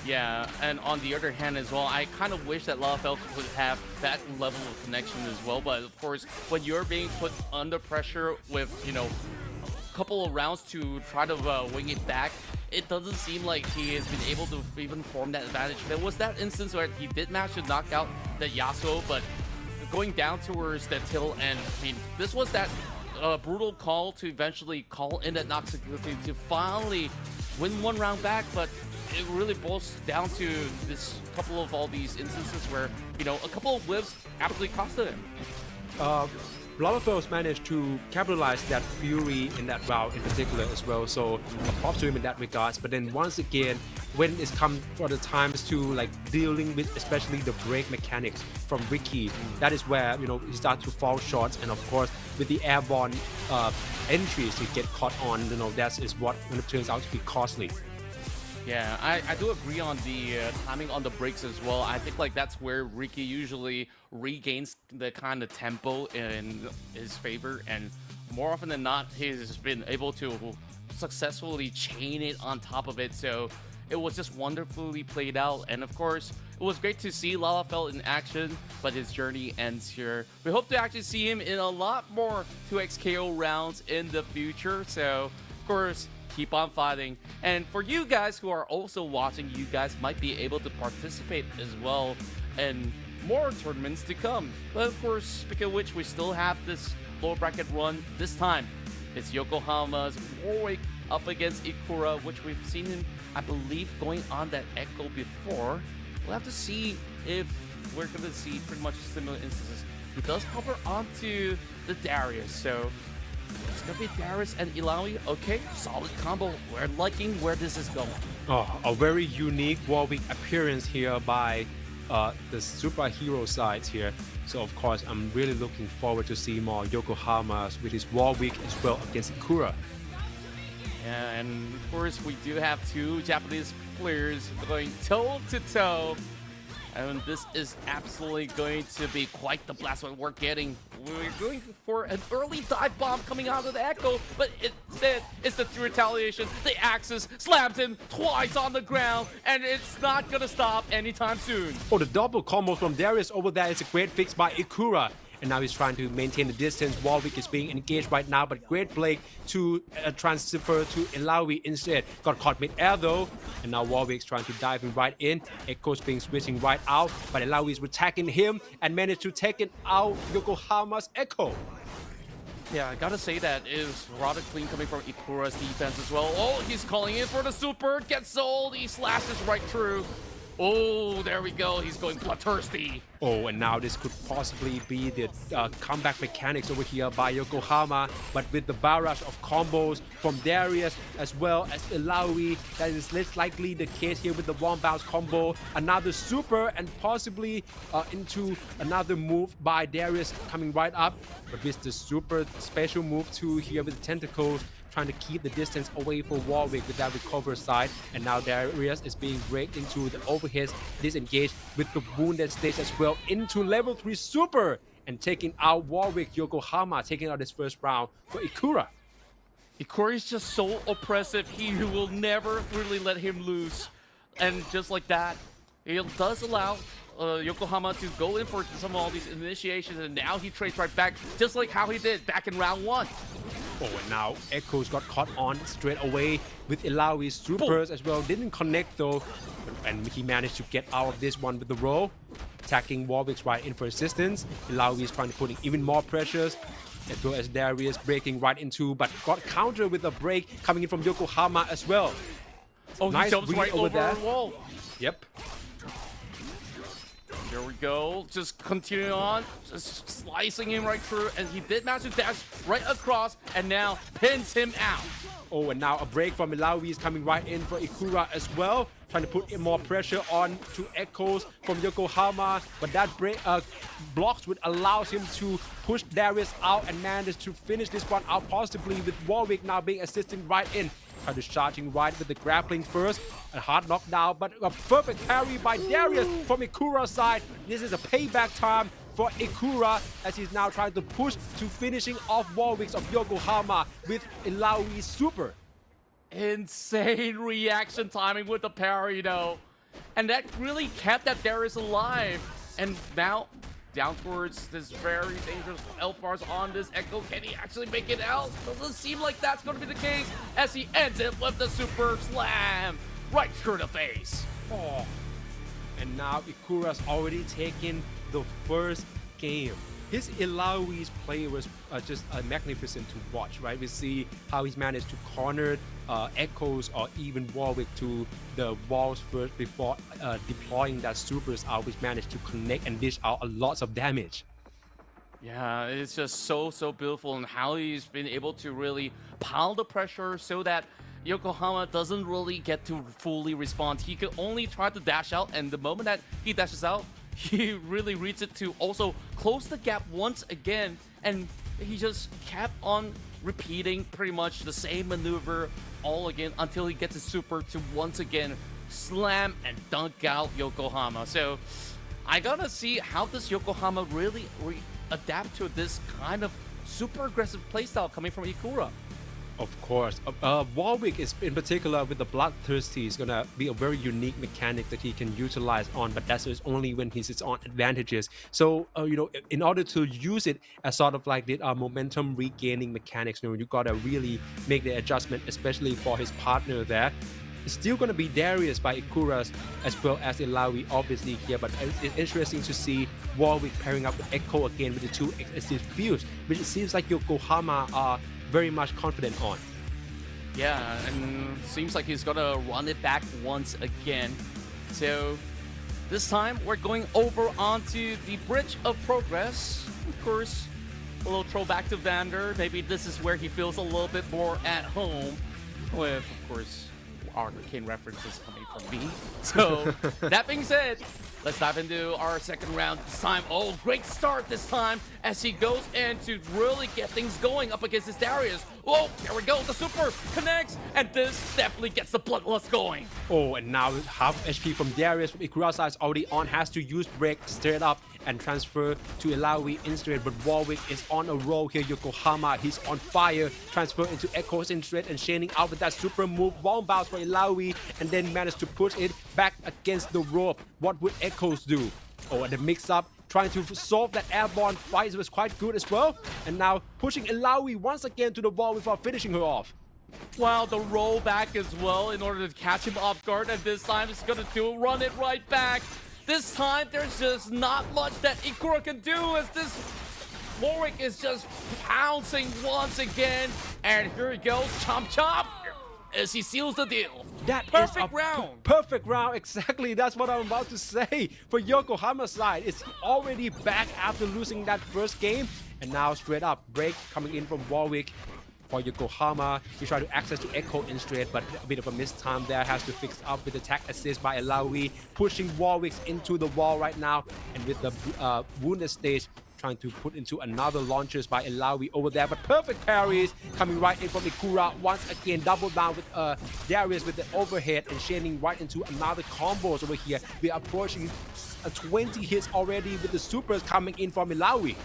Yeah, and on the other hand as well, I kind of wish that Lalafell would have that level of connection as well. But of course, when you're being put under pressure with, you know, a couple of rounds to try to wing it back, it doesn't seem like he has been able to even form that advantage. There was that instance where he did manage to knock out the Yasuo, but going down towards the Till, and I mean, this was that brutal call to eventually call in that Nox to finally win one round back, but it really boils down to this couple of all these instances where, you know, a couple of whiffs absolutely costed him. Lalafell's managed to capitalize that fury in that round in particular as well, so props to him in that regards. But then once again, when it's come for the times to like dealing with especially the break mechanics from Ricky, that is where, you know, he starts to fall short. And of course, with the airborne entries to get caught on, you know, that is what turns out to be costly. Yeah, I do agree on the timing on the breaks as well. I think like that's where Ricky usually regains the kind of tempo in his favor, and more often than not, he's been able to successfully chain it on top of it. So it was just wonderfully played out, and of course, it was great to see Lalafell in action, but his journey ends here. We hope to actually see him in a lot more 2XKO rounds in the future. So of course, keep on fighting. And for you guys who are also watching, you guys might be able to participate as well in more tournaments to come. But of course, speaking of which, we still have this lower bracket run. This time, it's Yokohama's Warwick up against Ikura, which we've seen him, I believe, going on that Echo before. We'll have to see if we're going to see pretty much similar instances. He does hover onto the Darius, so it's gonna be Darius and Ilawi. Okay, solid combo. We're liking where this is going. Oh, a very unique Warwick appearance here by the superhero sides here. So of course, I'm really looking forward to see more Yokohamas with his Warwick as well against Ikura. Yeah, and of course, we do have two Japanese players going toe to toe. And this is absolutely going to be quite the blast what we're getting. We're going for an early dive bomb coming out of the Echo, but instead it's the retaliation. The Axis slams him twice on the ground, and it's not going to stop anytime soon. Oh, the double combo from Darius over there is a great fix by Ikura. And now he's trying to maintain the distance. Warwick is being engaged right now, but great play to transfer to Ilawi instead. Got caught mid-air though, and now Warwick's trying to dive him right in. Echo's being switching right out, but Ilawi is attacking him and managed to take it out Yokohama's Echo. Yeah, I gotta say that is rather clean coming from Ikura's defense as well. Oh, he's calling in for the super, gets sold, he slashes right through. Oh, there we go. He's going bloodthirsty. Oh, and now this could possibly be the comeback mechanics over here by Yokohama, but with the barrage of combos from Darius as well as Ilawi, that is less likely the case here with the one bounce combo. Another super and possibly into another move by Darius coming right up, but with the super special move too here with the tentacles, trying to keep the distance away for Warwick with that recover side. And now Darius is being raked into the overheads, disengaged with the wounded stage as well into level 3 super and taking out Warwick. Yokohama taking out his first round for Ikura. Ikura is just so oppressive. He will never really let him lose. And just like that, it does allow Yokohama to go in for some of all these initiations, and now he trades right back, just like how he did back in round 1. Oh, and now Echoes got caught on straight away with Ilawi's supers as well. Didn't connect though, and he managed to get out of this one with the roll. Attacking Warwick's right in for assistance. Ilawi is trying to put in even more pressures, as well as Darius breaking right into, but got countered with a break coming in from Yokohama as well. Oh, nice he jumps right over there. the wall. Yep. There we go. Just continuing on, just slicing him right through, and he did manage to dash right across, and now pins him out. Oh, and now a break from Ilawi is coming right in for Ikura as well, trying to put in more pressure on to Echoes from Yokohama, but that break blocks would allow him to push Darius out and manage to finish this one out, possibly with Warwick now being assisting right in. Trying to charging right with the grappling first, a hard knockdown, but a perfect parry by Darius from Ikura's side. This is a payback time for Ikura as he's now trying to push to finishing off Warwick's of Yokohama with Ilawi's super. Insane reaction timing with the parry though. and that really kept that Darius alive. And now down towards this very dangerous L-bars on this Echo. Can he actually make it out? Doesn't seem like that's going to be the case as he ends it with the super slam right through the face. Oh. And now Ikura's already taken the first game. His Ilaoi's play was just magnificent to watch, right? We see how he's managed to corner Echoes or even Warwick to the walls first before deploying that supers out, which managed to connect and dish out a lot of damage. Yeah, it's just so beautiful, and how he's been able to really pile the pressure so that Yokohama doesn't really get to fully respond. He could only try to dash out, and the moment that he dashes out, he really reads it to also close the gap once again, and he just kept on repeating pretty much the same maneuver all again until he gets a super to once again slam and dunk out Yokohama. So I gotta see how does Yokohama really adapt to this kind of super aggressive playstyle coming from Ikura. Of course. Warwick is in particular with the Bloodthirsty is gonna be a very unique mechanic that he can utilize on, but that's only when he's its own advantages. So you know, in order to use it as sort of like the momentum regaining mechanics, you know, you gotta really make the adjustment, especially for his partner there. It's still gonna be Darius by Ikura as well as Ilaoi obviously here, but it's interesting to see Warwick pairing up with Echo again with the two excessive fields, which it seems like Yokohama are very much confident on. Yeah, and seems like he's gonna run it back once again. So this time we're going over onto the Bridge of Progress. Of course, a little throwback to Vander. Maybe this is where he feels a little bit more at home with, of course, arcane references coming from me. So that being said, let's dive into our second round this time. Oh, great start this time as he goes in to really get things going up against his Darius. Oh, there we go. The super connects, and this definitely gets the bloodlust going. Oh, and now half HP from Darius from Ikura's side is already on, has to use break straight up and transfer to Ilaoi instead, but Warwick is on a roll here. Yokohama, he's on fire, transfer into Echo's instead and shining out with that super move, wall bounce for Ilaoi, and then managed to push it back against the rope. What would Echoes do? Oh, and the mix-up, trying to solve that airborne fight was quite good as well, and now pushing Ilaoi once again to the wall without finishing her off. Wow, the roll back as well in order to catch him off guard, and this time he's gonna run it right back. This time, there's just not much that Ikura can do as this Warwick is just pouncing once again. And here he goes, chomp chomp, as he seals the deal. That perfect is a round. Perfect round, exactly. That's what I'm about to say. For Yokohama's side, it's already back after losing that first game. And now straight up, break coming in from Warwick. For Yokohama, he tried to access to Echo in straight, but a bit of a missed time there. Has to fix up with attack assist by Ilaoi, pushing Warwick into the wall right now. And with the wounded stage, trying to put into another launches by Ilaoi over there. But perfect parries coming right in from Ikura. Once again, double down with Darius with the overhead and shining right into another combos over here. We are approaching 20 hits already with the supers coming in from Ilaoi.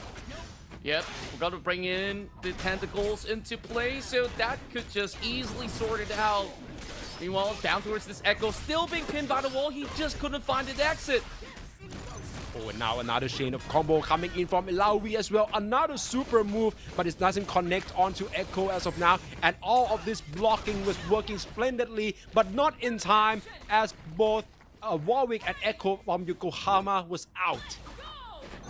Yep, we're gonna bring in the tentacles into play, so that could just easily sort it out. Meanwhile, down towards this Echo, still being pinned by the wall, he just couldn't find an exit. Oh, and now another chain of combo coming in from Ilaoi as well. Another super move, but it doesn't connect onto Echo as of now. And all of this blocking was working splendidly, but not in time as both Warwick and Echo from Yokohama was out.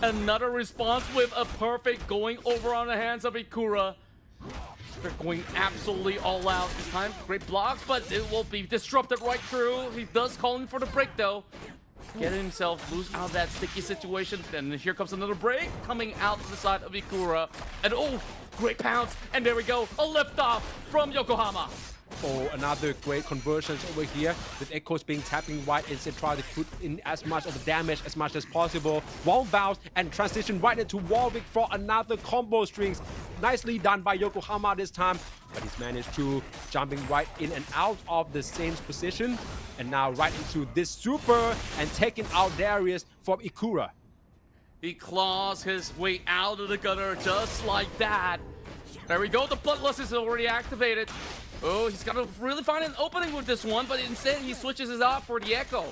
Another response with a perfect going over on the hands of Ikura. They're going absolutely all out this time. Great blocks, but it will be disrupted right through. He does call in for the break though. Getting himself loose out of that sticky situation. Then here comes another break coming out to the side of Ikura. And oh, great pounce. And there we go, a lift off from Yokohama. Oh, another great conversions over here with Echoes being tapping right instead, trying to put in as much of the damage as much as possible. Wall bounce and transition right into Warwick for another combo strings. Nicely done by Yokohama this time, but he's managed to jumping right in and out of the same position. And now right into this super and taking out Darius from Ikura. He claws his way out of the gutter just like that. There we go, the bloodlust is already activated. Oh, he's got to really find an opening with this one, but instead he switches it out for the Echo.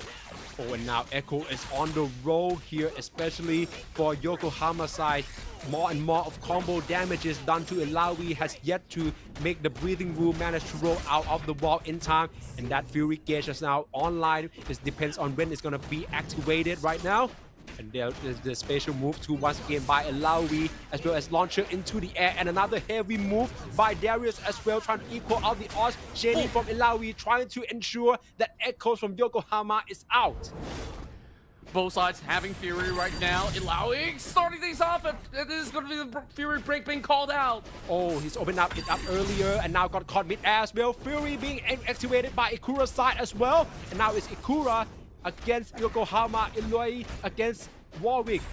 Oh, and now Echo is on the roll here, especially for Yokohama side. More and more of combo damages done to Ilawi, has yet to make the breathing room manage to roll out of the wall in time. And that Fury Gauge is now online. It depends on when it's going to be activated right now. And there is the special move to once again by Ilawi, as well as launcher into the air, and another heavy move by Darius as well, trying to equal out the odds. Shady from Ilawi trying to ensure that Echoes from Yokohama is out. Both sides having Fury right now. Ilawi starting things off, and it is going to be the Fury break being called out. Oh, he's opened up it up earlier and now got caught mid-air as well. Fury being activated by Ikura's side as well. And now it's Ikura against Yokohama, Illinois against Warwick.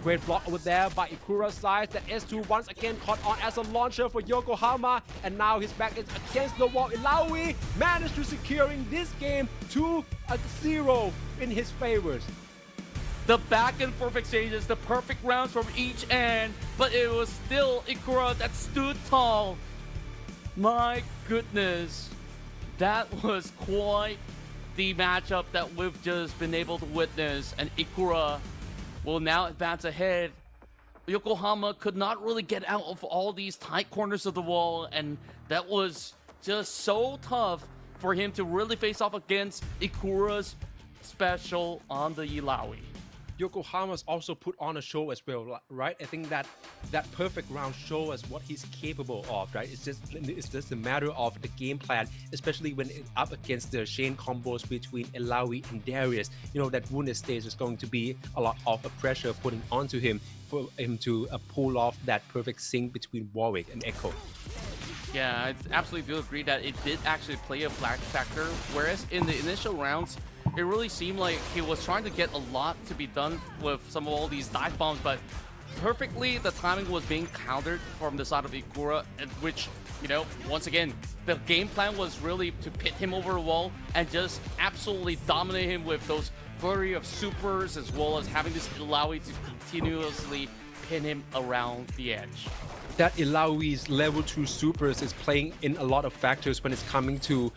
Great block over there by Ikura's side. That S2 once again caught on as a launcher for Yokohama. And now his back is against the wall. Ilawi managed to securing this game 2-0 in his favors. The back and forth exchanges, the perfect rounds from each end, but it was still Ikura that stood tall. My goodness, that was quite the matchup that we've just been able to witness, and Ikura will now advance ahead. Yokohama could not really get out of all these tight corners of the wall, and that was just so tough for him to really face off against Ikura's special on the Ilawi. Yokohama's also put on a show as well, right? I think that that perfect round shows us what he's capable of, right? It's just a matter of the game plan, especially when it's up against the chain combos between Ilawi and Darius. You know, that wounded stage is going to be a lot of pressure putting onto him for him to pull off that perfect sync between Warwick and Echo. Yeah, I absolutely do agree that it did actually play a flag factor, whereas in the initial rounds, it really seemed like he was trying to get a lot to be done with some of all these dive bombs, but perfectly the timing was being countered from the side of Ikura, which, you know, once again, the game plan was really to pit him over the wall and just absolutely dominate him with those flurry of supers, as well as having this Ilawi to continuously pin him around the edge. That Ilawi's level 2 supers is playing in a lot of factors when it's coming to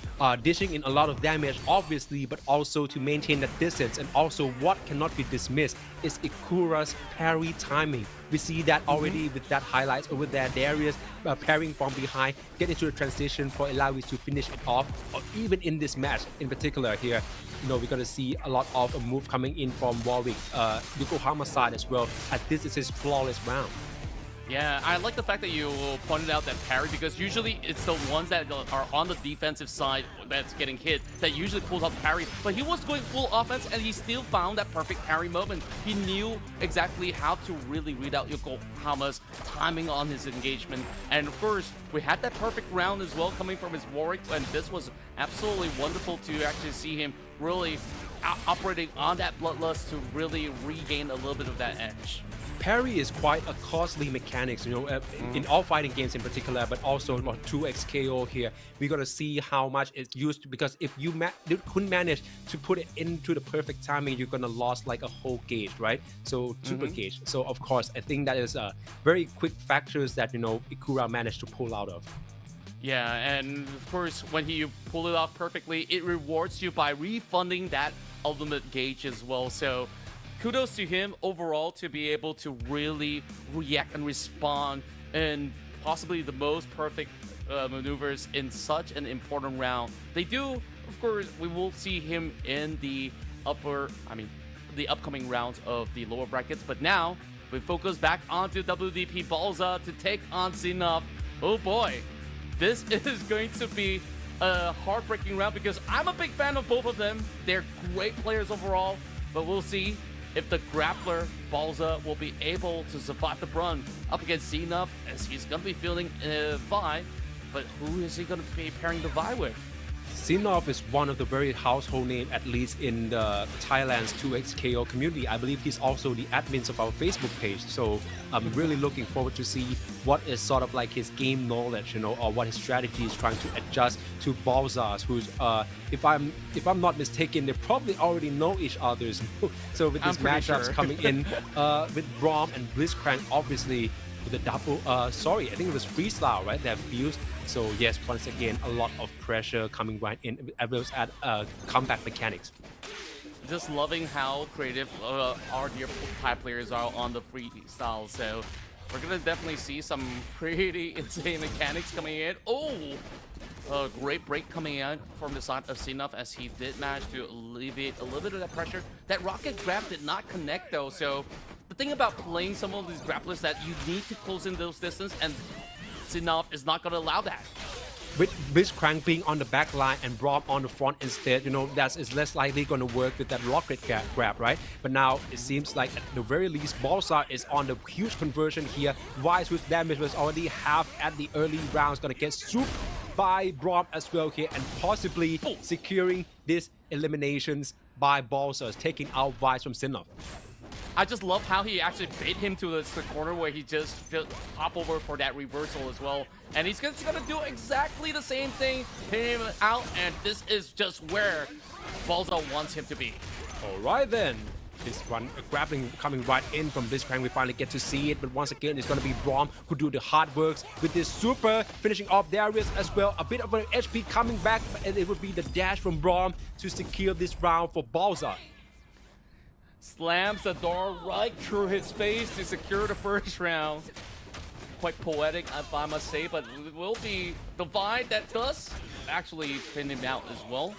dishing in a lot of damage, obviously, but also to maintain that distance. And also what cannot be dismissed is Ikura's parry timing. We see that already with that highlights over there. Darius parrying from behind, get into a transition for Ilawi to finish it off. Or even in this match in particular here, you know, we're going to see a lot of a move coming in from Warwick, Yokohama side as well, as this is his flawless round. Yeah, I like the fact that you pointed out that parry, because usually it's the ones that are on the defensive side that's getting hit that usually pulls off parry. But he was going full offense and he still found that perfect parry moment. He knew exactly how to really read out Yokohama's timing on his engagement. And of course, we had that perfect round as well coming from his Warwick, and this was absolutely wonderful to actually see him really operating on that bloodlust to really regain a little bit of that edge. Parry is quite a costly mechanics, you know, in all fighting games in particular, but also 2XKO here. We're gonna see how much it's used, because if you couldn't manage to put it into the perfect timing, you're gonna lose like a whole gauge, right? So super gauge. So of course, I think that is very quick factors that, you know, Ikura managed to pull out of. Yeah, and of course, when you pull it off perfectly, it rewards you by refunding that ultimate gauge as well. So kudos to him overall to be able to really react and respond in possibly the most perfect maneuvers in such an important round. They do, of course, we will see him in the upcoming rounds of the lower brackets, but now we focus back onto WDP Balza to take on Sinov. Oh boy, this is going to be a heartbreaking round, because I'm a big fan of both of them. They're great players overall, but we'll see if the grappler Balza will be able to survive the run up against Sinov, as he's going to be fielding Vi. But who is he going to be pairing the Vi with? Sinov is one of the very household name, at least in the Thailand's 2XKO community. I believe he's also the admins of our Facebook page. So I'm really looking forward to see what is sort of like his game knowledge, you know, or what his strategy is trying to adjust to Balzas, who's, if I'm not mistaken, they probably already know each other. So with these matchups coming in with Braum and Blitzcrank, obviously with the double, sorry, I think it was freestyle, right? That fused. So yes, once again, a lot of pressure coming right in, as well as comeback mechanics. Just loving how creative our dear Thai players are on the freestyle. So we're gonna definitely see some pretty insane mechanics coming in. Oh, a great break coming out from the side of Sinov as he did manage to alleviate a little bit of that pressure. That rocket grab did not connect though. So the thing about playing some of these grapplers that you need to close in those distance, and Sinov is not gonna allow that. With Blitzcrank being on the back line and Braum on the front instead, you know, that is less likely going to work with that rocket grab, right? But now it seems like at the very least, Balsa is on the huge conversion here. Wise with damage was already half at the early rounds, going to get swooped by Braum as well here, and possibly securing these eliminations by Balsa, taking out Wise from Sinov. I just love how he actually bait him to the corner where he just hop over for that reversal as well. And he's just gonna do exactly the same thing, hit him out, and this is just where Balza wants him to be. All right then. This one grappling coming right in from Blitzcrank. We finally get to see it, but once again, it's going to be Braum who do the hard works with this super, finishing off Darius as well. A bit of an HP coming back, and it would be the dash from Braum to secure this round for Balza. Slams the door right through his face to secure the first round. Quite poetic, if I must say, but it will be Divide that does actually pin him out as well.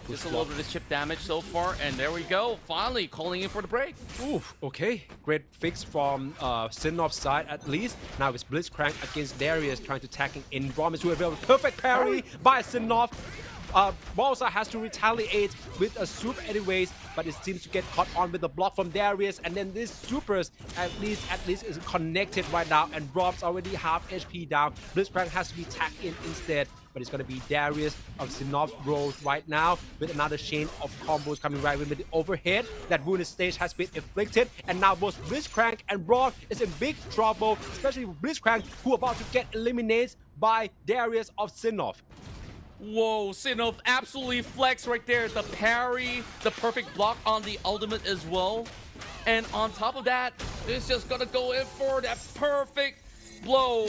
Just a little bit of chip damage so far, and there we go. Finally calling in for the break. Oof, okay. Great fix from Sinov's side at least. Now it's Blitzcrank against Darius trying to tackle in. Braum is to a perfect parry by Sinov. Balsa has to retaliate with a super anyways, but it seems to get caught on with the block from Darius, and then this supers at least is connected right now, and Braum's already half HP down. Blitzcrank has to be tagged in instead, but it's going to be Darius of Sinov's rolls right now with another chain of combos coming right with the overhead. That ruined stage has been inflicted, and now both Blitzcrank and Braum is in big trouble, especially with Blitzcrank, who about to get eliminated by Darius of Sinov. Whoa, Sinov absolutely flex right there. The parry, the perfect block on the ultimate as well. And on top of that, it's just gonna go in for that perfect blow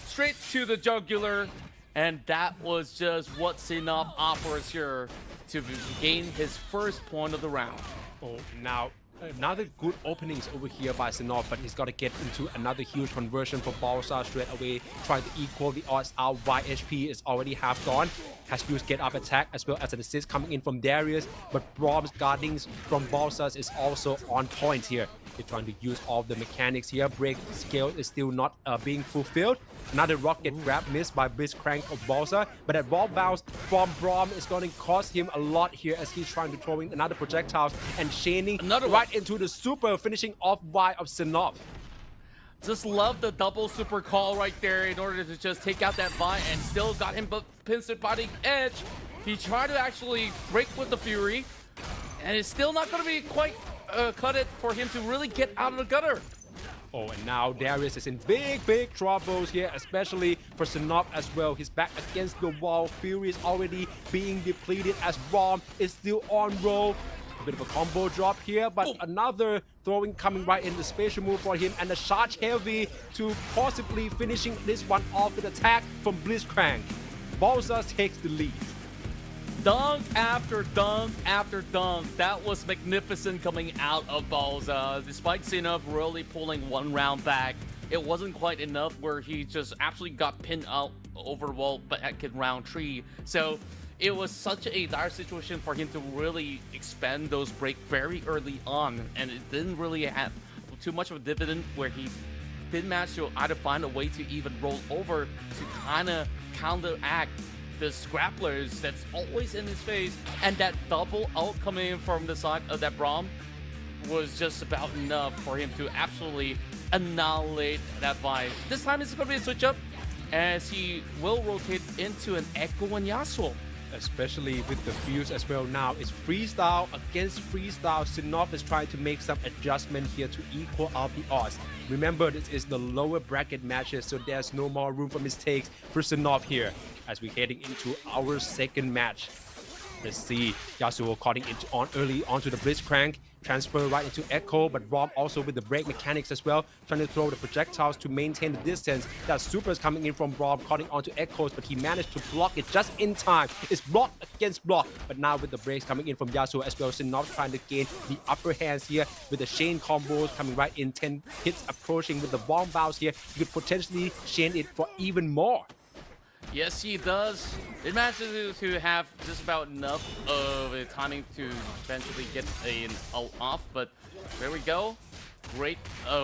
straight to the jugular. And that was just what Sinov offers here to gain his first point of the round. Oh, now another good openings over here by Sinov, but he's got to get into another huge conversion for Balsa straight away, trying to equal the odds out. YHP is already half gone. Has to use get up attack as well as an assist coming in from Darius, but Braum's guardings from Balsa is also on point here. They're trying to use all the mechanics here. Break scale is still not being fulfilled. Another rocket grab missed by Blitzcrank of Balsa, but that ball bounce from Braum is going to cost him a lot here as he's trying to throw in another projectile and chaining right into the super, finishing off Y of Sinov. Just love the double super call right there in order to just take out that Vi, and still got him pincered by the edge. He tried to actually break with the Fury, and it's still not going to be quite cut it for him to really get out of the gutter. Oh, and now Darius is in big troubles here, especially for Sinov as well. He's back against the wall. Fury is already being depleted as Braum is still on roll. A bit of a combo drop here, but another throwing coming right in, the special move for him, and the charge heavy to possibly finishing this one off with attack from Blitzcrank. Balsa takes the lead. Dunk after dunk after dunk. That was magnificent coming out of Balsa. Despite Sinov really pulling one round back, it wasn't quite enough where he just absolutely got pinned out over the wall back in round 3. So it was such a dire situation for him to really expend those break very early on, and it didn't really have too much of a dividend where he did manage to either find a way to even roll over to kind of counteract the scrapplers that's always in his face, and that double out coming in from the side of that Braum was just about enough for him to absolutely annihilate that Vi. This time it's going to be a switch up as he will rotate into an Echo and Yasuo. Especially with the fuse as well. Now it's freestyle against freestyle. Sinov is trying to make some adjustment here to equal out the odds. Remember, this is the lower bracket matches, so there's no more room for mistakes for Sinov here as we're heading into our second match. Let's see, Yasuo cutting on early onto the Blitzcrank, transfer right into Echo, but Rom also with the break mechanics as well, trying to throw the projectiles to maintain the distance. That super is coming in from Rom, cutting onto Echoes, but he managed to block it just in time. It's block against block, but now with the breaks coming in from Yasuo as well, Sinov trying to gain the upper hands here with the chain combos coming right in, 10 hits approaching with the bomb bounce here. You could potentially chain it for even more. Yes, he does. It manages to have just about enough of a timing to eventually get an ult off, but there we go. Great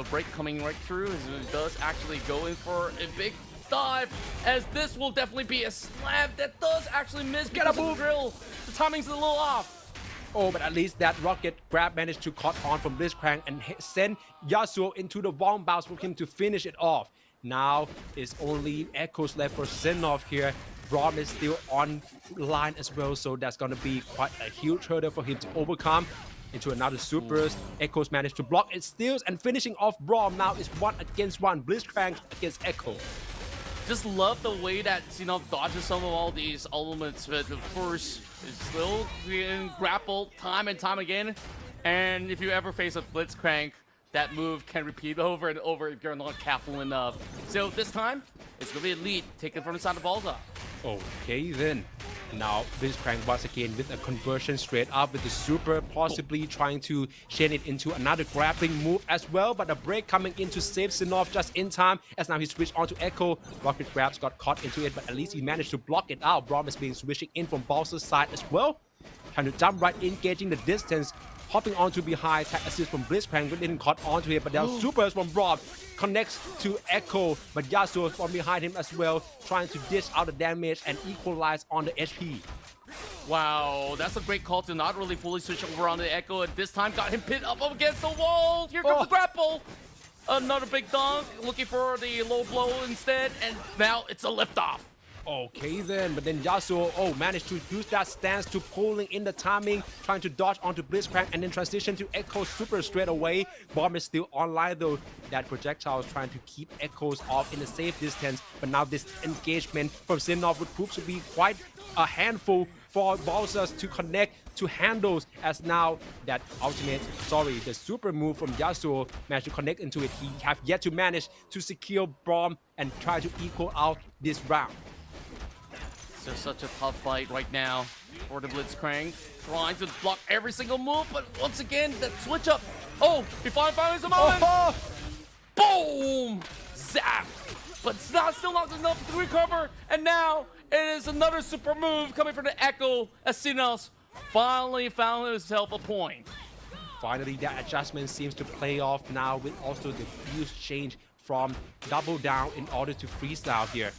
break coming right through. He does actually go in for a big dive, as this will definitely be a slam that does actually miss. Get a move drill. The timing's a little off. Oh, but at least that rocket grab managed to cut on from Blitzcrank and send Yasuo into the bomb bounce for him to finish it off. Now it's only Echoes left for Sinov here. Braum is still on line as well, so that's going to be quite a huge hurdle for him to overcome. Into another supers. Echoes managed to block its steals and finishing off Braum. Now it's 1 against 1. Blitzcrank against Echo. Just love the way that Sinov dodges some of all these elements, but of course is still being grappled time and time again. And if you ever face a Blitzcrank, that move can repeat over and over if you're not careful enough. So this time, it's going to be Elite taken from the side of Balza. Okay then. Now Blitzcrank once again with a conversion straight up with the super, possibly trying to chain it into another grappling move as well, but a break coming in to save Sinov just in time, as now he switched onto Echo. Rocket grabs got caught into it, but at least he managed to block it out. Braum is being switching in from Balza's side as well, trying to jump right in, gauging the distance, hopping onto behind. Tag assist from Blitzcrank, but didn't caught onto it, but there are supers from Braum. Connects to Echo, but Yasuo is from behind him as well, trying to dish out the damage and equalize on the HP. Wow, that's a great call to not really fully switch over on the Echo, and this time got him pinned up against the wall. Here comes the grapple. Another big dunk, looking for the low blow instead, and now it's a liftoff. Okay then, but then Yasuo, managed to use that stance to pulling in the timing, trying to dodge onto Blitzcrank and then transition to Echo super straight away. Bomb is still online though. That projectile is trying to keep Echoes off in a safe distance, but now this engagement from Sinov would prove to be quite a handful for Balza's to connect to handles, as now that the super move from Yasuo managed to connect into it. He have yet to manage to secure Bomb and try to equal out this round. It's such a tough fight right now for the Blitzcrank, trying to block every single move, but once again, that switch up. Oh, he finally finds the moment. Boom! Zap! But it's still not enough to recover, and now it is another super move coming from the Echo, as Sinos finally found himself a point. Finally, that adjustment seems to play off now, with also the fuse change from double down in order to freestyle here.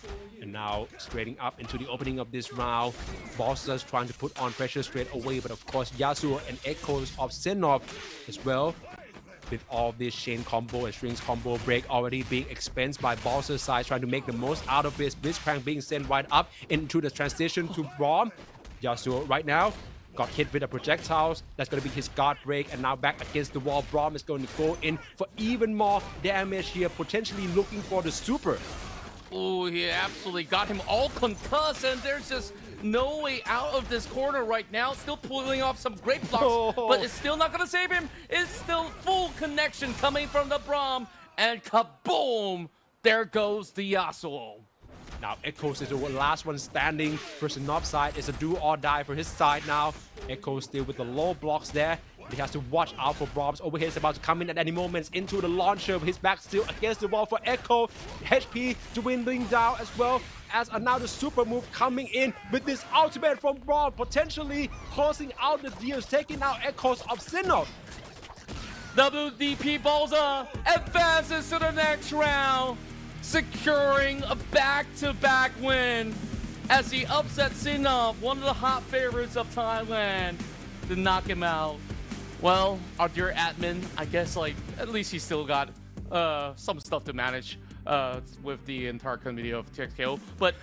And now straighting up into the opening of this round. Balza's trying to put on pressure straight away, but of course Yasuo and Echoes of Sinov as well. With all this chain combo and strings combo break already being expensed by Balza's side, trying to make the most out of this. Blitzcrank being sent right up into the transition to Braum. Yasuo right now got hit with the projectiles. That's going to be his guard break, and now back against the wall. Braum is going to go in for even more damage here, potentially looking for the super. Oh, he absolutely got him all concussed, and there's just no way out of this corner right now. Still pulling off some great blocks, but it's still not going to save him. It's still full connection coming from the Braum, and kaboom! There goes the Yasuo. Now Echoes is the last one standing. For Sinov's side, it's a do or die for his side now. Echoes still with the low blocks there. He has to watch out for Braum's overhead. Is about to come in at any moment into the launcher. His back still against the wall for Echo. HP dwindling down as well, as another super move coming in with this ultimate from Braum, potentially closing out the deals, taking out Echoes of Sinov. WDP Balza advances to the next round, securing a back-to-back win as he upsets Sinov, one of the hot favorites of Thailand, to knock him out. Well, our dear admin, I guess at least he still got some stuff to manage with the entire community of 2XKO, but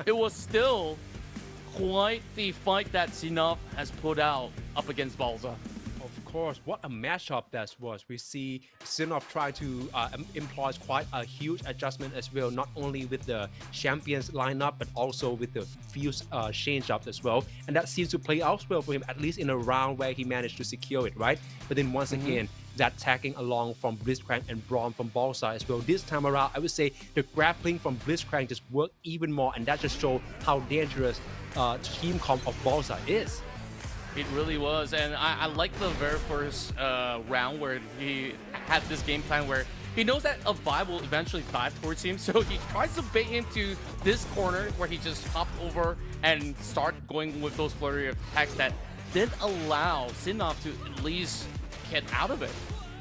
it was still quite the fight that Sinov has put out up against Balza. Of course, what a matchup that was. We see Sinov try to employ quite a huge adjustment as well, not only with the champions lineup, but also with the fuse change-ups as well. And that seems to play out well for him, at least in a round where he managed to secure it, right? But then once again, that tagging along from Blitzcrank and Braum from Balsa as well. This time around, I would say the grappling from Blitzcrank just worked even more, and that just showed how dangerous team comp of Balsa is. It really was, and I like the very first round where he had this game plan where he knows that a vibe will eventually dive towards him, so he tries to bait him to this corner where he just hopped over and start going with those flurry of attacks that did allow Sinov to at least get out of it.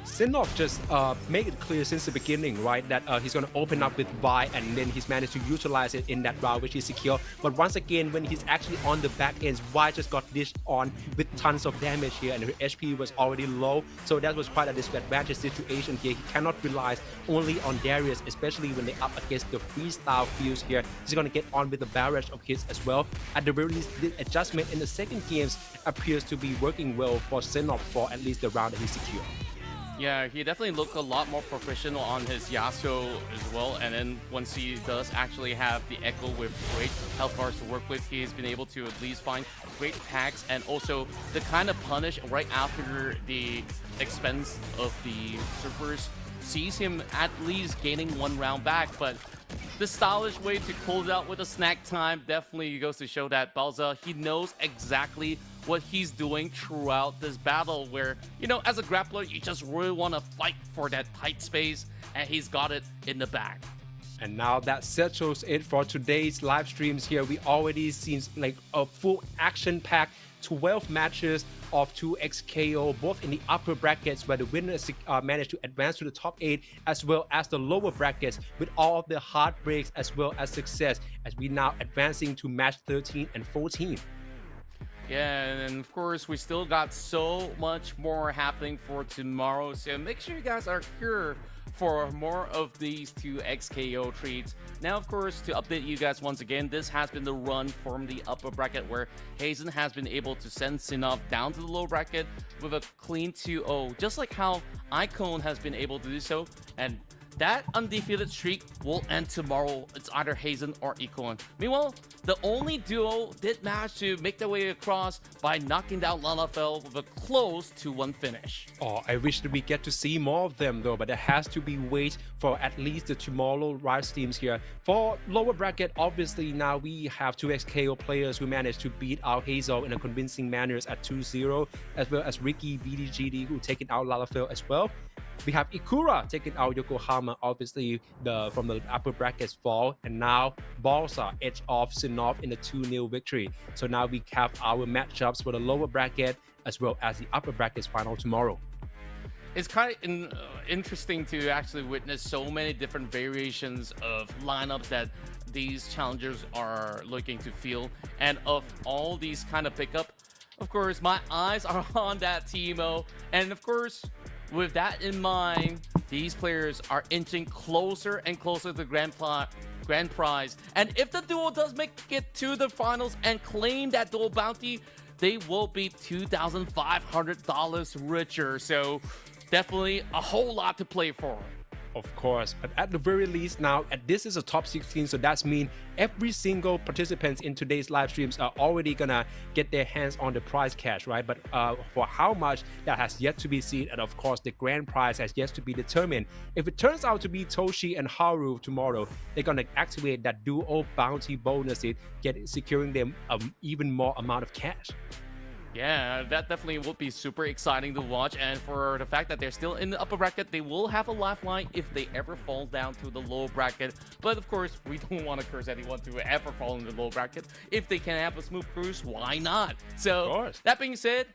Sinov just made it clear since the beginning, right, that he's going to open up with Vi, and then he's managed to utilize it in that round, which is secure. But once again, when he's actually on the back ends, Vi just got dished on with tons of damage here, and her HP was already low, so that was quite a disadvantage situation here. He cannot rely only on Darius, especially when they're up against the freestyle fuse here. He's going to get on with the barrage of hits as well. At the very least, the adjustment in the second games appears to be working well for Sinov for at least the round that he secured. Yeah, he definitely looked a lot more professional on his Yasuo as well, and then once he does actually have the Echo with great health bars to work with, he's been able to at least find great tags and also the kind of punish right after the expense of the supers sees him at least gaining one round back. But the stylish way to close out with a snack time definitely goes to show that Balza, he knows exactly what he's doing throughout this battle where, you know, as a grappler, you just really want to fight for that tight space, and he's got it in the back. And now that settles it for today's live streams here. We already seen like a full action-packed 12 matches of 2XKO, both in the upper brackets where the winners managed to advance to the top 8, as well as the lower brackets with all of the heartbreaks as well as success, as we now advancing to match 13 and 14. Yeah, and of course, we still got so much more happening for tomorrow, so make sure you guys are here for more of these 2XKO treats. Now, of course, to update you guys once again, this has been the run from the upper bracket where Hazen has been able to send Sinov down to the low bracket with a clean 2-0, just like how Icon has been able to do so. And that undefeated streak will end tomorrow. It's either Hazen or Econ. Meanwhile, the only duo did manage to make their way across by knocking down Lalafell with a close 2-1 finish. Oh, I wish that we get to see more of them though, but there has to be wait for at least the tomorrow Riot teams here. For lower bracket, obviously now we have 2XKO players who managed to beat out Hazel in a convincing manner at 2-0, as well as Ricky, BDGD, who taken out Lalafell as well. We have Ikura taking out Yokohama, obviously from the upper brackets fall, and now Balsa edge off Sinov in a 2-0 victory. So now we have our matchups for the lower bracket as well as the upper brackets final tomorrow. It's kind of interesting to actually witness so many different variations of lineups that these challengers are looking to field, and of all these kind of pickup, of course, my eyes are on that Teemo, and of course, with that in mind, these players are inching closer and closer to the grand prize. And if the duo does make it to the finals and claim that dual bounty, they will be $2,500 richer. So definitely a whole lot to play for. Of course, but at the very least now, this is a top 16, so that's mean every single participant in today's live streams are already gonna get their hands on the prize cash, right? But for how much, that has yet to be seen, and of course the grand prize has yet to be determined. If it turns out to be Toshi and Haru tomorrow, they're gonna activate that duo bounty bonus, securing them even more amount of cash. Yeah, that definitely would be super exciting to watch, and for the fact that they're still in the upper bracket, they will have a lifeline if they ever fall down to the low bracket. But of course, we don't want to curse anyone to ever fall in the low bracket. If they can have a smooth cruise, why not? So that being said,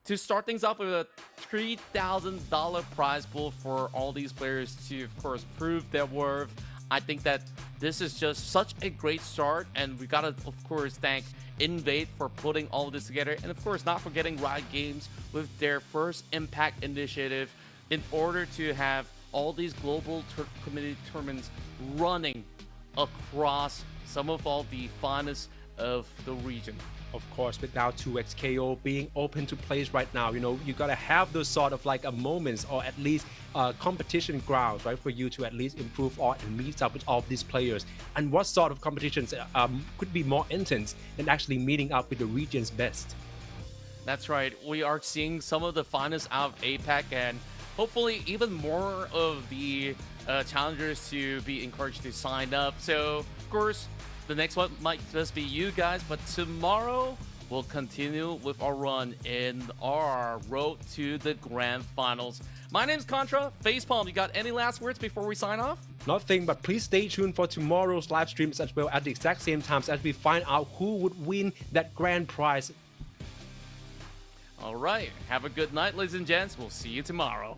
to start things off with a $3,000 prize pool for all these players to, of course, prove their worth, I think that this is just such a great start, and we gotta, of course, thank INVATE for putting all of this together, and of course not forgetting Riot Games with their First Impact initiative in order to have all these global community tournaments running across some of all the finest of the region. Of course, with now 2XKO being open to plays right now, you gotta have those sort of like a moments or at least competition grounds, right, for you to at least improve on and meet up with all of these players. And what sort of competitions could be more intense than actually meeting up with the region's best? That's right. We are seeing some of the finest out of APAC, and hopefully even more of the challengers to be encouraged to sign up. So, of course, the next one might just be you guys, but tomorrow we'll continue with our run in our road to the grand finals. My name's Contra, Facepalm. You got any last words before we sign off? Nothing, but please stay tuned for tomorrow's live streams as well at the exact same times as we find out who would win that grand prize. All right. Have a good night, ladies and gents. We'll see you tomorrow.